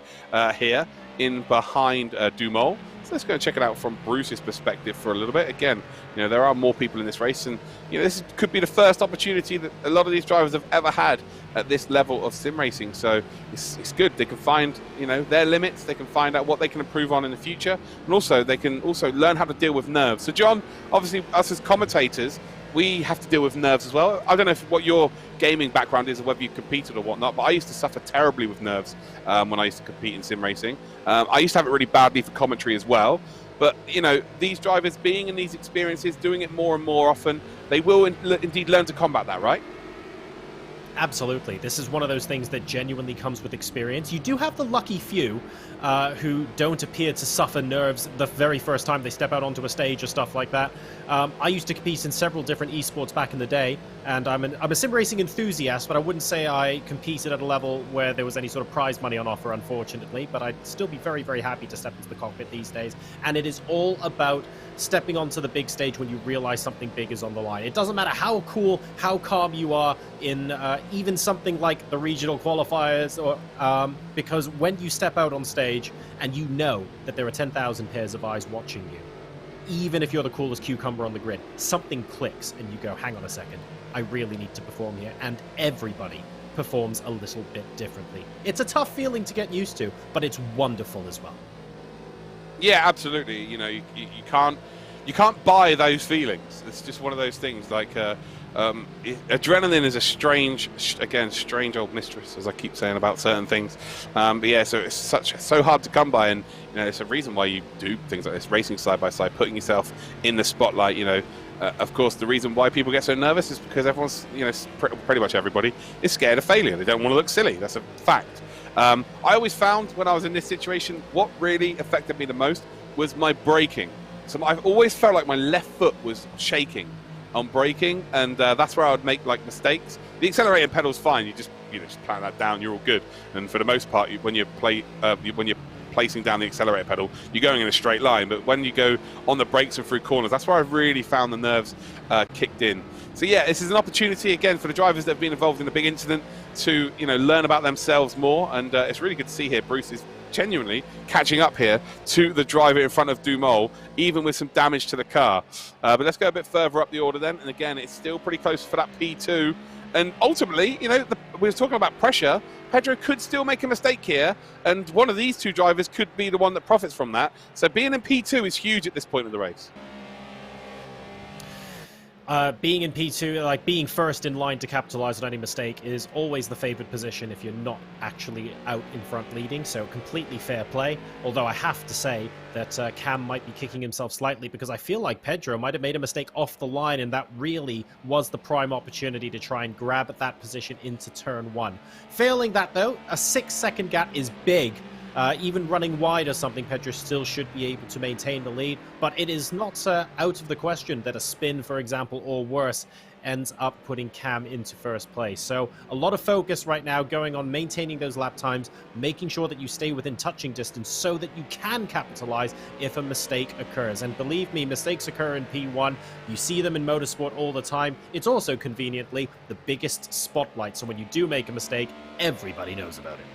here in behind Dumal. So let's go and check it out from Bruce's perspective for a little bit. Again, you know, there are more people in this race, and you know, this could be the first opportunity that a lot of these drivers have ever had at this level of sim racing. So it's good. They can find, you know, their limits. They can find out what they can improve on in the future, and also they can also learn how to deal with nerves. So John, obviously, us as commentators, we have to deal with nerves as well. I don't know what your gaming background is or whether you competed or whatnot, but I used to suffer terribly with nerves when I used to compete in sim racing. I used to have it really badly for commentary as well. But, you know, these drivers being in these experiences, doing it more and more often, they will indeed learn to combat that, right? Absolutely. This is one of those things that genuinely comes with experience. You do have the lucky few who don't appear to suffer nerves the very first time they step out onto a stage or stuff like that. I used to compete in several different esports back in the day, and I'm a sim racing enthusiast, but I wouldn't say I competed at a level where there was any sort of prize money on offer, unfortunately, but I'd still be very, very happy to step into the cockpit these days. And it is all about stepping onto the big stage when you realize something big is on the line. It doesn't matter how cool, how calm you are in even something like the regional qualifiers, or because when you step out on stage and you know that there are 10,000 pairs of eyes watching you, even if you're the coolest cucumber on the grid, something clicks and you go, hang on a second, I really need to perform here. And everybody performs a little bit differently. It's a tough feeling to get used to, but it's wonderful as well. Yeah, absolutely. You know, you can't buy those feelings. It's just one of those things. Like Adrenaline is a strange old mistress, as I keep saying about certain things. But yeah, so it's so hard to come by, and it's a reason why you do things like this, racing side by side, putting yourself in the spotlight. Of course, the reason why people get so nervous is because everyone's, pretty much everybody is scared of failure. They don't want to look silly. That's a fact. I always found when I was in this situation, what really affected me the most was my braking. So I've always felt like my left foot was shaking on braking, and that's where I would make mistakes. The accelerator pedal's fine. You just plan that down. You're all good. And for the most part, when you're placing down the accelerator pedal, you're going in a straight line. But when you go on the brakes and through corners, that's where I've really found the nerves kicked in. So yeah, this is an opportunity again for the drivers that have been involved in a big incident to learn about themselves more. And it's really good to see here Bruce is genuinely catching up here to the driver in front of Dumol, even with some damage to the car. But let's go a bit further up the order then. And again, it's still pretty close for that P2. And ultimately, we were talking about pressure. Pedro could still make a mistake here, and one of these two drivers could be the one that profits from that. So being in P2 is huge at this point of the race. Being in P2, being first in line to capitalize on any mistake, is always the favored position if you're not actually out in front leading, so completely fair play. Although I have to say that Cam might be kicking himself slightly, because I feel like Pedro might have made a mistake off the line, and that really was the prime opportunity to try and grab at that position into turn 1. Failing that, though, a 6-second gap is big. Even running wide or something, Pedro still should be able to maintain the lead, but it is not out of the question that a spin, for example, or worse, ends up putting Cam into first place. So a lot of focus right now going on maintaining those lap times, making sure that you stay within touching distance so that you can capitalize if a mistake occurs. And believe me, mistakes occur in P1. You see them in motorsport all the time. It's also conveniently the biggest spotlight. So when you do make a mistake, everybody knows about it.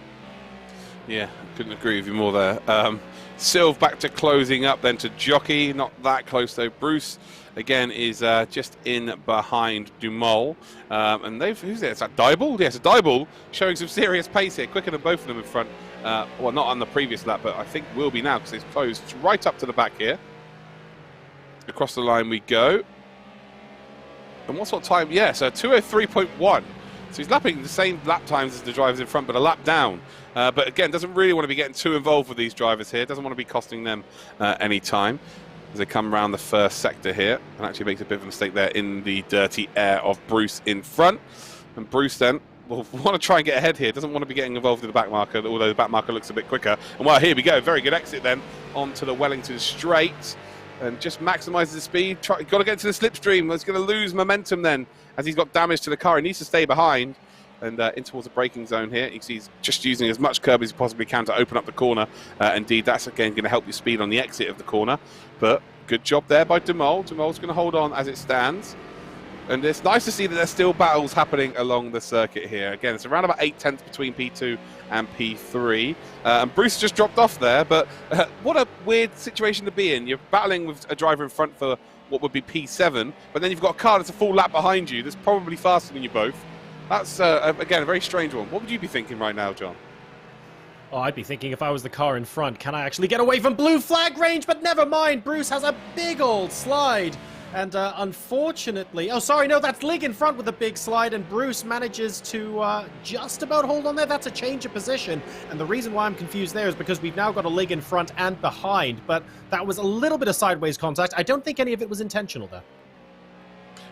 Yeah, couldn't agree with you more there. Silv back to closing up then to Jockey. Not that close though. Bruce again is just in behind Dumol. And who's there? Is that Dyball? Yes, Dyball showing some serious pace here, quicker than both of them in front. Well, not on the previous lap, but I think will be now because it's closed right up to the back here. Across the line we go. And what sort of time? Yeah, so 2:03.1. So he's lapping the same lap times as the drivers in front, but a lap down. But again, doesn't really want to be getting too involved with these drivers here. Doesn't want to be costing them any time as they come around the first sector here. And actually makes a bit of a mistake there in the dirty air of Bruce in front. And Bruce then will want to try and get ahead here. Doesn't want to be getting involved in the back marker, although the back marker looks a bit quicker. And well, here we go. Very good exit then onto the Wellington straight. And just maximises the speed. Got to get to the slipstream. He's going to lose momentum then as he's got damage to the car. He needs to stay behind and in towards the braking zone here. He's just using as much curb as he possibly can to open up the corner. Indeed, that's again going to help your speed on the exit of the corner. But good job there by Dumol. Dumol's going to hold on as it stands. And it's nice to see that there's still battles happening along the circuit here. Again, it's around about 8/10 between P2 and P3. And Bruce just dropped off there, but what a weird situation to be in. You're battling with a driver in front for what would be P7, but then you've got a car that's a full lap behind you that's probably faster than you both. That's, again, a very strange one. What would you be thinking right now, John? Oh, I'd be thinking if I was the car in front, can I actually get away from blue flag range? But never mind, Bruce has a big old slide. And unfortunately, oh, sorry, no, that's Lig in front with a big slide, and Bruce manages to just about hold on there. That's a change of position. And the reason why I'm confused there is because we've now got a Lig in front and behind, but that was a little bit of sideways contact. I don't think any of it was intentional there.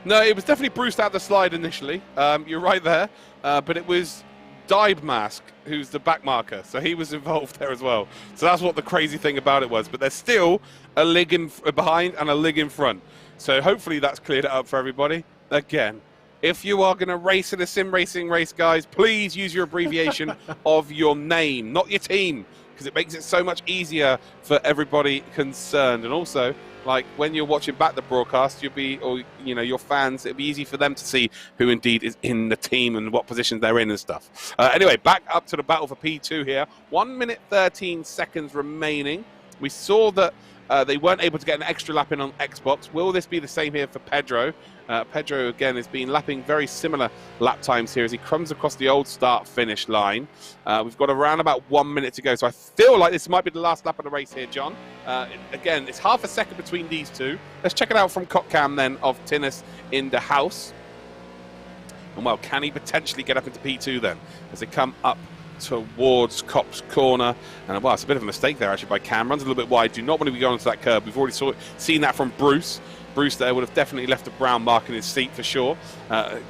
No, it was definitely Bruce out the slide initially. You're right there. But it was Dybe Mask, who's the back marker. So he was involved there as well. So that's what the crazy thing about it was. But there's still a Lig behind and a Lig in front. So hopefully that's cleared it up for everybody. Again, if you are going to race in a sim racing race, guys, please use your abbreviation of your name, not your team, because it makes it so much easier for everybody concerned. And also, like when you're watching back the broadcast, you'll be, or your fans, it'll be easy for them to see who indeed is in the team and what positions they're in and stuff. Anyway, back up to the battle for P2 here. 1 minute 13 seconds remaining. We saw that they weren't able to get an extra lap in on Xbox. Will this be the same here for Pedro? Pedro, again, has been lapping very similar lap times here as he comes across the old start-finish line. We've got around about 1 minute to go, so I feel like this might be the last lap of the race here, John. Again, it's half a second between these two. Let's check it out from Cotcam then of Tinnis in the house. And well, can he potentially get up into P2 then as they come up towards Cop's corner? And well, it's a bit of a mistake there actually by Cam. Runs a little bit wide. Do not want to be going onto that curb. We've already seen that from Bruce. Bruce there would have definitely left a brown mark in his seat for sure.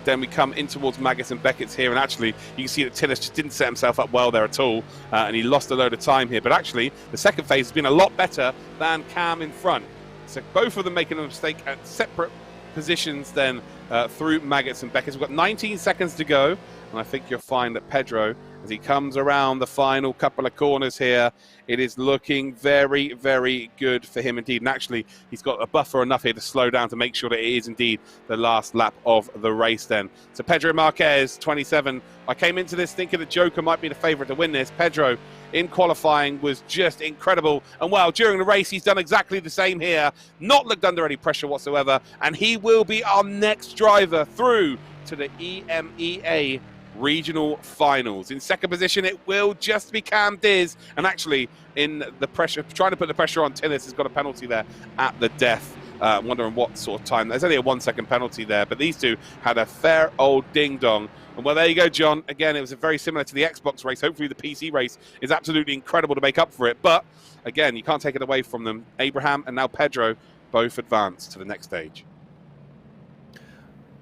Then we come in towards Maggotts and Beckett's here, and actually you can see that Tillis just didn't set himself up well there at all, and he lost a load of time here. But actually, the second phase has been a lot better than Cam in front. So both of them making a mistake at separate positions then through Maggotts and Beckett's. We've got 19 seconds to go, and I think you'll find that Pedro, as he comes around the final couple of corners here, it is looking very, very good for him indeed. And actually, he's got a buffer enough here to slow down to make sure that it is indeed the last lap of the race then. So Pedro Marquez, 27. I came into this thinking that Joker might be the favourite to win this. Pedro, in qualifying, was just incredible. And well, during the race, he's done exactly the same here. Not looked under any pressure whatsoever. And he will be our next driver through to the EMEA Regional Finals. In second position, it will just be Cam Diz, and actually in the pressure, trying to put the pressure on Tillis, has got a penalty there at the death. Wondering what sort of time. There's only a 1 second penalty there, but these two had a fair old ding dong. And well, there you go, John. Again, it was very similar to the Xbox race. Hopefully the PC race is absolutely incredible to make up for it, but again, you can't take it away from them. Abraham and now Pedro both advance to the next stage.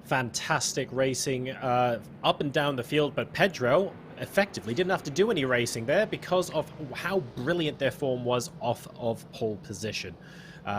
Fantastic racing up and down the field, but Pedro effectively didn't have to do any racing there because of how brilliant their form was off of pole position.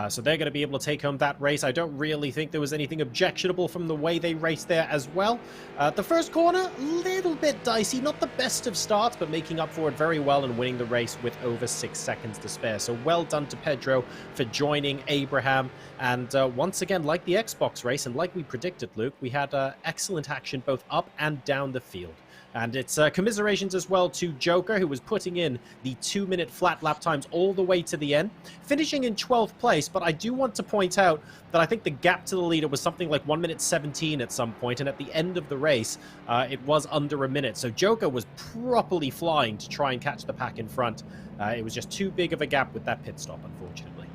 So they're going to be able to take home that race. I don't really think there was anything objectionable from the way they raced there as well. The first corner, a little bit dicey. Not the best of starts, but making up for it very well and winning the race with over 6 seconds to spare. So well done to Pedro for joining Abraham. And once again, like the Xbox race, and like we predicted, Luke, we had excellent action both up and down the field. And it's commiserations as well to Joker, who was putting in the 2-minute flat lap times all the way to the end, finishing in 12th place. But I do want to point out that I think the gap to the leader was something like 1 minute 17 at some point, and at the end of the race, it was under a minute. So Joker was properly flying to try and catch the pack in front. It was just too big of a gap with that pit stop, unfortunately.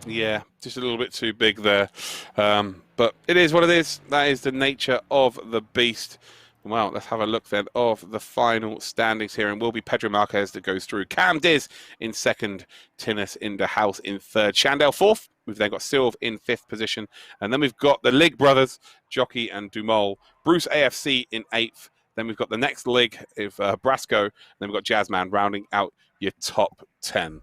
Yeah, just a little bit too big there. But it is what it is. That is the nature of the beast. Well, let's have a look then of the final standings here, and will be Pedro Marquez that goes through. Cam Diz in second, Tinnis in the house in third, Chandel fourth. We've then got Silv in fifth position, and then we've got the Lig brothers, Jockey and Dumol, Bruce AFC in eighth. Then we've got the next Lig of Brasco, and then we've got Jazzman rounding out your top 10.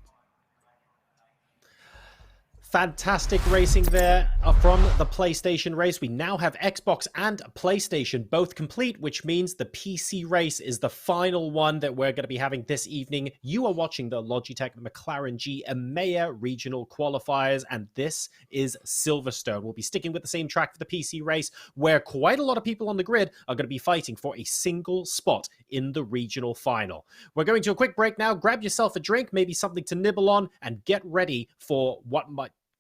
Fantastic racing there from the PlayStation race. We now have Xbox and PlayStation both complete, which means the PC race is the final one that we're going to be having this evening. You are watching the Logitech McLaren G EMEA Regional Qualifiers, and this is Silverstone. We'll be sticking with the same track for the PC race, where quite a lot of people on the grid are going to be fighting for a single spot in the regional final. We're going to a quick break now. Grab yourself a drink, maybe something to nibble on, and get ready for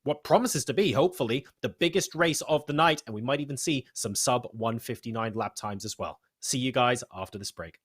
what promises to be, hopefully, the biggest race of the night, and we might even see some sub 159 lap times as well. See you guys after this break.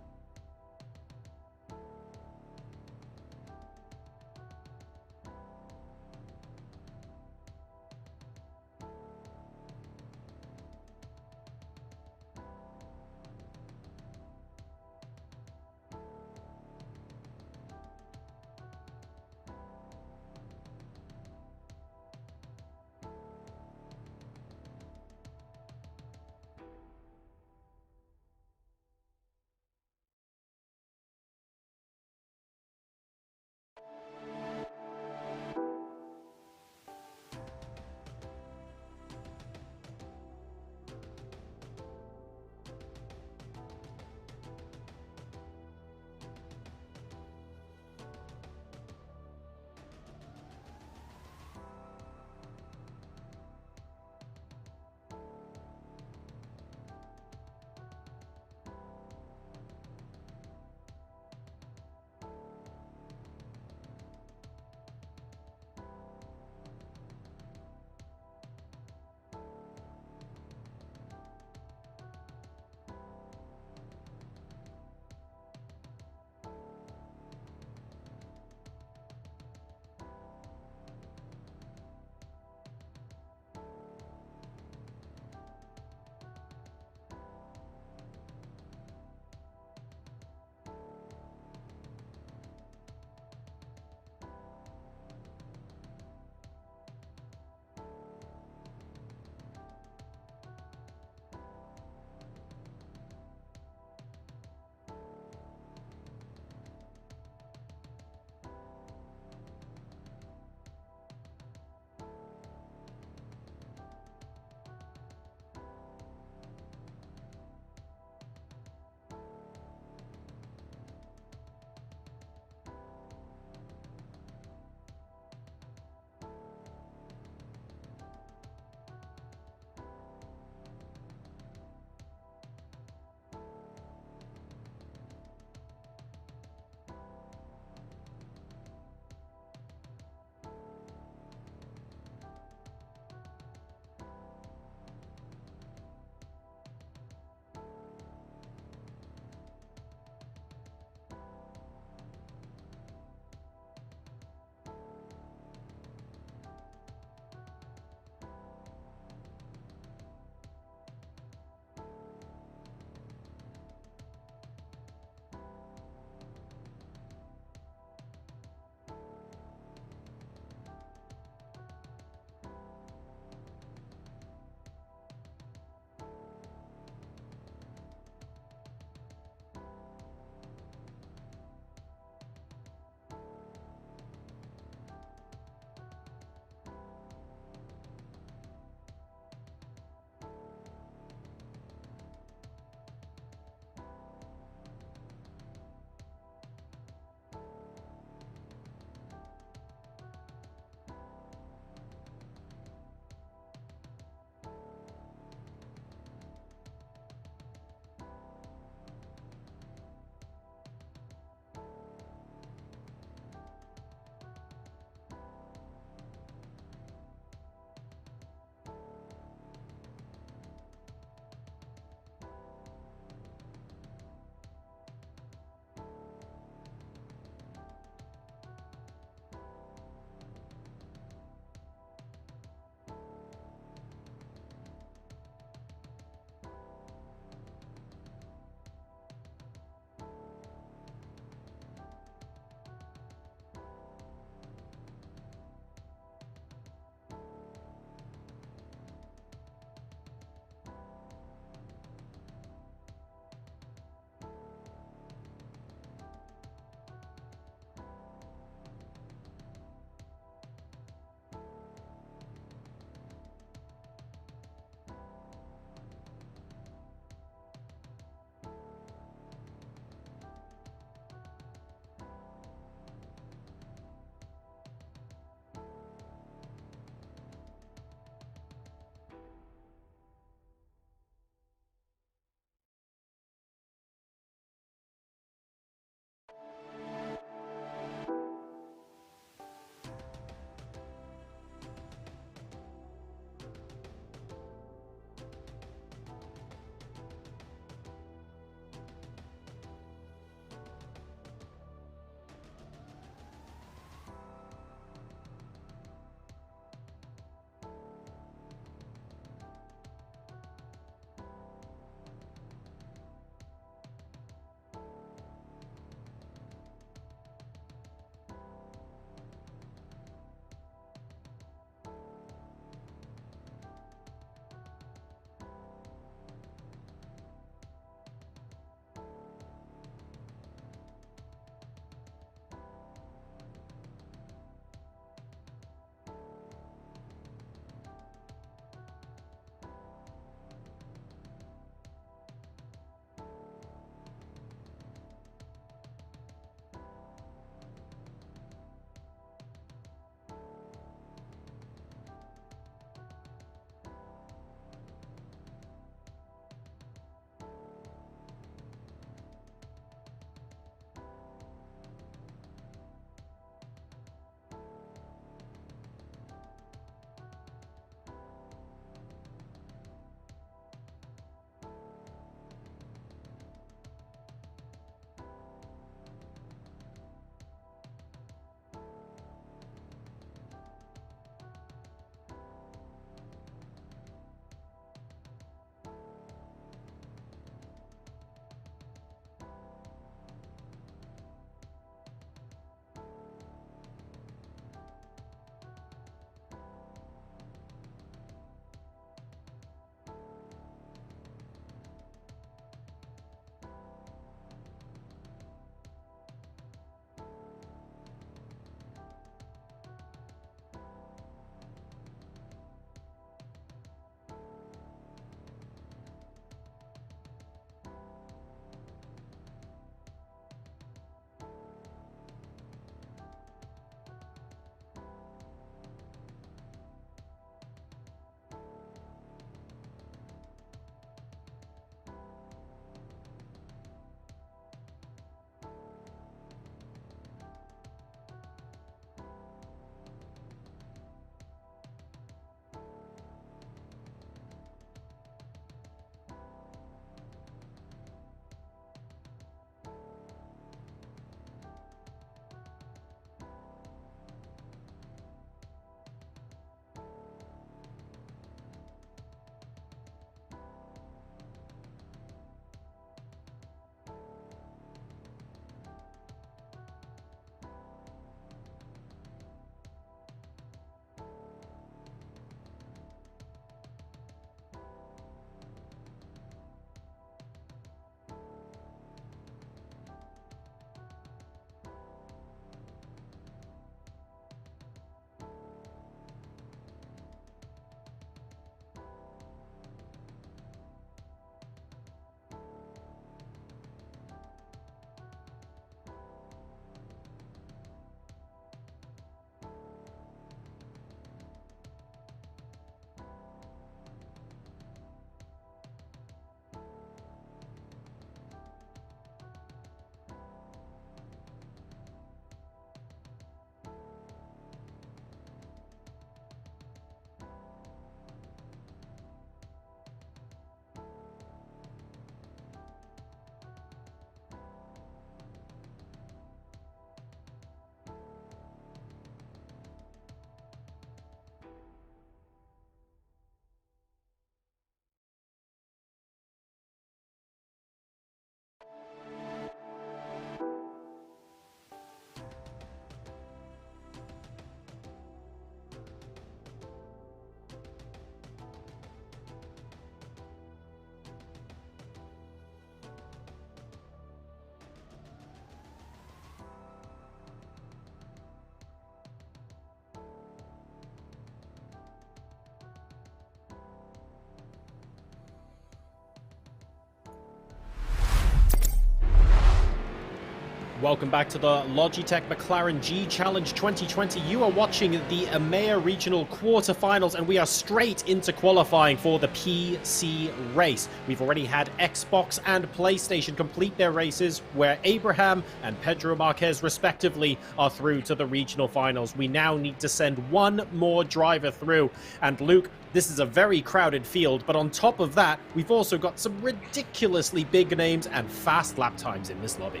Welcome back to the Logitech McLaren G Challenge 2020. You are watching the EMEA Regional Quarterfinals, and we are straight into qualifying for the PC race. We've already had Xbox and PlayStation complete their races, where Abraham and Pedro Marquez, respectively, are through to the regional finals. We now need to send one more driver through. And Luke, this is a very crowded field, but on top of that, we've also got some ridiculously big names and fast lap times in this lobby.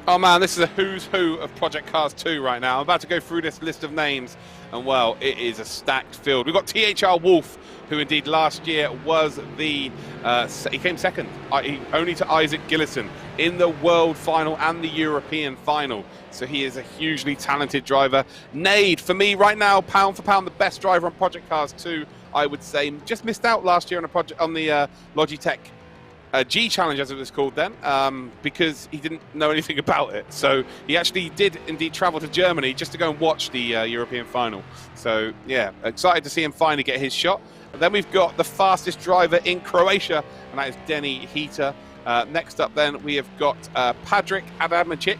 Oh man, this is a who's who of Project Cars 2 right now. I'm about to go through this list of names, and well, it is a stacked field. We've got THR Wolf, who indeed last year was the, he came second, only to Isaac Gillison in the World Final and the European Final. So he is a hugely talented driver. Nade, for me right now, pound for pound, the best driver on Project Cars 2, I would say. Just missed out last year on the Logitech G Challenge, as it was called then, because he didn't know anything about it. So he actually did indeed travel to Germany just to go and watch the European final. So yeah, excited to see him finally get his shot. And then we've got the fastest driver in Croatia, and that is Denny Heater. Next up then we have got Patrick Adamczyk,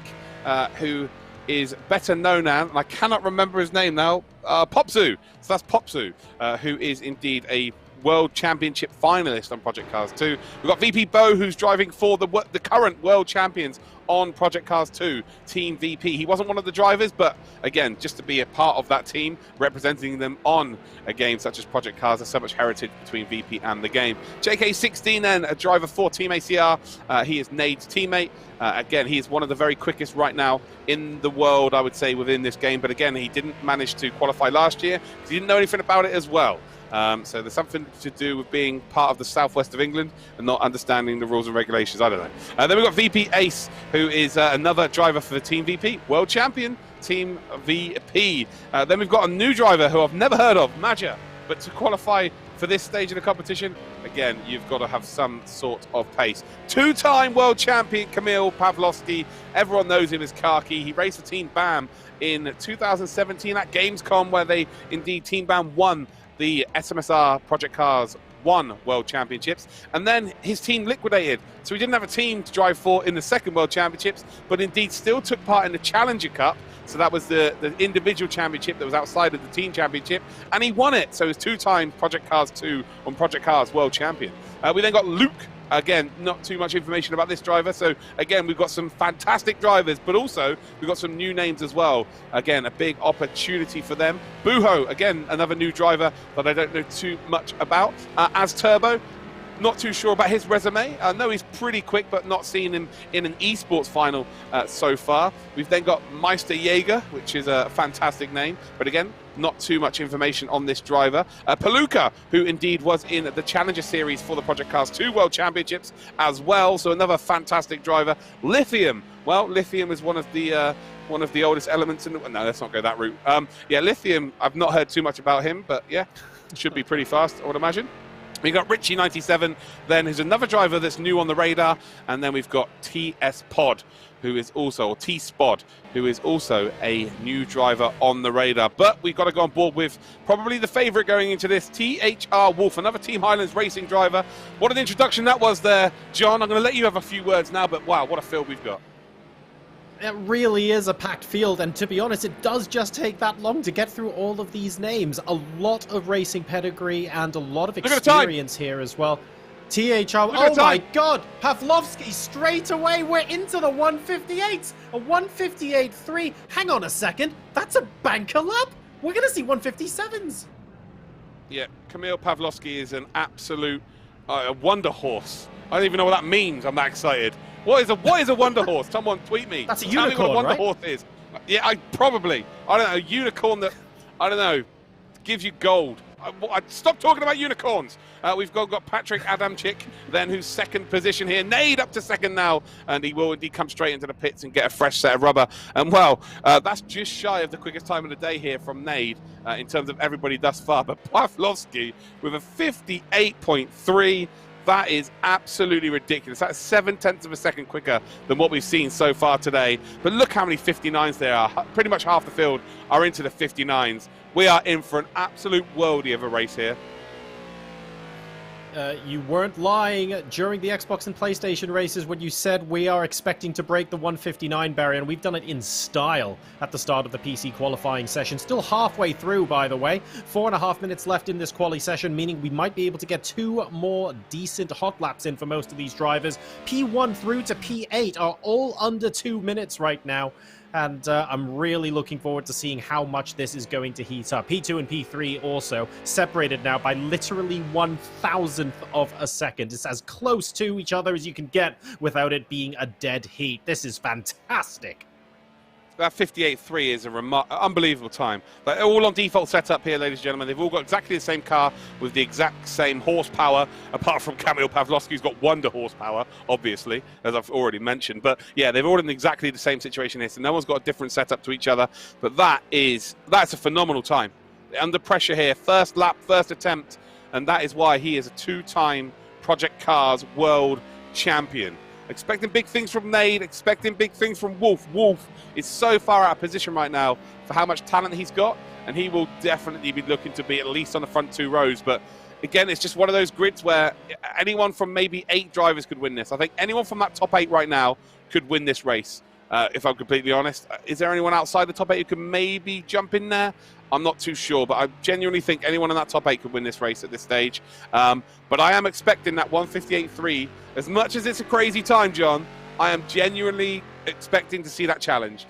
who is better known as, and I cannot remember his name now, Popsu. So that's Popsu, who is indeed a World Championship finalist on Project Cars 2. We've got VP Bo, who's driving for the current world champions on Project Cars 2, Team VP. He wasn't one of the drivers, but again, just to be a part of that team, representing them on a game such as Project Cars, there's so much heritage between VP and the game. JK16 then, a driver for Team ACR. He is Nade's teammate. Again, he is one of the very quickest right now in the world, I would say, within this game. But again, he didn't manage to qualify last year because he didn't know anything about it as well. So there's something to do with being part of the southwest of England and not understanding the rules and regulations. I don't know. Then we've got VP Ace, who is another driver for the Team VP, world champion, Team VP. Then we've got a new driver who I've never heard of, Maja. But to qualify for this stage of the competition, again, you've got to have some sort of pace. Two-time world champion Kamil Pawlowski. Everyone knows him as Khaki. He raced for Team BAM in 2017 at Gamescom, where they indeed Team BAM won the SMSR Project Cars 1 World Championships, and then his team liquidated. So he didn't have a team to drive for in the second World Championships, but indeed still took part in the Challenger Cup. So that was the individual championship that was outside of the team championship, and he won it. So he's two-time Project Cars 2 on Project Cars World Champion. We then got Luke. Again, not too much information about this driver. So again, we've got some fantastic drivers, but also we've got some new names as well. Again, a big opportunity for them. Buho, again, another new driver that I don't know too much about. As Turbo, not too sure about his resume. I know he's pretty quick, but not seen him in an esports final so far. We've then got Meister Jaeger, which is a fantastic name, but again, not too much information on this driver. Paluca, who indeed was in the Challenger Series for the Project Cars 2 World Championships as well, so another fantastic driver. Lithium, well, Lithium is one of the oldest elements in the... No, let's not go that route. Yeah, Lithium, I've not heard too much about him, but yeah, should be pretty fast, I would imagine. We've got Richie97, then who's another driver that's new on the radar, and then we've got TS Pod, who is also, or T-Spod, who is also a new driver on the radar. But we've got to go on board with probably the favourite going into this, THR Wolf, another Team Highlands racing driver. What an introduction that was there, John. I'm going to let you have a few words now, but wow, what a field we've got. It really is a packed field, and to be honest, it does just take that long to get through all of these names. A lot of racing pedigree and a lot of experience here as well. THR, oh my god, Pawlowski straight away, we're into the 158s, a 158.3. Hang on a second, that's a banker lap? We're going to see 157s. Yeah, Kamil Pawlowski is an absolute wonder horse. I don't even know what that means, I'm that excited. What is a wonder horse? Someone tweet me. That's a unicorn, unicorn, tell me what a wonder right? horse is. Yeah, I don't know, a unicorn that, I don't know, gives you gold. Stop talking about unicorns. We've got Patrick Adamczyk, then, who's second position here. Nade up to second now, and he will indeed come straight into the pits and get a fresh set of rubber. And well, that's just shy of the quickest time of the day here from Nade in terms of everybody thus far. But Pawlowski with a 58.3. That is absolutely ridiculous. That's 0.7 of a second quicker than what we've seen so far today. But look how many 59s there are. Pretty much half the field are into the 59s. We are in for an absolute worldie of a race here. You weren't lying during the Xbox and PlayStation races when you said we are expecting to break the 159 barrier, and we've done it in style at the start of the PC qualifying session. Still halfway through, by the way. 4.5 minutes left in this quali session, meaning we might be able to get 2 more decent hot laps in for most of these drivers. P1 through to P8 are all under 2 minutes right now. And I'm really looking forward to seeing how much this is going to heat up. P2 and P3 also separated now by literally 1,000th of a second. It's as close to each other as you can get without it being a dead heat. This is fantastic. That 58.3 is an unbelievable time. They're all on default setup here, ladies and gentlemen. They've all got exactly the same car with the exact same horsepower, apart from Kamil Pawlowski, who's got wonder horsepower, obviously, as I've already mentioned. But yeah, they're all in exactly the same situation here, so no one's got a different setup to each other. But that's a phenomenal time. Under pressure here, first lap, first attempt, and that is why he is a 2-time Project Cars world champion. Expecting big things from Nade, expecting big things from Wolf. Wolf is so far out of position right now for how much talent he's got, and he will definitely be looking to be at least on the front 2 rows. But again, it's just one of those grids where anyone from maybe 8 drivers could win this. I think anyone from that top 8 right now could win this race, if I'm completely honest. Is there anyone outside the top 8 who could maybe jump in there? I'm not too sure, but I genuinely think anyone in that top 8 could win this race at this stage. But I am expecting that 158.3. As much as it's a crazy time, John, I am genuinely expecting to see that challenged.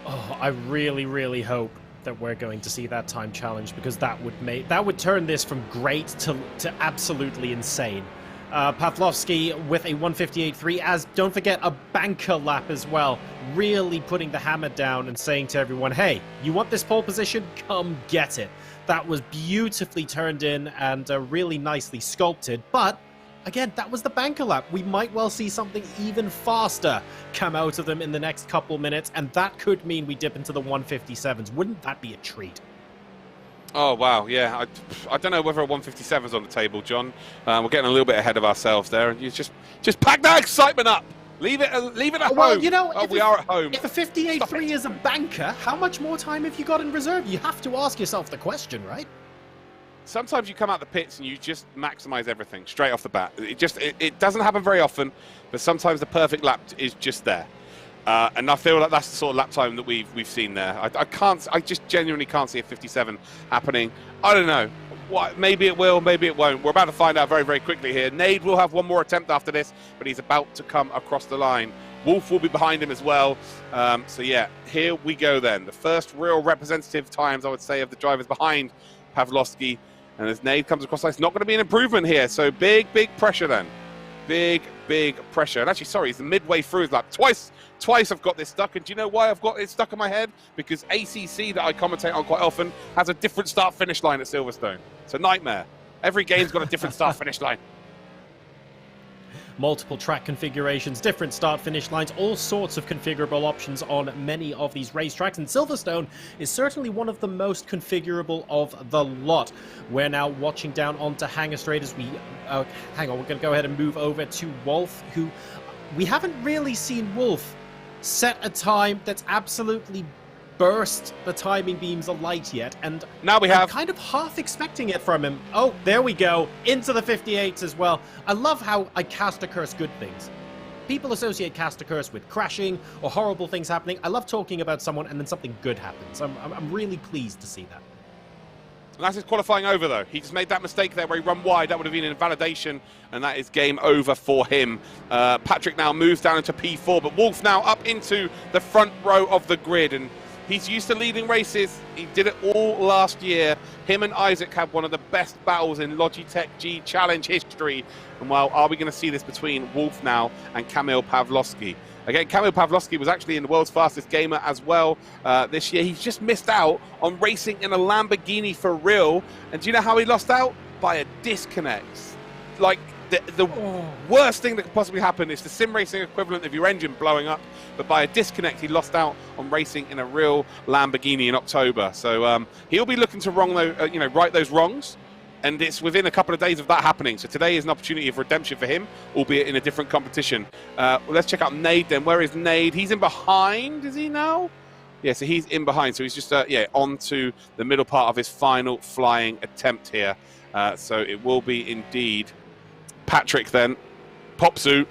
Oh, I really, really hope that we're going to see that time challenge, because that would turn this from great to absolutely insane. Pawlowski with a 158.3, as don't forget a banker lap as well, really putting the hammer down and saying to everyone, hey, you want this pole position? Come get it. That was beautifully turned in and really nicely sculpted, but again, that was the banker lap. We might well see something even faster come out of them in the next couple minutes, and that could mean we dip into the 157s. Wouldn't that be a treat? Oh, wow, yeah. I don't know whether a 157 is on the table, John. We're getting a little bit ahead of ourselves there. And you just pack that excitement up. Leave it at home. Well, you know, we are at home. If a 58.3 is a banker, how much more time have you got in reserve? You have to ask yourself the question, right? Sometimes you come out the pits and you just maximize everything straight off the bat. It doesn't happen very often, but sometimes the perfect lap is just there. And I feel like that's the sort of lap time that we've seen there. I just genuinely can't see a 57 happening. I don't know. Maybe it will, maybe it won't. We're about to find out very, very quickly here. Nade will have one more attempt after this, but he's about to come across the line. Wolf will be behind him as well. So yeah, here we go then. The first real representative times, I would say, of the drivers behind Pawlowski. And as Nade comes across the line, it's not going to be an improvement here. So big pressure then. Big pressure. And actually, sorry, it's midway through his lap. Twice I've got this stuck, and do you know why I've got it stuck in my head? Because ACC, that I commentate on quite often, has a different start-finish line at Silverstone. It's a nightmare. Every game's got a different start-finish line. Multiple track configurations, different start-finish lines, all sorts of configurable options on many of these racetracks, and Silverstone is certainly one of the most configurable of the lot. We're now watching down onto Hangar Straight as we... hang on, we're going to go ahead and move over to Wolf, who... We haven't really seen Wolf set a time that's absolutely burst the timing beams alight yet, and now we have. I'm kind of half expecting it from him. Oh, there we go, into the 58s as well. I love how I cast a curse good things. People associate cast a curse with crashing or horrible things happening. I love talking about someone and then something good happens. I'm really pleased to see that. And that's his qualifying over, though. He just made that mistake there where he run wide. That would have been an invalidation, and that is game over for him. Patrick now moves down into P4, but Wolf now up into the front row of the grid, and he's used to leading races. He did it all last year. Him and Isaac had one of the best battles in Logitech G Challenge history. And well, are we going to see this between Wolf now and Kamil Pawlowski? Again, Kamil Pawlowski was actually in the world's fastest gamer as well this year. He's just missed out on racing in a Lamborghini for real. And do you know how he lost out? By a disconnect. Like, the worst thing that could possibly happen is the sim racing equivalent of your engine blowing up. But by a disconnect, he lost out on racing in a real Lamborghini in October. So he'll be looking to right those wrongs. And it's within a couple of days of that happening. So today is an opportunity of redemption for him, albeit in a different competition. Well, let's check out Nade then. Where is Nade? He's in behind, is he now? Yeah, so he's in behind. So he's just, on to the middle part of his final flying attempt here. So it will be indeed Patrick then. Popsu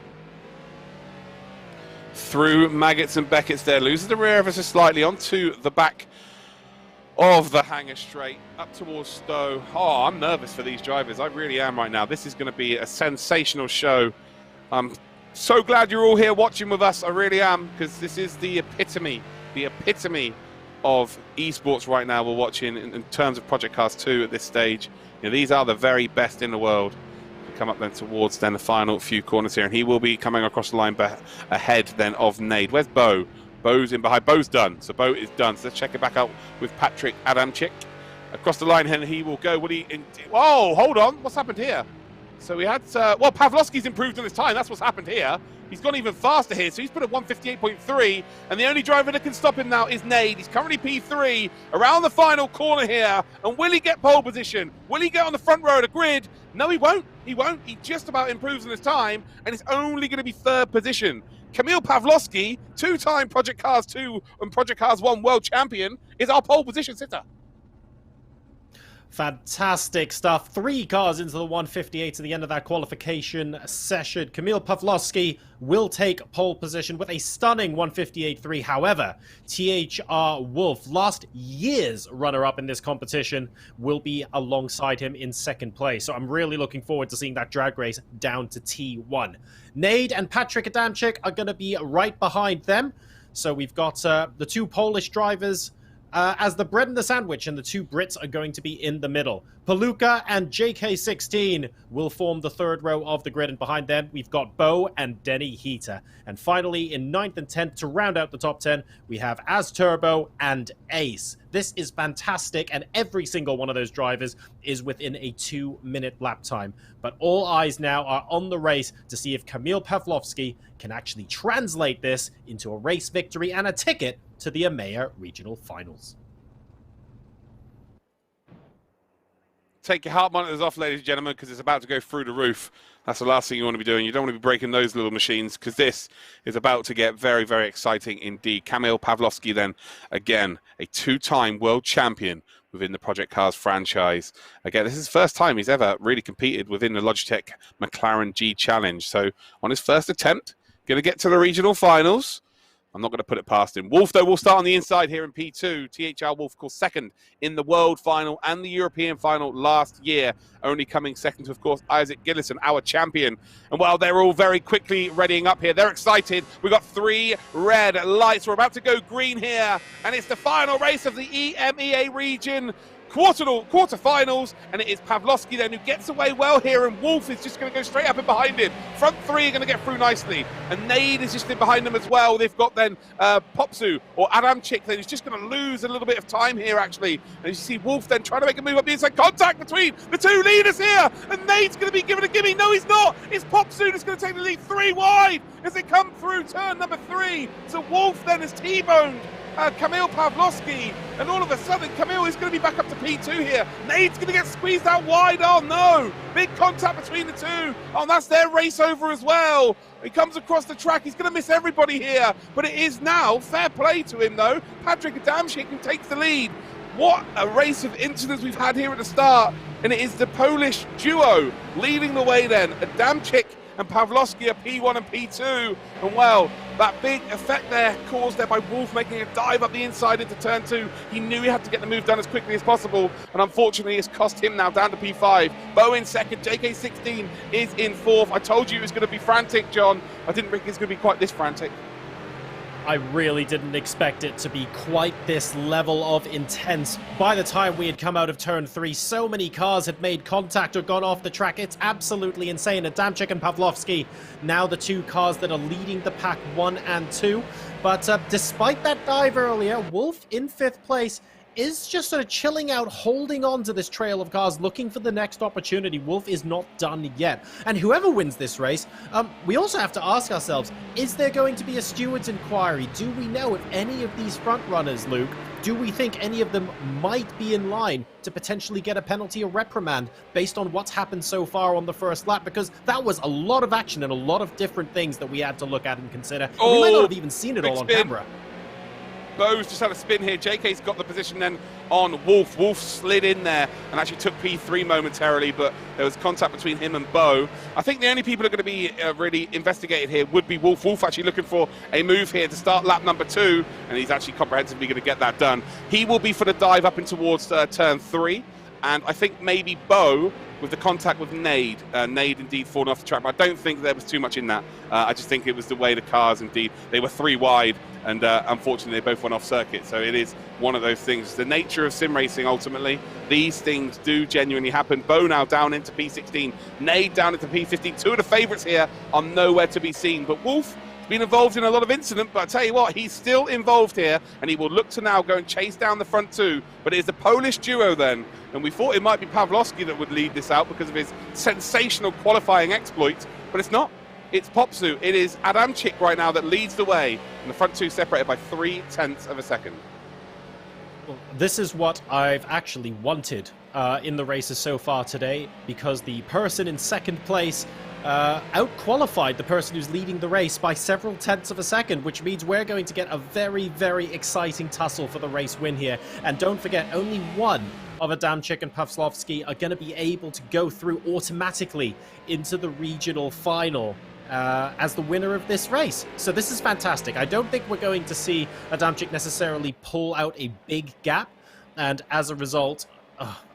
through Maggots and Beckett's there. Loses the rear ever so slightly onto the back of the hangar straight up towards Stowe. Oh, I'm nervous for these drivers. I really am right now. This is going to be a sensational show. I'm so glad you're all here watching with us. I really am, because this is the epitome of esports right now we're watching in terms of Project Cars 2 at this stage. You know, these are the very best in the world. We come up then towards then the final few corners here, and he will be coming across the line ahead then of Nade. Where's Bo? Bo's in behind. Bo's done. So Bo is done. So let's check it back out with Patrick Adamczyk. Across the line, and he will go. Whoa, hold on. What's happened here? So we had, well, Pawlowski's improved on his time. That's what's happened here. He's gone even faster here. So he's put at 158.3. And the only driver that can stop him now is Nade. He's currently P3 around the final corner here. And will he get pole position? Will he get on the front row of the grid? No, he won't. He won't. He just about improves on his time. And it's only going to be third position. Kamil Pawlowski, two-time Project Cars 2 and Project Cars 1 world champion, is our pole position sitter. Fantastic stuff. 3 cars into the 158 to the end of that qualification session. Kamil Pawlowski will take pole position with a stunning 158.3. However, THR Wolf, last year's runner-up in this competition, will be alongside him in second place. So I'm really looking forward to seeing that drag race down to T1. Nade and Patrick Adamczyk are going to be right behind them. So we've got the 2 Polish drivers as the bread and the sandwich, and the 2 Brits are going to be in the middle. Paluca and JK16 will form the third row of the grid, and behind them we've got Bo and Denny Heater. And finally, in 9th and 10th, to round out the top 10, we have Az Turbo and Ace. This is fantastic, and every single one of those drivers is within a 2-minute lap time. But all eyes now are on the race to see if Kamil Pawlowski can actually translate this into a race victory and a ticket to the EMEA Regional Finals. Take your heart monitors off, ladies and gentlemen, because it's about to go through the roof. That's the last thing you want to be doing. You don't want to be breaking those little machines, because this is about to get very, very exciting indeed. Kamil Pawlowski then, again, a 2-time world champion within the Project Cars franchise. Again, this is the first time he's ever really competed within the Logitech McLaren G Challenge. So on his first attempt, going to get to the regional finals. I'm not going to put it past him. Wolf, though, will start on the inside here in P2. THR Wolf, of course, second in the World Final and the European Final last year, only coming second to, of course, Isaac Gillison, our champion. And while they're all very quickly readying up here, they're excited. We've got 3 red lights. We're about to go green here, and it's the final race of the EMEA region quarterfinals, and it is Pawlowski then who gets away well here, and Wolf is just going to go straight up and behind him. Front 3 are going to get through nicely, and Nade is just in behind them as well. They've got then Popsu or Adamczyk then, who's just going to lose a little bit of time here actually, and you see Wolf then trying to make a move up the inside. Contact between the 2 leaders here, and Nade's going to be given a gimme. No, he's not. It's Popsu that's going to take the lead 3 wide as they come through turn number 3. So Wolf then is T-boned Kamil Pawlowski, and all of a sudden Kamil is going to be back up to P2 here. Nade's going to get squeezed out wide. Oh no, big contact between the 2. Oh, and that's their race over as well. He comes across the track. He's going to miss everybody here, but it is now fair play to him though. Patrick Adamczyk who takes the lead. What a race of incidents we've had here at the start, and it is the Polish duo leading the way then. Adamczyk and Pawlowski are P1 and P2, and well, that big effect there caused there by Wolf making a dive up the inside into turn 2. He knew he had to get the move done as quickly as possible, and unfortunately it's cost him now down to P5. Bo in second, JK16 is in 4th. I told you it was going to be frantic, John. I didn't think it was going to be quite this frantic. I really didn't expect it to be quite this level of intense. By the time we had come out of turn 3, so many cars had made contact or gone off the track. It's absolutely insane. Adamczyk and Pawlowski, now the 2 cars that are leading the pack 1 and 2. But despite that dive earlier, Wolf in 5th place is just sort of chilling out, holding on to this trail of cars, looking for the next opportunity. Wolf is not done yet. And whoever wins this race, we also have to ask ourselves, is there going to be a steward's inquiry? Do we know if any of these front runners, Luke, do we think any of them might be in line to potentially get a penalty or reprimand based on what's happened so far on the first lap? Because that was a lot of action and a lot of different things that we had to look at and consider. And we might not have even seen it all on camera. Bo's just had a spin here. JK's got the position then on Wolf. Wolf slid in there and actually took P3 momentarily, but there was contact between him and Bo. I think the only people who are going to be really investigated here would be Wolf. Wolf actually looking for a move here to start lap number 2, and he's actually comprehensively going to get that done. He will be for the dive up in towards turn 3, and I think maybe Bo with the contact with Nade. Nade indeed falling off the track, but I don't think there was too much in that. I just think it was the way the cars indeed, they were 3 wide, and unfortunately they both went off circuit. So it is one of those things. The nature of sim racing, ultimately, these things do genuinely happen. Bo now down into P16, Nade down into P15. 2 of the favourites here are nowhere to be seen, but Wolf been involved in a lot of incident, but I tell you what, he's still involved here, and he will look to now go and chase down the front 2. But it is the Polish duo then, and we thought it might be Pawlowski that would lead this out because of his sensational qualifying exploit, but it's not. It's Popsu. It is Adamczyk right now that leads the way, and the front 2 separated by 0.3 of a second. Well, this is what I've actually wanted in the races so far today, because the person in second place out-qualified the person who's leading the race by several tenths of a second, which means we're going to get a very, very exciting tussle for the race win here. And don't forget, only one of Adamczyk and Pawlowski are going to be able to go through automatically into the regional final as the winner of this race. So this is fantastic. I don't think we're going to see Adamczyk necessarily pull out a big gap, and as a result,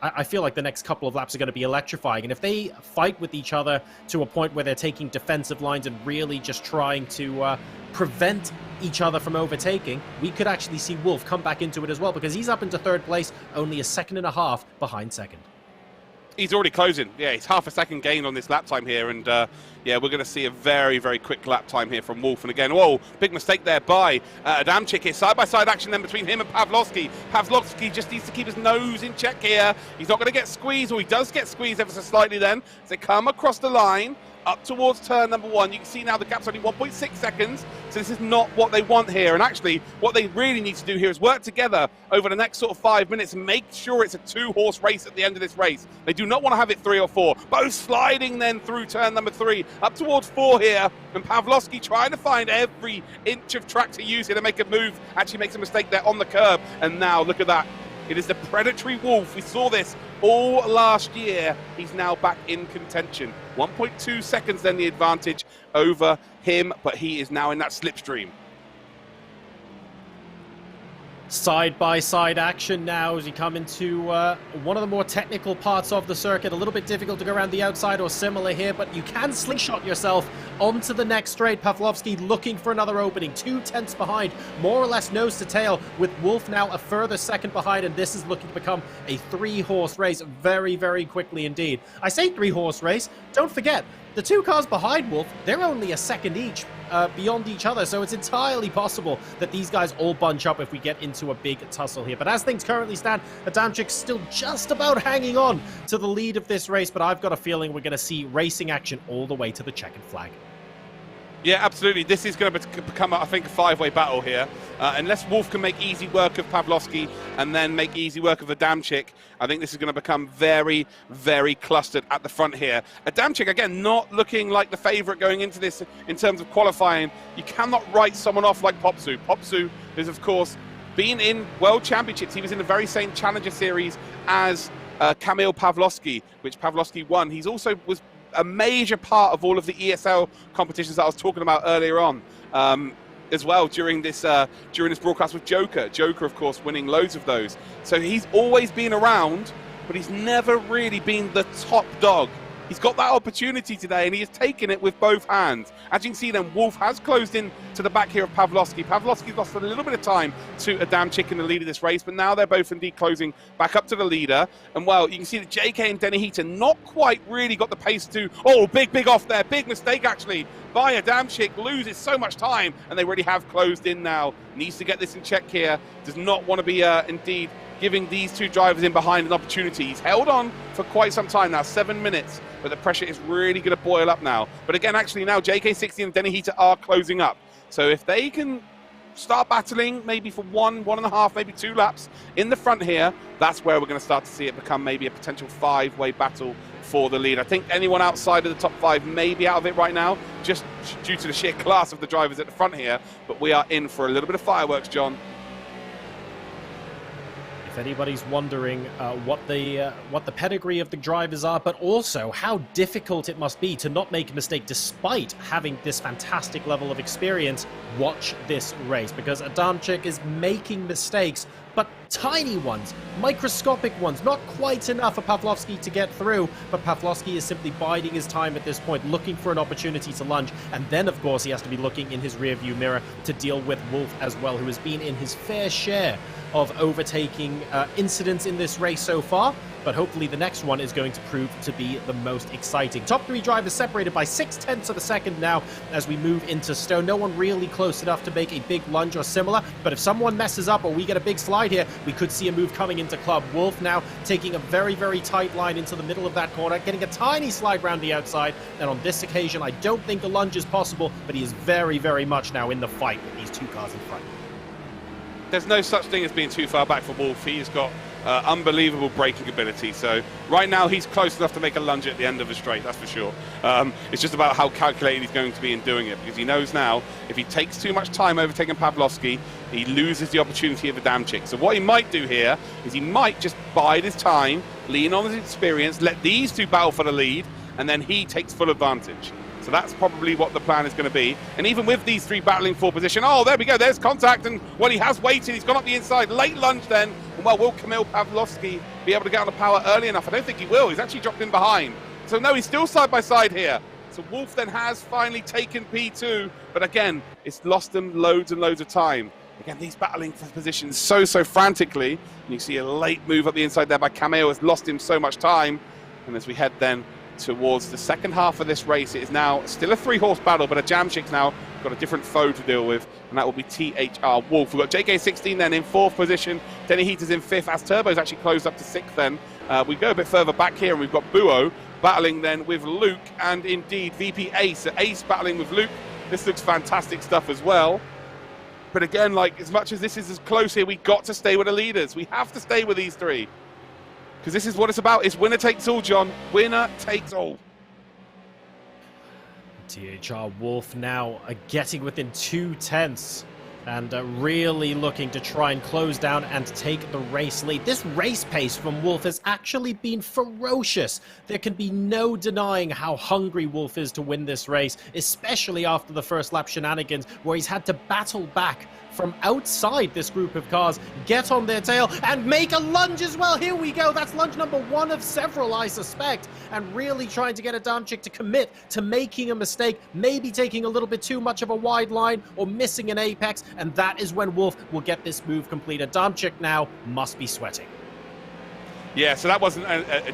I feel like the next couple of laps are going to be electrifying. And if they fight with each other to a point where they're taking defensive lines and really just trying to prevent each other from overtaking, we could actually see Wolf come back into it as well, because he's up into third place, only a second and a half behind second. He's already closing. Yeah, he's half a second gain on this lap time here, and yeah, we're going to see a very, very quick lap time here from Wolf. And again, whoa, big mistake there by Adamczyk here. Side-by-side action then between him and Pawlowski. Pawlowski just needs to keep his nose in check here. He's not going to get squeezed, or he does get squeezed ever so slightly then, as they come across the line up towards turn number 1. You can see now the gap's only 1.6 seconds, so this is not what they want here. And actually, what they really need to do here is work together over the next sort of 5 minutes and make sure it's a 2-horse race at the end of this race. They do not want to have it 3 or 4. Both sliding then through turn number 3, up towards 4 here, and Pawlowski trying to find every inch of track to use here to make a move. Actually makes a mistake there on the curb, and now look at that. It is the predatory Wolf. We saw this all last year. He's now back in contention. 1.2 seconds then the advantage over him, but he is now in that slipstream. Side-by-side action now as you come into one of the more technical parts of the circuit. A little bit difficult to go around the outside or similar here, but you can slingshot yourself onto the next straight. Pawlowski looking for another opening, 2 tenths behind, more or less nose to tail, with Wolf now a further second behind, and this is looking to become a 3-horse race very, very quickly indeed. I say 3-horse race, don't forget, the 2 cars behind Wolf, they're only a second each beyond each other, so it's entirely possible that these guys all bunch up if we get into a big tussle here. But as things currently stand, Adamczyk's still just about hanging on to the lead of this race, but I've got a feeling we're going to see racing action all the way to the checkered flag. Yeah, absolutely. This is going to become, I think, a 5-way battle here. Unless Wolf can make easy work of Pawlowski and then make easy work of Adamczyk, I think this is going to become very, very clustered at the front here. Adamczyk, again, not looking like the favourite going into this in terms of qualifying. You cannot write someone off like Popsu. Popsu is, of course, been in World Championships. He was in the very same Challenger Series as Kamil Pawlowski, which Pawlowski won. He's also was a major part of all of the ESL competitions that I was talking about earlier on, as well during this broadcast with Joker. Joker, of course, winning loads of those. So he's always been around, but he's never really been the top dog. He's got that opportunity today, and he has taken it with both hands. As you can see then, Wolf has closed in to the back here of Pawlowski. Pawlowski's lost a little bit of time to Adamczyk in the lead of this race, but now they're both indeed closing back up to the leader. And, well, you can see that JK and Denny Heater not quite really got the pace to... Oh, big off there. Big mistake, actually, by Adamczyk. Loses so much time, and they really have closed in now. Needs to get this in check here. Does not want to be, indeed, giving these 2 drivers in behind an opportunity. He's held on for quite some time now, 7 minutes, but the pressure is really going to boil up now. But again, actually now JK60 and Denny Heater are closing up. So if they can start battling maybe for 1.5, maybe 2 laps in the front here, that's where we're going to start to see it become maybe a potential 5-way battle for the lead. I think anyone outside of the top 5 may be out of it right now, just due to the sheer class of the drivers at the front here, but we are in for a little bit of fireworks, John. If anybody's wondering what the pedigree of the drivers are, but also how difficult it must be to not make a mistake despite having this fantastic level of experience, watch this race, because Adamczyk is making mistakes, but tiny ones, microscopic ones, not quite enough for Pawlowski to get through, but Pawlowski is simply biding his time at this point, looking for an opportunity to lunge, and then of course he has to be looking in his rearview mirror to deal with Wolf as well, who has been in his fair share of overtaking incidents in this race so far, but hopefully the next one is going to prove to be the most exciting. Top three drivers separated by 0.6 of a second now as we move into Stone. No one really close enough to make a big lunge or similar, but if someone messes up or we get a big slide here, we could see a move coming into Club. Wolf now taking a very, very tight line into the middle of that corner, getting a tiny slide round the outside, and on this occasion I don't think a lunge is possible, but he is very, very much now in the fight with these two cars in front. There's no such thing as being too far back for Wolf. He's got unbelievable braking ability. So right now he's close enough to make a lunge at the end of the straight, that's for sure. It's just about how calculated he's going to be in doing it, because he knows now if he takes too much time overtaking Pawlowski, he loses the opportunity of Adamczyk. So what he might do here is he might just bide his time, lean on his experience, let these two battle for the lead, and then he takes full advantage. So that's probably what the plan is going to be. And even with these three battling for position, oh, there we go, there's contact, and well, he has waited, he's gone up the inside, late lunge then, and well, will Kamil Pawlowski be able to get on the power early enough? I don't think he will, he's actually dropped in behind. So no, he's still side by side here. So Wolf then has finally taken P2, but again, it's lost them loads and loads of time. Again, these battling for positions so frantically, and you see a late move up the inside there by Kamil has lost him so much time. And as we head then towards the second half of this race, it is now still a three-horse battle, but Adamczyk's now got a different foe to deal with, and that will be THR Wolf. We've got JK16 then in fourth position, Denny Heaters in fifth, as Turbo's actually closed up to sixth then. We go a bit further back here, and we've got Buo battling then with Luke, and indeed VP Ace. So Ace battling with Luke. This looks fantastic stuff as well. But again, like, as much as this is as close here, we've got to stay with the leaders. We have to stay with these three, because this is what it's about. It's winner takes all, John. Winner takes all. THR Wolf now getting within 0.2 and really looking to try and close down and take the race lead. This race pace from Wolf has actually been ferocious. There can be no denying how hungry Wolf is to win this race, especially after the first lap shenanigans where he's had to battle back from outside this group of cars, get on their tail, and make a lunge as well. Here we go. That's lunge number one of several, I suspect, and really trying to get Adamczyk to commit to making a mistake, maybe taking a little bit too much of a wide line or missing an apex, and that is when Wolf will get this move complete. Adamczyk now must be sweating. Yeah, so that wasn't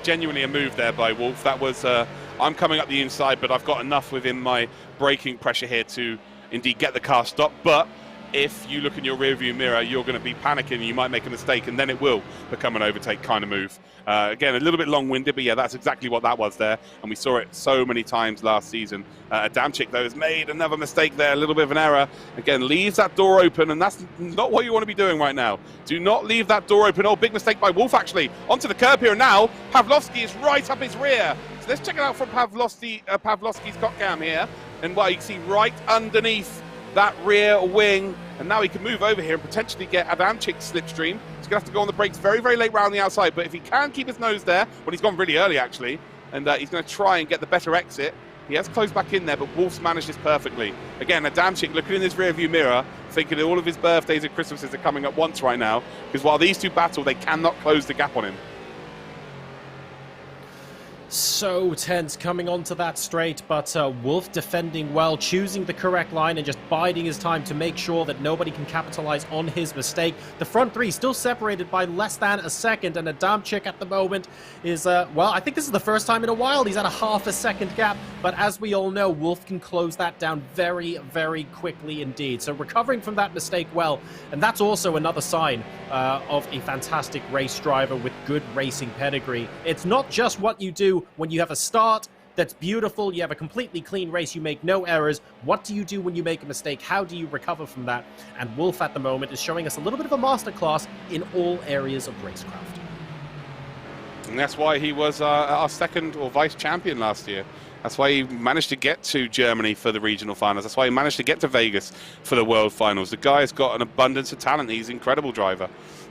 genuinely a move there by Wolf. That was, I'm coming up the inside, but I've got enough within my braking pressure here to indeed get the car stopped. But if you look in your rearview mirror, you're going to be panicking, you might make a mistake, and then it will become an overtake kind of move. Again, a little bit long-winded, but yeah, that's exactly what that was there, and we saw it so many times last season. Adamczyk, though, has made another mistake there, a little bit of an error. Again, leaves that door open, and that's not what you want to be doing right now. Do not leave that door open. Oh, big mistake by Wolf, actually. Onto the curb here, and now Pawlowski is right up his rear. So let's check it out from Pawlowski's cock cam here, and well, you can see right underneath that rear wing, and now he can move over here and potentially get Adamczyk's slipstream. He's going to have to go on the brakes very, very late round the outside, but if he can keep his nose there, well, he's gone really early actually, and he's going to try and get the better exit. He has closed back in there, but Wolf's managed this perfectly. Again, Adamczyk looking in his rearview mirror, thinking all of his birthdays and Christmases are coming at once right now, because while these two battle, they cannot close the gap on him. So tense coming onto that straight, but Wolf defending well, choosing the correct line and just biding his time to make sure that nobody can capitalize on his mistake. The front three still separated by less than a second, and Adamczyk at the moment is, well, I think this is the first time in a while he's at a half a second gap, but as we all know, Wolf can close that down very, very quickly indeed. So recovering from that mistake well, and that's also another sign of a fantastic race driver with good racing pedigree. It's not just what you do when you have a start that's beautiful, you have a completely clean race, you make no errors. What do you do when you make a mistake? How do you recover from that? And Wolf at the moment is showing us a little bit of a masterclass in all areas of racecraft. And that's why he was our second or vice champion last year. That's why he managed to get to Germany for the regional finals. That's why he managed to get to Vegas for the world finals. The guy's got an abundance of talent. He's an incredible driver.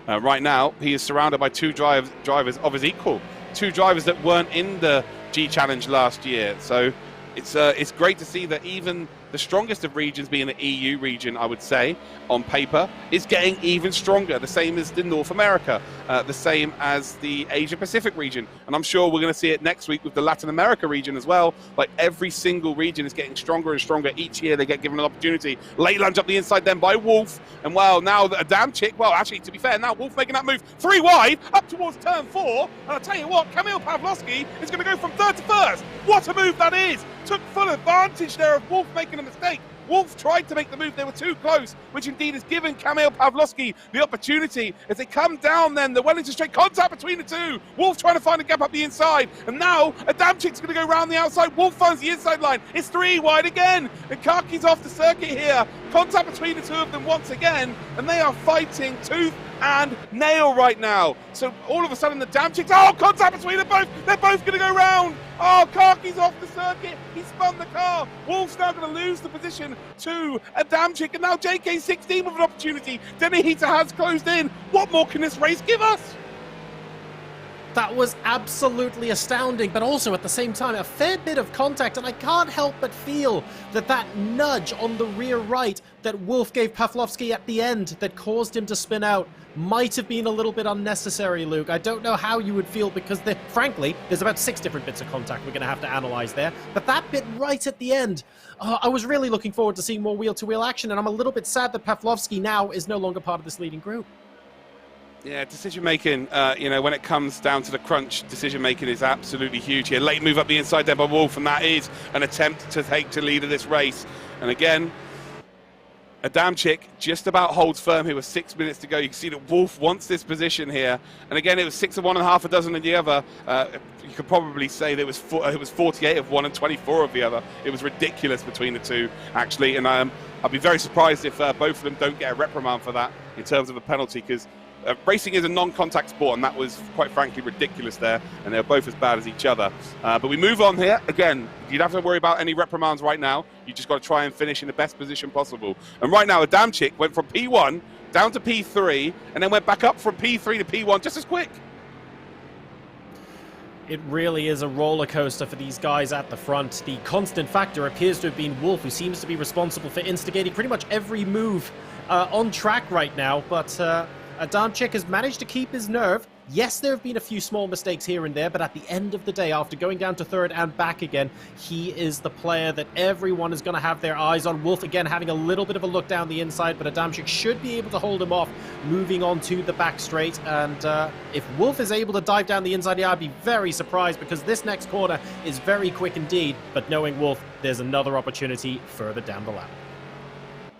Right now, he is surrounded by two drivers of his equal, two drivers that weren't in the G Challenge last year. So it's great to see that even the strongest of regions, being the EU region, I would say, on paper, is getting even stronger. The same as the North America, the same as the Asia Pacific region. And I'm sure we're going to see it next week with the Latin America region as well. Like every single region is getting stronger and stronger. Each year they get given an opportunity. Late lunge up the inside then by Wolf. And well, now a damn chick. Well, actually, to be fair, now Wolf making that move 3 wide up towards turn 4. And I'll tell you what, Kamil Pawlowski is going to go from third to first. What a move that is. Took full advantage there of Wolf making a mistake. Wolf tried to make the move, they were too close, which indeed has given Kamil Pawlowski the opportunity. As they come down then, the well into straight contact between the two. Wolf trying to find a gap up the inside, and now Adamczyk's going to go round the outside. Wolf finds the inside line, it's 3 wide again, and Karki's off the circuit here. Contact between the two of them once again, and they are fighting tooth and nail right now. So all of a sudden the Adamczyks, oh, contact between them both, they're both going to go round. Oh, Karki's off the circuit. He spun the car. Wolf's now going to lose the position to Adamczyk. And now JK16 with an opportunity. Denihita has closed in. What more can this race give us? That was absolutely astounding, but also at the same time, a fair bit of contact, and I can't help but feel that nudge on the rear right that Wolf gave Pawlowski at the end that caused him to spin out might have been a little bit unnecessary, Luke. I don't know how you would feel, because frankly, there's about 6 different bits of contact we're going to have to analyze there, but that bit right at the end, I was really looking forward to seeing more wheel-to-wheel action, and I'm a little bit sad that Pawlowski now is no longer part of this leading group. Yeah, decision-making, when it comes down to the crunch, decision-making is absolutely huge here. Late move up the inside there by Wolf, and that is an attempt to take to lead of this race. And again, Adamczyk just about holds firm here with 6 minutes to go. You can see that Wolf wants this position here. And again, it was 6 of one and half a dozen of the other. You could probably say that it was 48 of one and 24 of the other. It was ridiculous between the two, actually. And I'll be very surprised if both of them don't get a reprimand for that in terms of a penalty, because racing is a non-contact sport, and that was, quite frankly, ridiculous there, and they're both as bad as each other. But we move on here. Again, you don't have to worry about any reprimands right now. You just got to try and finish in the best position possible. And right now, Adamczyk went from P1 down to P3, and then went back up from P3 to P1 just as quick. It really is a roller coaster for these guys at the front. The constant factor appears to have been Wolf, who seems to be responsible for instigating pretty much every move on track right now, but Adamczyk has managed to keep his nerve. Yes, there have been a few small mistakes here and there, but at the end of the day, after going down to third and back again, he is the player that everyone is going to have their eyes on. Wolf, again, having a little bit of a look down the inside, but Adamczyk should be able to hold him off, moving on to the back straight. And if Wolf is able to dive down the inside, yeah, I'd be very surprised, because this next corner is very quick indeed. But knowing Wolf, there's another opportunity further down the lap.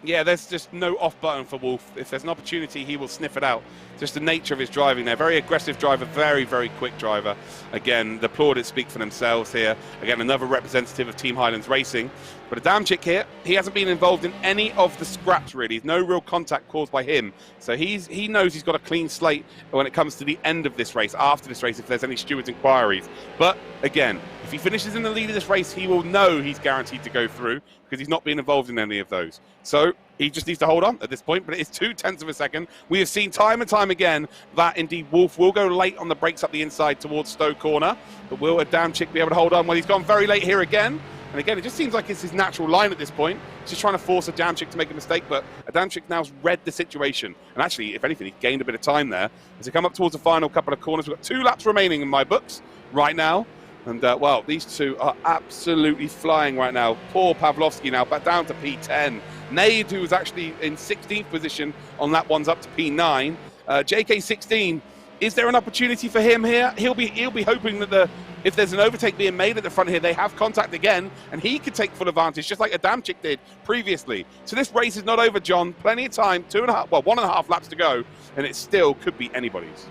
Yeah, there's just no off button for Wolf. If there's an opportunity, he will sniff it out. Just the nature of his driving there. Very aggressive driver, very, very quick driver. Again, the plaudits speak for themselves here. Again, another representative of Team Highlands Racing. But Adamczyk here, he hasn't been involved in any of the scraps, really. No real contact caused by him. So he knows he's got a clean slate when it comes to the end of this race, after this race, if there's any stewards' inquiries. But again, if he finishes in the lead of this race, he will know he's guaranteed to go through, because he's not been involved in any of those. So he just needs to hold on at this point, but it is 0.2 of a second. We have seen time and time again that indeed Wolf will go late on the brakes up the inside towards Stowe Corner, but will Adamczyk be able to hold on? Well, he's gone very late here again. And again, it just seems like it's his natural line at this point. He's just trying to force Adamczyk to make a mistake, but Adamczyk now's read the situation. And actually, if anything, he's gained a bit of time there. As they come up towards the final couple of corners, we've got 2 laps remaining in my books right now. And, well, these two are absolutely flying right now. Poor Pawlowski now, back down to P10. Nade, who was actually in 16th position on lap 1's up to P9. JK16, is there an opportunity for him here? He'll be hoping that if there's an overtake being made at the front here, they have contact again, and he could take full advantage, just like Adamczyk did previously. So this race is not over, John. Plenty of time, 1.5 laps to go, and it still could be anybody's.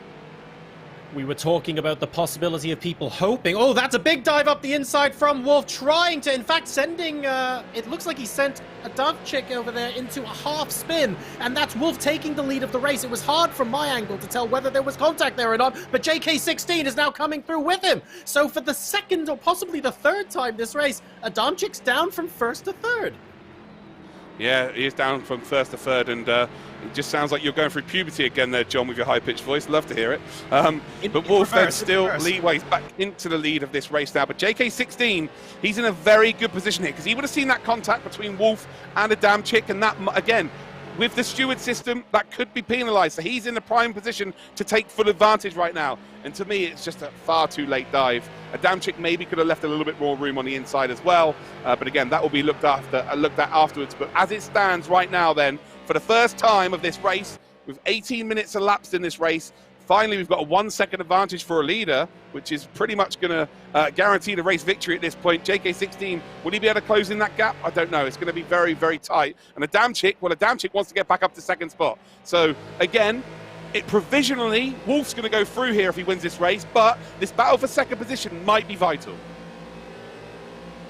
We were talking about the possibility of people hoping. Oh, that's a big dive up the inside from Wolf, trying to, in fact, sending, it looks like he sent Adamczyk over there into a half spin, and that's Wolf taking the lead of the race. It was hard from my angle to tell whether there was contact there or not, but JK16 is now coming through with him. So for the second or possibly the third time this race, Adamczyk's down from first to third. Yeah, he is down from first to third, and it just sounds like you're going through puberty again there, John, with your high-pitched voice. Love to hear it. But Wolf then still leadways back into the lead of this race now. But JK16, he's in a very good position here, because he would have seen that contact between Wolf and Adamczyk, and that, again, with the steward system, that could be penalised. So he's in the prime position to take full advantage right now. And to me, it's just a far too late dive. Adamczyk maybe could have left a little bit more room on the inside as well. But again, that will be looked at afterwards. But as it stands right now then, for the first time of this race, with 18 minutes elapsed in this race, finally we've got a 1 second advantage for a leader, which is pretty much going to guarantee the race victory at this point. JK16, will he be able to close in that gap? I don't know. It's going to be very, very tight. And Adamczyk wants to get back up to second spot. So again, provisionally, Wolf's going to go through here if he wins this race, but this battle for second position might be vital.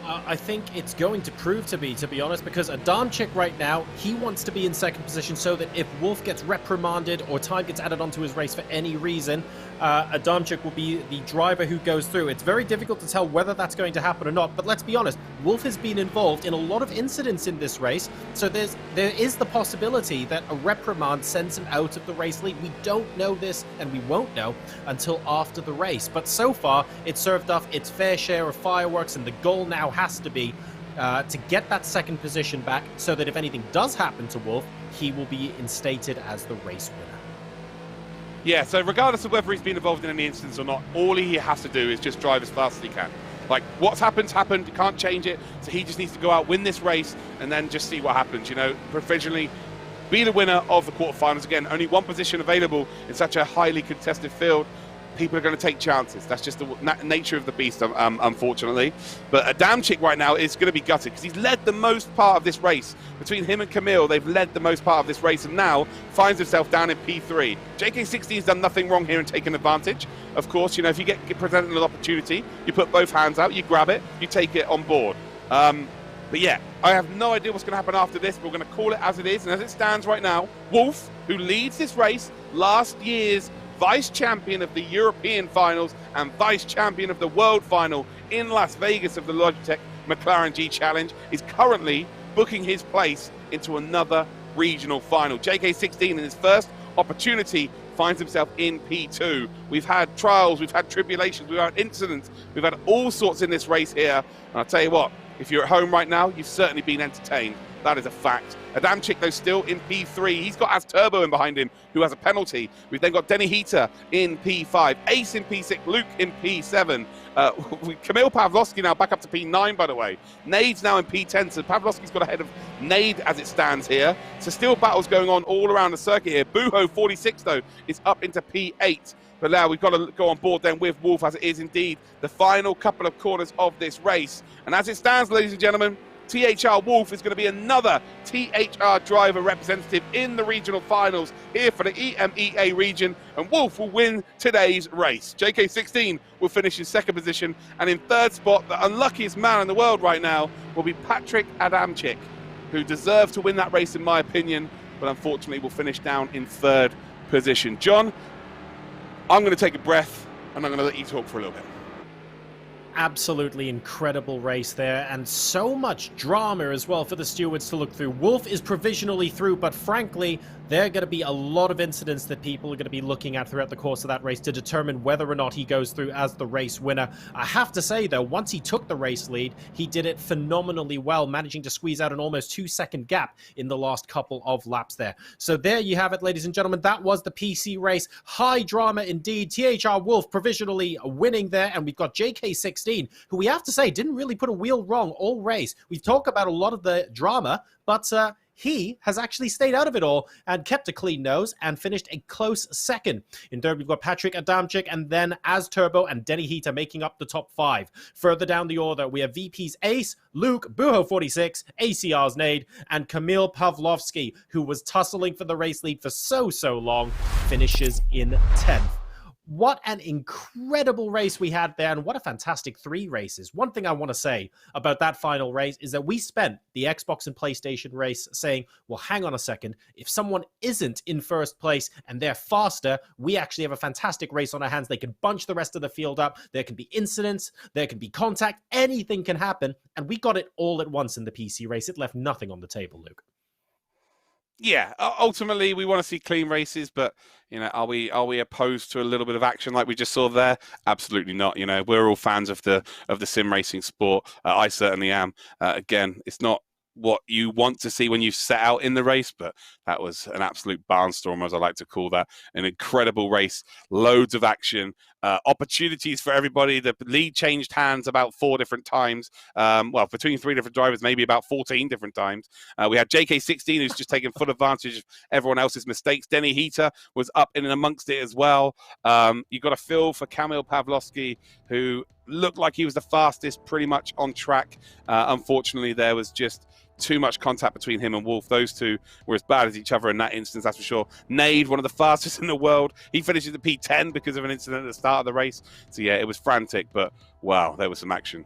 I think it's going to prove to be honest, because Adamczyk right now, he wants to be in second position so that if Wolf gets reprimanded or time gets added onto his race for any reason, Adamczyk will be the driver who goes through. It's very difficult to tell whether that's going to happen or not, but let's be honest, Wolf has been involved in a lot of incidents in this race, so there is the possibility that a reprimand sends him out of the race lead. We don't know this, and we won't know until after the race, but so far, it's served off its fair share of fireworks, and the goal now has to be to get that second position back so that if anything does happen to Wolf, he will be instated as the race winner. Yeah, so regardless of whether he's been involved in any instance or not, all he has to do is just drive as fast as he can. Like, what's happened, you can't change it, so he just needs to go out, win this race, and then just see what happens, you know, provisionally be the winner of the quarterfinals. Again, only one position available in such a highly contested field. People are going to take chances. That's just the nature of the beast, unfortunately. But Adamczyk right now is going to be gutted because he's led the most part of this race. Between him and Kamil, they've led the most part of this race and now finds himself down in P3. JK16 has done nothing wrong here and taken advantage. Of course, you know, if you get presented an opportunity, you put both hands out, you grab it, you take it on board. But yeah, I have no idea what's going to happen after this. We're going to call it as it is. And as it stands right now, Wolf, who leads this race, last year's vice champion of the European finals and vice champion of the world final in Las Vegas of the Logitech McLaren G Challenge, is currently booking his place into another regional final. JK16 in his first opportunity finds himself in P2. We've had trials, we've had tribulations, we've had incidents, we've had all sorts in this race here. And I'll tell you what, if you're at home right now, you've certainly been entertained. That is a fact. Adamczyk, though, still in P3. He's got Turbo in behind him, who has a penalty. We've then got Denny Heater in P5, Ace in P6, Luke in P7. Kamil Pawlowski now back up to P9, by the way. Nade's now in P10, so Pawlowski's got ahead of Nade as it stands here. So still battles going on all around the circuit here. Buho, 46, though, is up into P8. But now we've got to go on board then with Wolf, as it is indeed the final couple of corners of this race. And as it stands, ladies and gentlemen, THR Wolf is going to be another THR driver representative in the regional finals here for the EMEA region, and Wolf will win today's race. JK16 will finish in second position, and in third spot, the unluckiest man in the world right now will be Patrick Adamczyk, who deserved to win that race in my opinion, but unfortunately will finish down in third position. John, I'm going to take a breath, and I'm going to let you talk for a little bit. Absolutely incredible race there, and so much drama as well for the stewards to look through. Wolf is provisionally through, but frankly, there are going to be a lot of incidents that people are going to be looking at throughout the course of that race to determine whether or not he goes through as the race winner. I have to say, though, once he took the race lead, he did it phenomenally well, managing to squeeze out an almost 2-second gap in the last couple of laps there. So there you have it, ladies and gentlemen. That was the PC race. High drama indeed. THR Wolf provisionally winning there, and we've got JK16, who we have to say didn't really put a wheel wrong all race. We've talked about a lot of the drama, but he has actually stayed out of it all and kept a clean nose and finished a close second. In third, we've got Patrick Adamczyk and then Turbo and Denny Heater making up the top 5. Further down the order, we have VP's Ace, Luke, Buho46, ACR's Nade, and Kamil Pawlowski, who was tussling for the race lead for so long, finishes in 10th. What an incredible race we had there, and what a fantastic 3 races. One thing I want to say about that final race is that we spent the Xbox and PlayStation race saying, well, hang on a second, if someone isn't in first place and they're faster, we actually have a fantastic race on our hands. They can bunch the rest of the field up. There can be incidents, there can be contact, anything can happen, and we got it all at once in the PC race. It left nothing on the table, Luke. Yeah, ultimately we want to see clean races, but are we opposed to a little bit of action like we just saw there? Absolutely not. We're all fans of the sim racing sport. I certainly am. Again, it's not what you want to see when you set out in the race, but that was an absolute barnstorm, as I like to call that. An incredible race, loads of action, opportunities for everybody. The lead changed hands about 4 different times. Well, between 3 different drivers, maybe about 14 different times. We had JK16, who's just taken full advantage of everyone else's mistakes. Denny Heater was up in and amongst it as well. You got a feel for Kamil Pawlowski, who looked like he was the fastest pretty much on track. Unfortunately, there was just too much contact between him and Wolf. Those two were as bad as each other in that instance, that's for sure. Nade, one of the fastest in the world, he finishes the P10 because of an incident at the start of the race. So yeah, it was frantic, but wow, there was some action.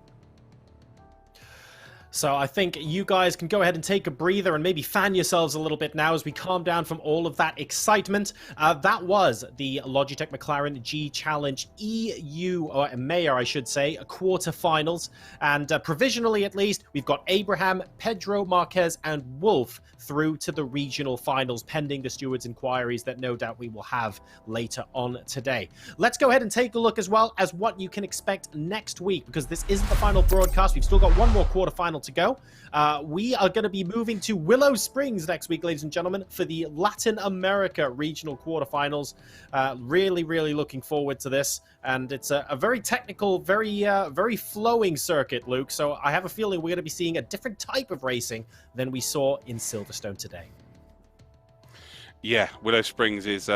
So I think you guys can go ahead and take a breather and maybe fan yourselves a little bit now as we calm down from all of that excitement. That was the Logitech McLaren G Challenge EU, or EMEA, I should say, quarterfinals. And provisionally, at least, we've got Abraham, Pedro Marquez, and Wolf through to the regional finals, pending the stewards' inquiries that no doubt we will have later on today. Let's go ahead and take a look as well as what you can expect next week, because this isn't the final broadcast. We've still got one more quarterfinal to go. We are going to be moving to Willow Springs next week, ladies and gentlemen, for the Latin America regional quarterfinals. Really, really looking forward to this. And it's a very technical, very flowing circuit, Luke. So I have a feeling we're going to be seeing a different type of racing than we saw in Silverstone today. Yeah, Willow Springs is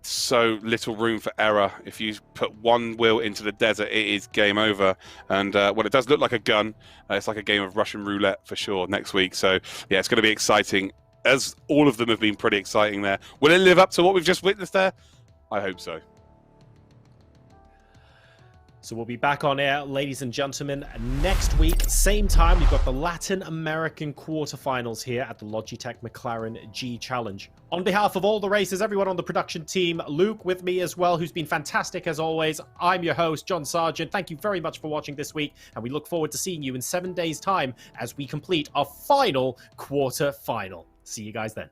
so little room for error. If you put one wheel into the desert, it is game over. And well, it does look like a gun. It's like a game of Russian roulette for sure next week. So yeah, it's going to be exciting, as all of them have been pretty exciting there. Will it live up to what we've just witnessed there? I hope so. So we'll be back on air, ladies and gentlemen, next week. Same time, we've got the Latin American quarterfinals here at the Logitech McLaren G Challenge. On behalf of all the racers, everyone on the production team, Luke with me as well, who's been fantastic as always. I'm your host, John Sargent. Thank you very much for watching this week, and we look forward to seeing you in 7 days' time as we complete our final quarterfinal. See you guys then.